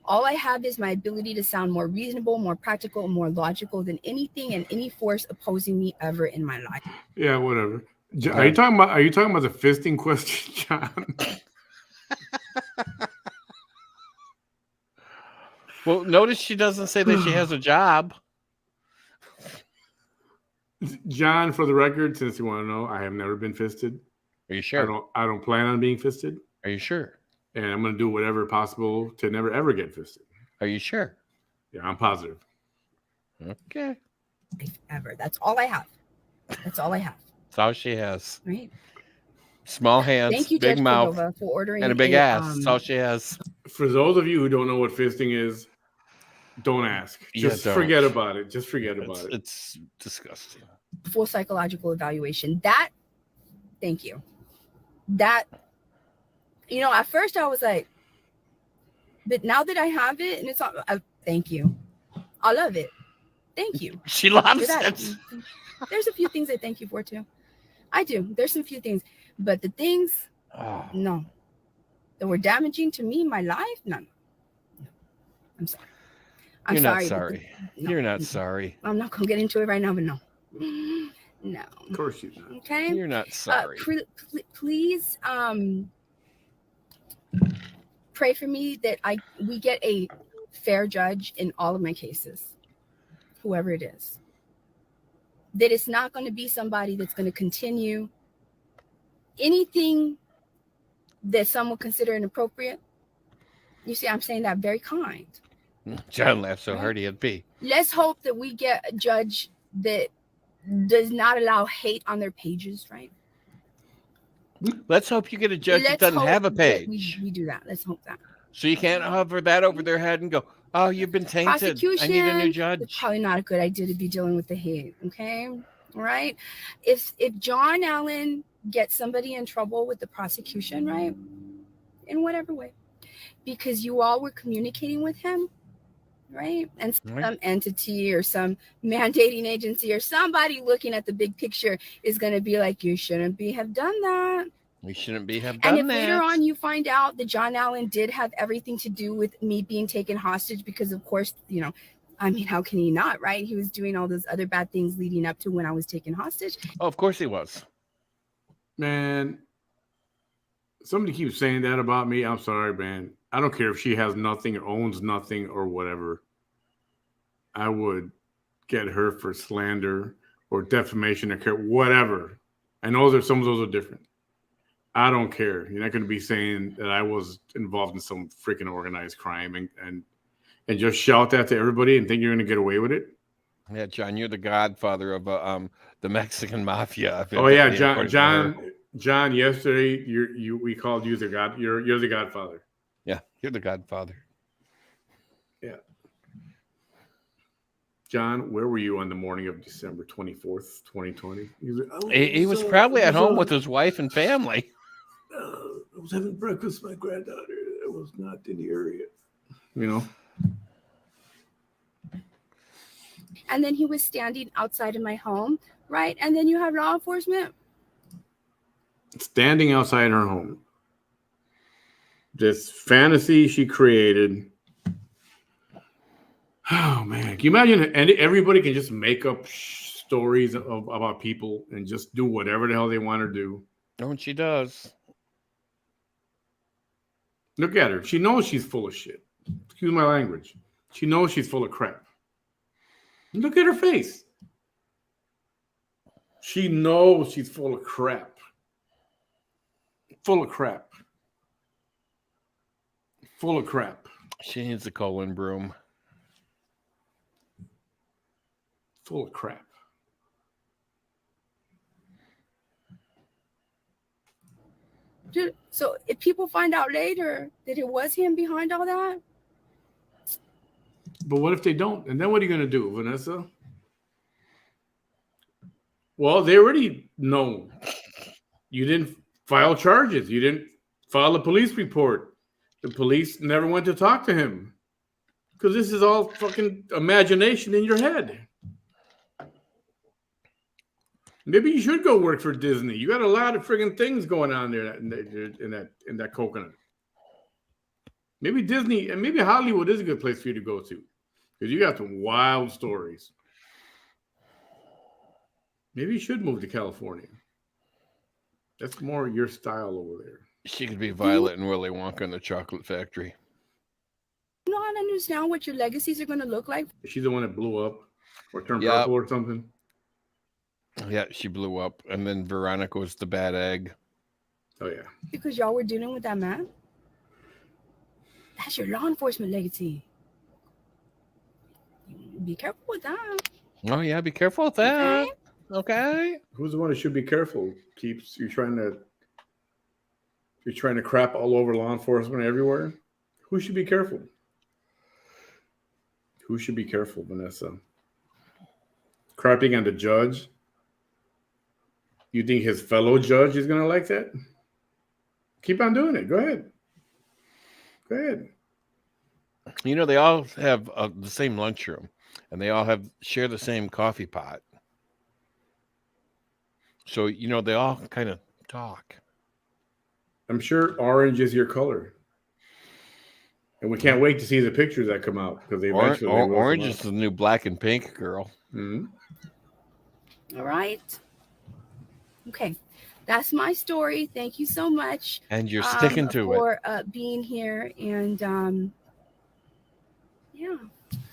Speaker 3: All I have is my ability to sound more reasonable, more practical, more logical than anything and any force opposing me ever in my life.
Speaker 2: Yeah, whatever. Are you talking about the fisting question, John?
Speaker 1: Well, notice she doesn't say that she has a job.
Speaker 2: John, for the record, since you want to know, I have never been fisted.
Speaker 1: Are you sure?
Speaker 2: I don't plan on being fisted.
Speaker 1: Are you sure?
Speaker 2: And I'm going to do whatever possible to never ever get fisted.
Speaker 1: Are you sure?
Speaker 2: Yeah, I'm positive.
Speaker 1: Okay.
Speaker 3: Ever. That's all I have. That's all I have.
Speaker 1: That's all she has.
Speaker 3: Right.
Speaker 1: Small hands,
Speaker 3: Thank you,
Speaker 1: big
Speaker 3: Judge
Speaker 1: mouth,
Speaker 3: Cordova, for ordering
Speaker 1: and a big ass. That's all she has.
Speaker 2: For those of you who don't know what fisting is, don't ask. Just forget about it. Just forget about it.
Speaker 1: It's disgusting.
Speaker 3: Full psychological evaluation. Thank you. At first I was like, but now that I have it and it's all, thank you. I love it. Thank you.
Speaker 1: She loves it.
Speaker 3: There's a few things I thank you for too. I do. There's some few things, but the things, no, that were damaging to me, my life, no. I'm sorry.
Speaker 1: You're not sorry. You're not sorry.
Speaker 3: I'm not gonna get into it right now, but no. No.
Speaker 2: Of course you're not.
Speaker 3: Okay.
Speaker 1: You're not sorry.
Speaker 3: Please, pray for me that we get a fair judge in all of my cases, whoever it is. That it's not going to be somebody that's going to continue anything that some would consider inappropriate. You see, I'm saying that very kind.
Speaker 1: John laughed so hard he'd pee.
Speaker 3: Let's hope that we get a judge that does not allow hate on their pages, right?
Speaker 1: Let's hope you get a judge that doesn't have a page.
Speaker 3: We do that. Let's hope that.
Speaker 1: So you can't hover that over their head and go, oh, you've been tainted. I need a new judge.
Speaker 3: It's probably not a good idea to be dealing with the hate. Okay. All right. If John Allen gets somebody in trouble with the prosecution, right? In whatever way, because you all were communicating with him, right? And some entity or some mandating agency or somebody looking at the big picture is going to be like, you shouldn't have done that.
Speaker 1: We shouldn't have done that.
Speaker 3: And if later on you find out that John Allen did have everything to do with me being taken hostage, because of course, how can he not, right? He was doing all those other bad things leading up to when I was taken hostage.
Speaker 1: Oh, of course he was.
Speaker 2: Man, somebody keeps saying that about me. I'm sorry, man. I don't care if she has nothing or owns nothing or whatever. I would get her for slander or defamation or whatever. I know some of those are different. I don't care. You're not going to be saying that I was involved in some freaking organized crime and just shout that to everybody and think you're going to get away with it.
Speaker 1: Yeah, John, you're the godfather of the Mexican mafia.
Speaker 2: Oh yeah, John. Yesterday, we called you the god. You're the godfather.
Speaker 1: Yeah, you're the godfather.
Speaker 2: Yeah. John, where were you on the morning of December 24th, 2020?
Speaker 1: He was probably at home with his wife and family.
Speaker 2: I was having breakfast with my granddaughter. I was not in the area.
Speaker 3: And then he was standing outside of my home, right? And then you have law enforcement
Speaker 2: standing outside her home. This fantasy she created. Oh man, can you imagine? And everybody can just make up stories about people and just do whatever the hell they want to do.
Speaker 1: Oh, and she does.
Speaker 2: Look at her. She knows she's full of shit. Excuse my language. She knows she's full of crap. Look at her face. She knows she's full of crap. Full of crap. Full of crap.
Speaker 1: She needs a colon broom.
Speaker 2: Full of crap.
Speaker 3: Dude, so if people find out later that it was him behind all that.
Speaker 2: But what if they don't? And then what are you going to do, Vanessa? Well, they already know. You didn't file charges. You didn't file a police report. The police never went to talk to him. Because this is all fucking imagination in your head. Maybe you should go work for Disney. You got a lot of friggin' things going on there in that coconut. Maybe Disney and maybe Hollywood is a good place for you to go to because you got some wild stories. Maybe you should move to California. That's more your style over there.
Speaker 1: She could be Violet and Willy Wonka in the Chocolate Factory.
Speaker 3: You know, I don't understand what your legacies are going to look like.
Speaker 2: Is she the one that blew up or turned
Speaker 1: Yep.
Speaker 2: purple or something?
Speaker 1: Yeah, she blew up, and then Veronica was the bad egg.
Speaker 2: Oh yeah.
Speaker 3: Because y'all were dealing with that man. That's your law enforcement legacy. Be careful with that.
Speaker 1: Oh yeah, be careful with that. Okay.
Speaker 2: Who's the one that should be careful? You're trying to crap all over law enforcement everywhere. Who should be careful? Who should be careful, Vanessa? Crapping on the judge? You think his fellow judge is going to like that? Keep on doing it. Go ahead. Go ahead.
Speaker 1: You know, they all have the same lunchroom, and they all share the same coffee pot. So, you know, they all kind of talk.
Speaker 2: I'm sure orange is your color. And we can't wait to see the pictures that come out because they eventually will
Speaker 1: orange
Speaker 2: come
Speaker 1: is the new black and pink girl.
Speaker 2: Mm-hmm.
Speaker 3: All right. Okay. That's my story. Thank you so much.
Speaker 1: And you're sticking to it.
Speaker 3: For being here. And yeah.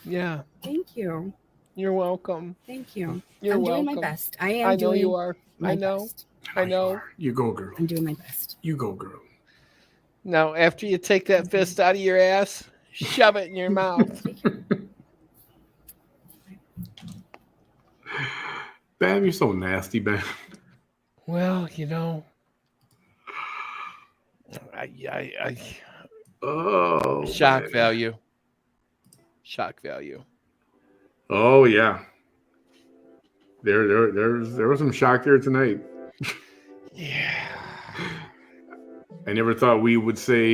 Speaker 1: Yeah.
Speaker 3: Thank you.
Speaker 1: You're welcome.
Speaker 3: Thank you.
Speaker 1: You're
Speaker 3: I'm
Speaker 1: welcome.
Speaker 3: doing my best. I am.
Speaker 1: I know you are. I know.
Speaker 3: Best.
Speaker 1: I know.
Speaker 2: You go, girl.
Speaker 3: I'm doing my best.
Speaker 2: You go, girl.
Speaker 1: Now, after you take that fist out of your ass, shove it in your mouth.
Speaker 2: Bam, you're so nasty, Bam.
Speaker 1: Well, you know,
Speaker 2: Oh,
Speaker 1: shock
Speaker 2: man.
Speaker 1: value. Shock value.
Speaker 2: Oh yeah. There was some shock there tonight.
Speaker 1: Yeah.
Speaker 2: I never thought we would say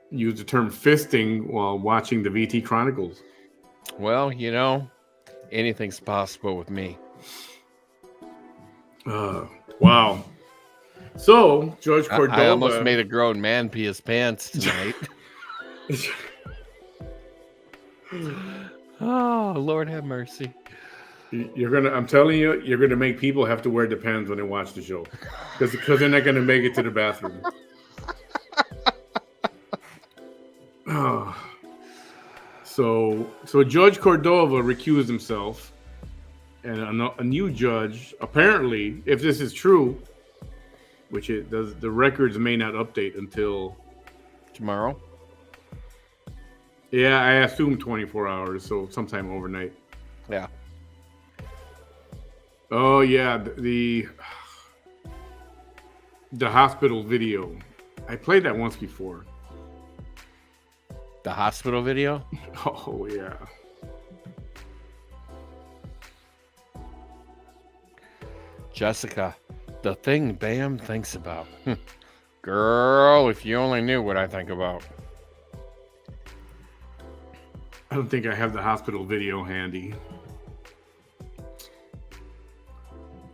Speaker 2: use the term fisting while watching the VT Chronicles.
Speaker 1: Well, you know, anything's possible with me.
Speaker 2: Wow. So George Cordova.
Speaker 1: I almost made a grown man pee his pants tonight. Oh, Lord have mercy.
Speaker 2: I'm telling you, you're gonna make people have to wear Depends when they watch the show, because they're not gonna make it to the bathroom. Oh. So Judge Cordova recused himself, and a new judge, apparently, if this is true, which it does, the records may not update until
Speaker 1: Tomorrow?
Speaker 2: Yeah, I assume 24 hours, so sometime overnight.
Speaker 1: Yeah.
Speaker 2: Oh yeah, the hospital video. I played that once before.
Speaker 1: The hospital video?
Speaker 2: Oh yeah.
Speaker 1: Jessica, the thing Bam thinks about. Girl, if you only knew what I think about.
Speaker 2: I don't think I have the hospital video handy.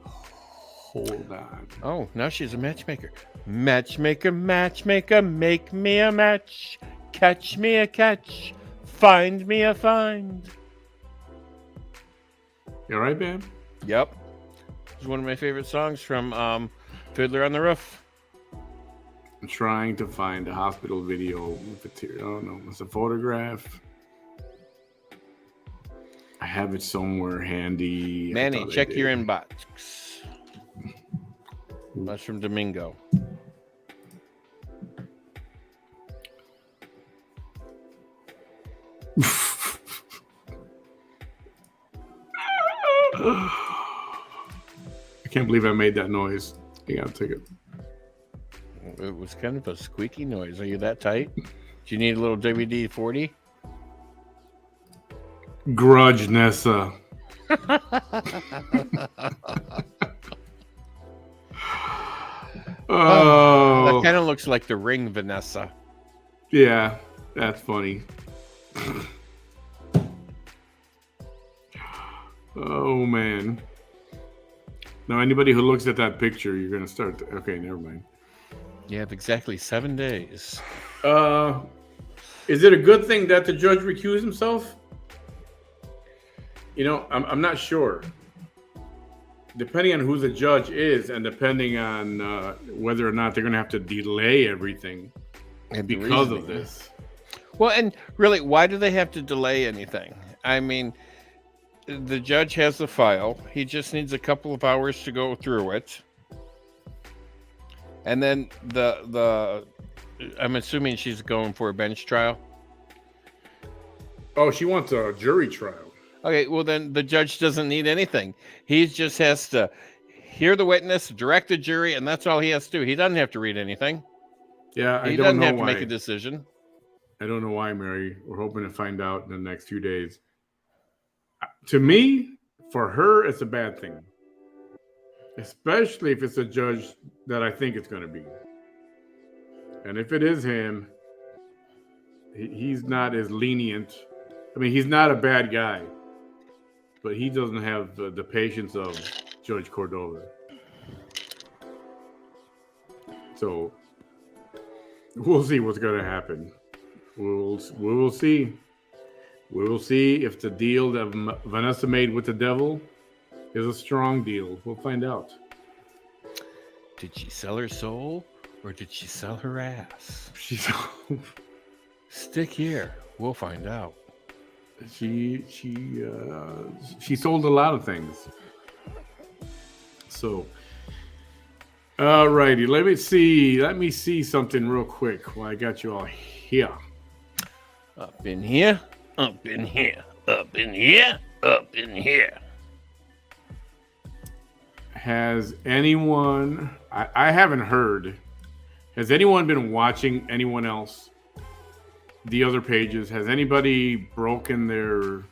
Speaker 2: Hold on.
Speaker 1: Oh, now she's a matchmaker. Matchmaker, matchmaker, make me a match. Catch me a catch. Find me a find.
Speaker 2: You all right, Bam?
Speaker 1: Yep. It's one of my favorite songs from Fiddler on the Roof.
Speaker 2: I'm trying to find the hospital video material. Oh no, it's a photograph. I have it somewhere handy.
Speaker 1: Manny, check your inbox. That's from Domingo.
Speaker 2: I can't believe I made that noise. I gotta take it.
Speaker 1: It was kind of a squeaky noise. Are you that tight? Do you need a little WD-40?
Speaker 2: Grudge Nessa. Oh,
Speaker 1: that kind of looks like the ring, Vanessa.
Speaker 2: Yeah, that's funny. Oh man. Now, anybody who looks at that picture, you're gonna start. Okay, never mind.
Speaker 1: You have exactly 7 days.
Speaker 2: Is it a good thing that the judge recused himself? I'm not sure. Depending on who the judge is, and depending on whether or not they're gonna have to delay everything
Speaker 1: And the
Speaker 2: because of
Speaker 1: reasoning.
Speaker 2: this.
Speaker 1: Well, and really, why do they have to delay anything? I mean, the judge has the file. He just needs a couple of hours to go through it. And then I'm assuming she's going for a bench trial.
Speaker 2: Oh, she wants a jury trial.
Speaker 1: Okay, well then the judge doesn't need anything. He just has to hear the witness, direct the jury, and that's all he has to do. He doesn't have to read anything.
Speaker 2: Yeah, I
Speaker 1: He
Speaker 2: don't
Speaker 1: doesn't
Speaker 2: know
Speaker 1: have to
Speaker 2: why.
Speaker 1: make a decision.
Speaker 2: I don't know why, Mary. We're hoping to find out in the next few days. To me, for her, it's a bad thing. Especially if it's a judge that I think it's going to be. And if it is him, he's not as lenient. I mean, he's not a bad guy. But he doesn't have the patience of Judge Cordova. So we'll see what's going to happen. We will see. We will see if the deal that Vanessa made with the devil is a strong deal. We'll find out.
Speaker 1: Did she sell her soul or did she sell her ass? Stick here. We'll find out.
Speaker 2: She sold a lot of things. So, all righty. Let me see something real quick while I got you all here.
Speaker 1: Up in here, up in here, up in here, up in here.
Speaker 2: Has anyone, I haven't heard, has anyone been watching anyone else? The other pages, has anybody broken their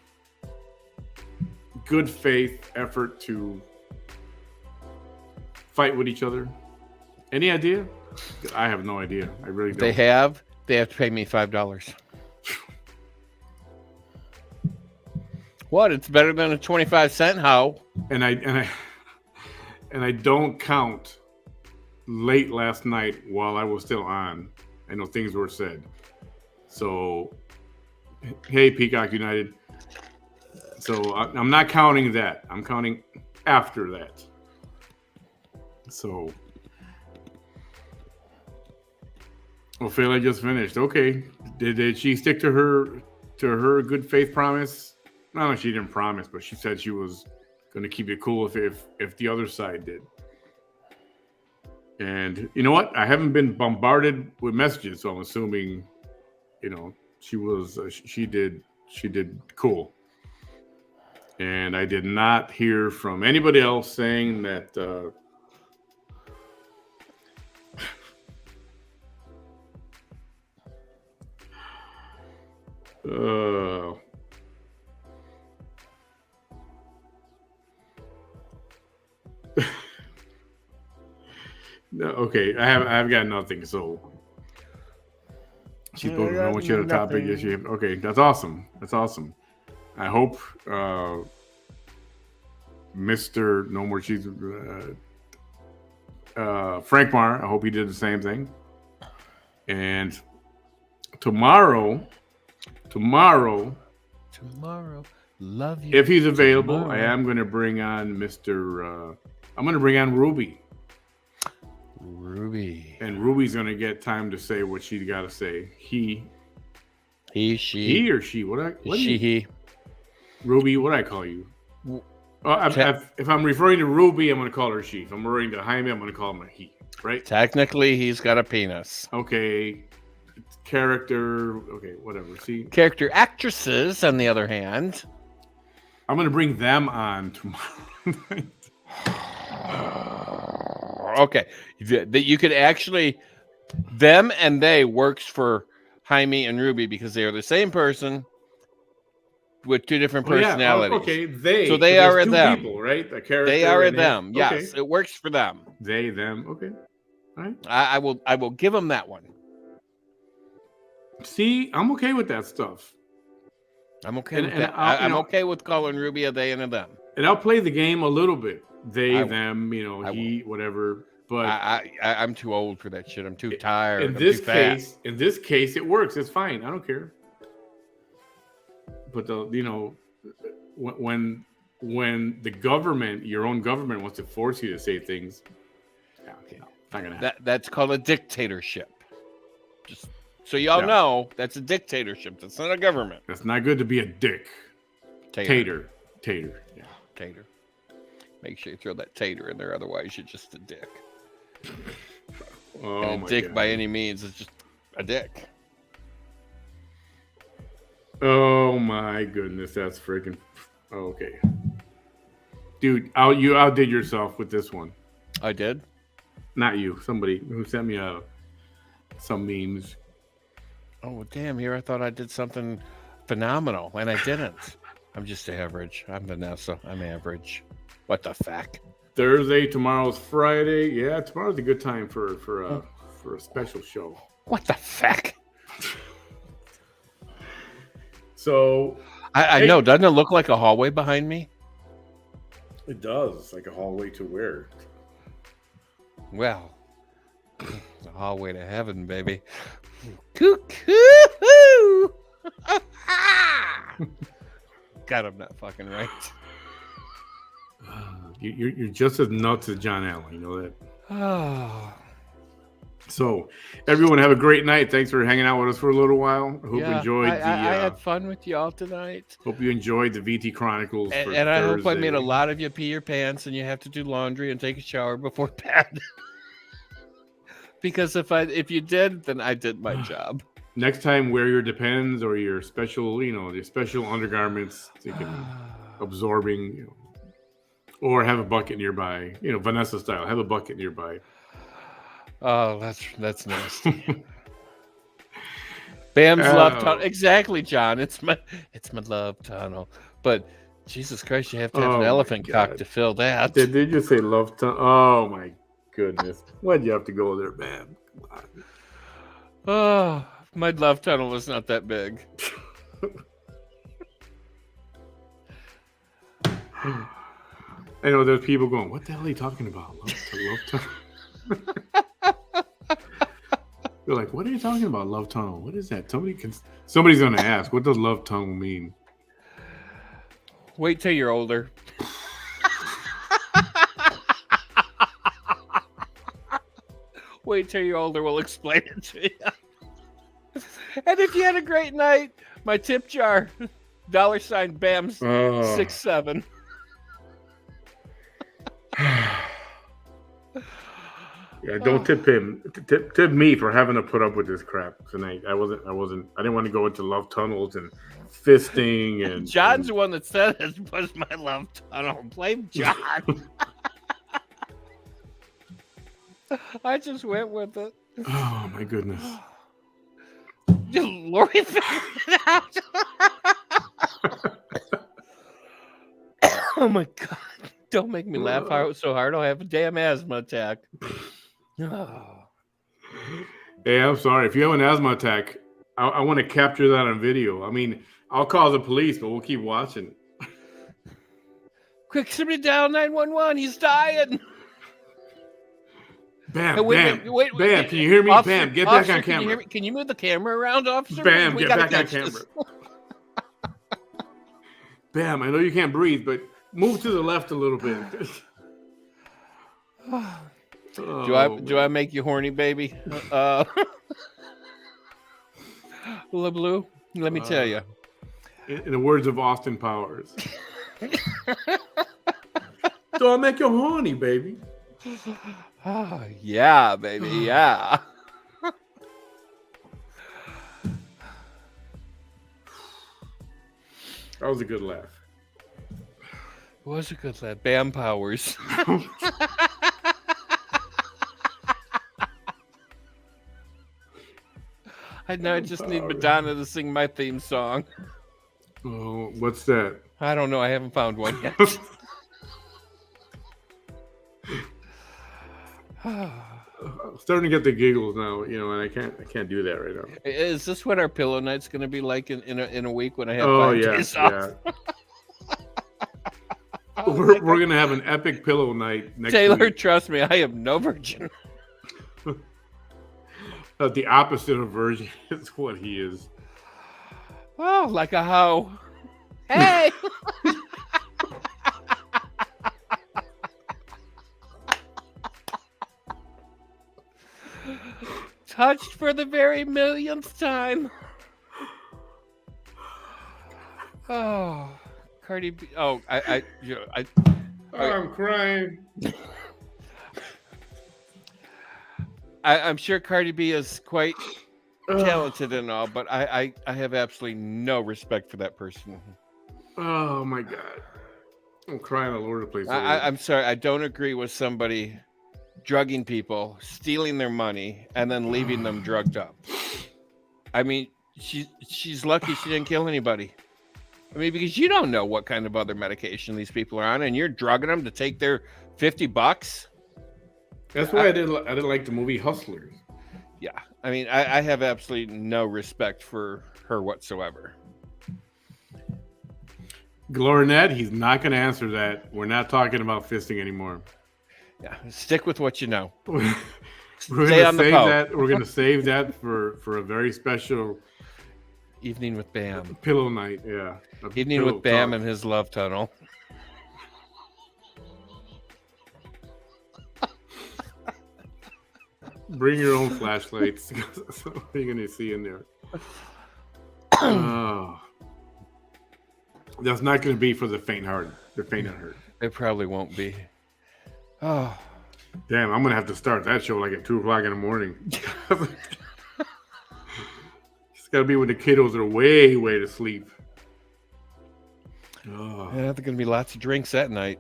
Speaker 2: good faith effort to fight with each other? Any idea? I have no idea. I really don't.
Speaker 1: They have to pay me $5. What? It's better than a 25-cent how?
Speaker 2: And I don't count late last night while I was still on. I know things were said. So, hey, Peacock United. So I'm not counting that. I'm counting after that. So, Ophelia just finished. Okay, did she stick to her good faith promise? No, she didn't promise, but she said she was going to keep it cool if the other side did. And you know what? I haven't been bombarded with messages, so I'm assuming, she did cool. And I did not hear from anybody else saying that no, okay, I've got nothing. So she's supposed to know what your topic is. Okay, that's awesome. That's awesome. I hope Mr. No More Cheese, Frank Marr, I hope he did the same thing. And tomorrow,
Speaker 1: love you.
Speaker 2: if he's available,
Speaker 1: tomorrow.
Speaker 2: I am going to bring on I'm going to bring on Ruby. And Ruby's going to get time to say what she's got to say. He, or she.
Speaker 1: He.
Speaker 2: Ruby, what do I call you? If I'm referring to Ruby, I'm going to call her she. If I'm referring to Jaime, I'm going to call him a he. Right?
Speaker 1: Technically, he's got a penis.
Speaker 2: Okay. Character. Okay, whatever. See?
Speaker 1: Character actresses, on the other hand.
Speaker 2: I'm going to bring them on tomorrow.
Speaker 1: Okay. That you could actually, them and they works for Jaime and Ruby because they are the same person with two different personalities.
Speaker 2: Okay, they.
Speaker 1: So they are
Speaker 2: two
Speaker 1: them.
Speaker 2: People, right? The character.
Speaker 1: They are
Speaker 2: and
Speaker 1: them.
Speaker 2: him.
Speaker 1: Yes,
Speaker 2: Okay.
Speaker 1: it works for them.
Speaker 2: They, them. Okay. All right.
Speaker 1: I will give them that one.
Speaker 2: See, I'm okay with that stuff.
Speaker 1: I'm okay with that.
Speaker 2: I'm
Speaker 1: okay with calling Ruby a they and a them.
Speaker 2: And I'll play the game a little bit. they, them,
Speaker 1: I
Speaker 2: he, whatever. But
Speaker 1: I'm too old for that shit. I'm too tired.
Speaker 2: in
Speaker 1: I'm
Speaker 2: this
Speaker 1: too fat.
Speaker 2: case, it works. It's fine. I don't care. But when the government, your own government, wants to force you to say things, okay, no, it's not gonna happen.
Speaker 1: That's called a dictatorship. Just so y'all know, that's a dictatorship. That's not a government.
Speaker 2: That's not good to be a dick. Tater. Yeah.
Speaker 1: Tater. Make sure you throw that tater in there, otherwise you're just a dick.
Speaker 2: Oh,
Speaker 1: and a dick God. By any means is just a dick.
Speaker 2: Oh my goodness, that's freaking okay. Dude, you outdid yourself with this one.
Speaker 1: I did?
Speaker 2: Not you. Somebody who sent me some memes.
Speaker 1: Oh damn, here I thought I did something phenomenal, and I didn't. I'm just average. I'm Vanessa. I'm average. What the fuck?
Speaker 2: Thursday, tomorrow's Friday. Yeah, tomorrow's a good time for a special show.
Speaker 1: What the fuck?
Speaker 2: So
Speaker 1: I know, doesn't it look like a hallway behind me?
Speaker 2: It does. It's like a hallway to where?
Speaker 1: Well, it's a hallway to heaven, baby. Cuckoo! God, I'm not fucking right.
Speaker 2: You're just as nuts as John Allen. You know that.
Speaker 1: Oh.
Speaker 2: So, everyone have a great night. Thanks for hanging out with us for a little while. I hope you enjoyed
Speaker 1: I had fun with y'all tonight.
Speaker 2: Hope you enjoyed the VT Chronicles.
Speaker 1: And I hope I made a lot of you pee your pants and you have to do laundry and take a shower before bed. Because if you did, then I did my job.
Speaker 2: Next time, wear your Depends or your special, your special undergarments, so you can absorbing, or have a bucket nearby. Vanessa style. Have a bucket nearby.
Speaker 1: Oh, that's nasty. Bam's love tunnel. Exactly, John. It's my love tunnel. But Jesus Christ, you have to have an elephant cock to fill that.
Speaker 2: Did you say love tunnel? Oh my goodness. Why'd you have to go there, Bam? Come on.
Speaker 1: Oh, my love tunnel is not that big.
Speaker 2: I know there's people going, what the hell are you talking about? Love tunnel. They're like, what are you talking about, love tunnel? What is that? Somebody's going to ask, what does love tunnel mean?
Speaker 1: Wait till you're older. Wait till you're older, we'll explain it to you. And if you had a great night, my tip jar, $ BAMS 67.
Speaker 2: Yeah, don't tip him. Tip me for having to put up with this crap tonight. I didn't want to go into love tunnels and fisting and.
Speaker 1: John's the one that said it was my love tunnel. Blame John. I just went with it.
Speaker 2: Oh my goodness.
Speaker 1: Lori figured it out. Oh my God. Don't make me laugh so hard. I'll have a damn asthma attack. Oh.
Speaker 2: Hey, I'm sorry. If you have an asthma attack, I want to capture that on video. I mean, I'll call the police, but we'll keep watching.
Speaker 1: Quick, somebody dial 911. He's dying.
Speaker 2: Bam,
Speaker 1: hey, wait,
Speaker 2: Bam, can you hear me?
Speaker 1: Officer,
Speaker 2: Bam, get back on camera.
Speaker 1: Can you move the camera around, officer?
Speaker 2: Bam, get back on camera. Bam, I know you can't breathe, but move to the left a little bit.
Speaker 1: Do I make you horny, baby? Blue, let me tell you.
Speaker 2: In the words of Austin Powers. Do I make you horny, baby?
Speaker 1: Oh, yeah, baby, yeah.
Speaker 2: That was a good laugh.
Speaker 1: It was a good laugh. Bam Powers. I just need Madonna to sing my theme song.
Speaker 2: Oh, what's that?
Speaker 1: I don't know. I haven't found one yet.
Speaker 2: I'm starting to get the giggles now, and I can't do that right now.
Speaker 1: Is this what our pillow night's going to be like in a week when I have 5 days off?
Speaker 2: we're gonna have an epic pillow night next
Speaker 1: Taylor,
Speaker 2: week.
Speaker 1: trust me, I am no virgin.
Speaker 2: The opposite of virgin is what he is.
Speaker 1: Oh, like a hoe. Hey. Touched for the very millionth time. Oh, Cardi B. Oh,
Speaker 2: I'm crying.
Speaker 1: I'm sure Cardi B is quite talented and all, but I have absolutely no respect for that person.
Speaker 2: Oh my God, I'm crying all over the place.
Speaker 1: I'm sorry, I don't agree with somebody drugging people, stealing their money, and then leaving them drugged up. I mean, she's lucky she didn't kill anybody. I mean, because you don't know what kind of other medication these people are on, and you're drugging them to take their $50.
Speaker 2: That's why I didn't like the movie Hustlers.
Speaker 1: Yeah, I mean, I have absolutely no respect for her whatsoever.
Speaker 2: Glorinet, he's not going to answer that. We're not talking about fisting anymore.
Speaker 1: Yeah, stick with what you know.
Speaker 2: We're
Speaker 1: Stay
Speaker 2: going
Speaker 1: on
Speaker 2: to
Speaker 1: the
Speaker 2: save
Speaker 1: pole.
Speaker 2: that. We're going to save that for a very special
Speaker 1: Evening with Bam.
Speaker 2: pillow night. Yeah,
Speaker 1: Evening
Speaker 2: pillow
Speaker 1: with Bam
Speaker 2: talk.
Speaker 1: and his love tunnel.
Speaker 2: Bring your own flashlights. That's what you're going to see in there. Oh. That's not going to be for the faint-hearted. The faint-hearted.
Speaker 1: It probably won't be. Oh,
Speaker 2: Damn, I'm going to have to start that show like at 2 o'clock in the morning. It's got to be when the kiddos are way to sleep. Oh.
Speaker 1: yeah, there's gonna be lots of drinks that night.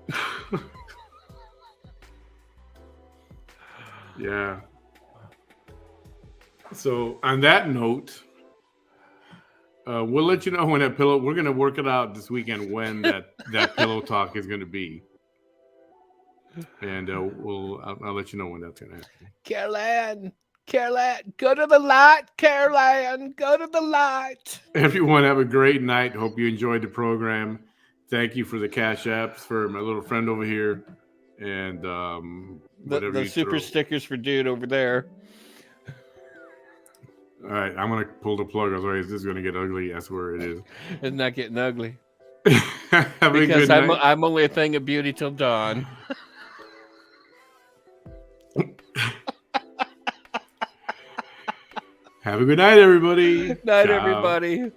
Speaker 2: Yeah. So on that note, we'll let you know when that pillow. We're gonna work it out this weekend when that pillow talk is gonna be, and I'll let you know when that's gonna happen.
Speaker 1: Caroline, go to the light. Caroline, go to the light.
Speaker 2: Everyone have a great night. Hope you enjoyed the program. Thank you for the cash apps for my little friend over here, and
Speaker 1: The super stickers for dude over there.
Speaker 2: All right, I'm gonna pull the plug. Otherwise, this is gonna get ugly. That's where it is.
Speaker 1: It's not getting ugly.
Speaker 2: Have a
Speaker 1: Because
Speaker 2: good night.
Speaker 1: I'm only a thing of beauty till dawn.
Speaker 2: Have a good night, everybody.
Speaker 1: Night,
Speaker 2: Ciao.
Speaker 1: everybody.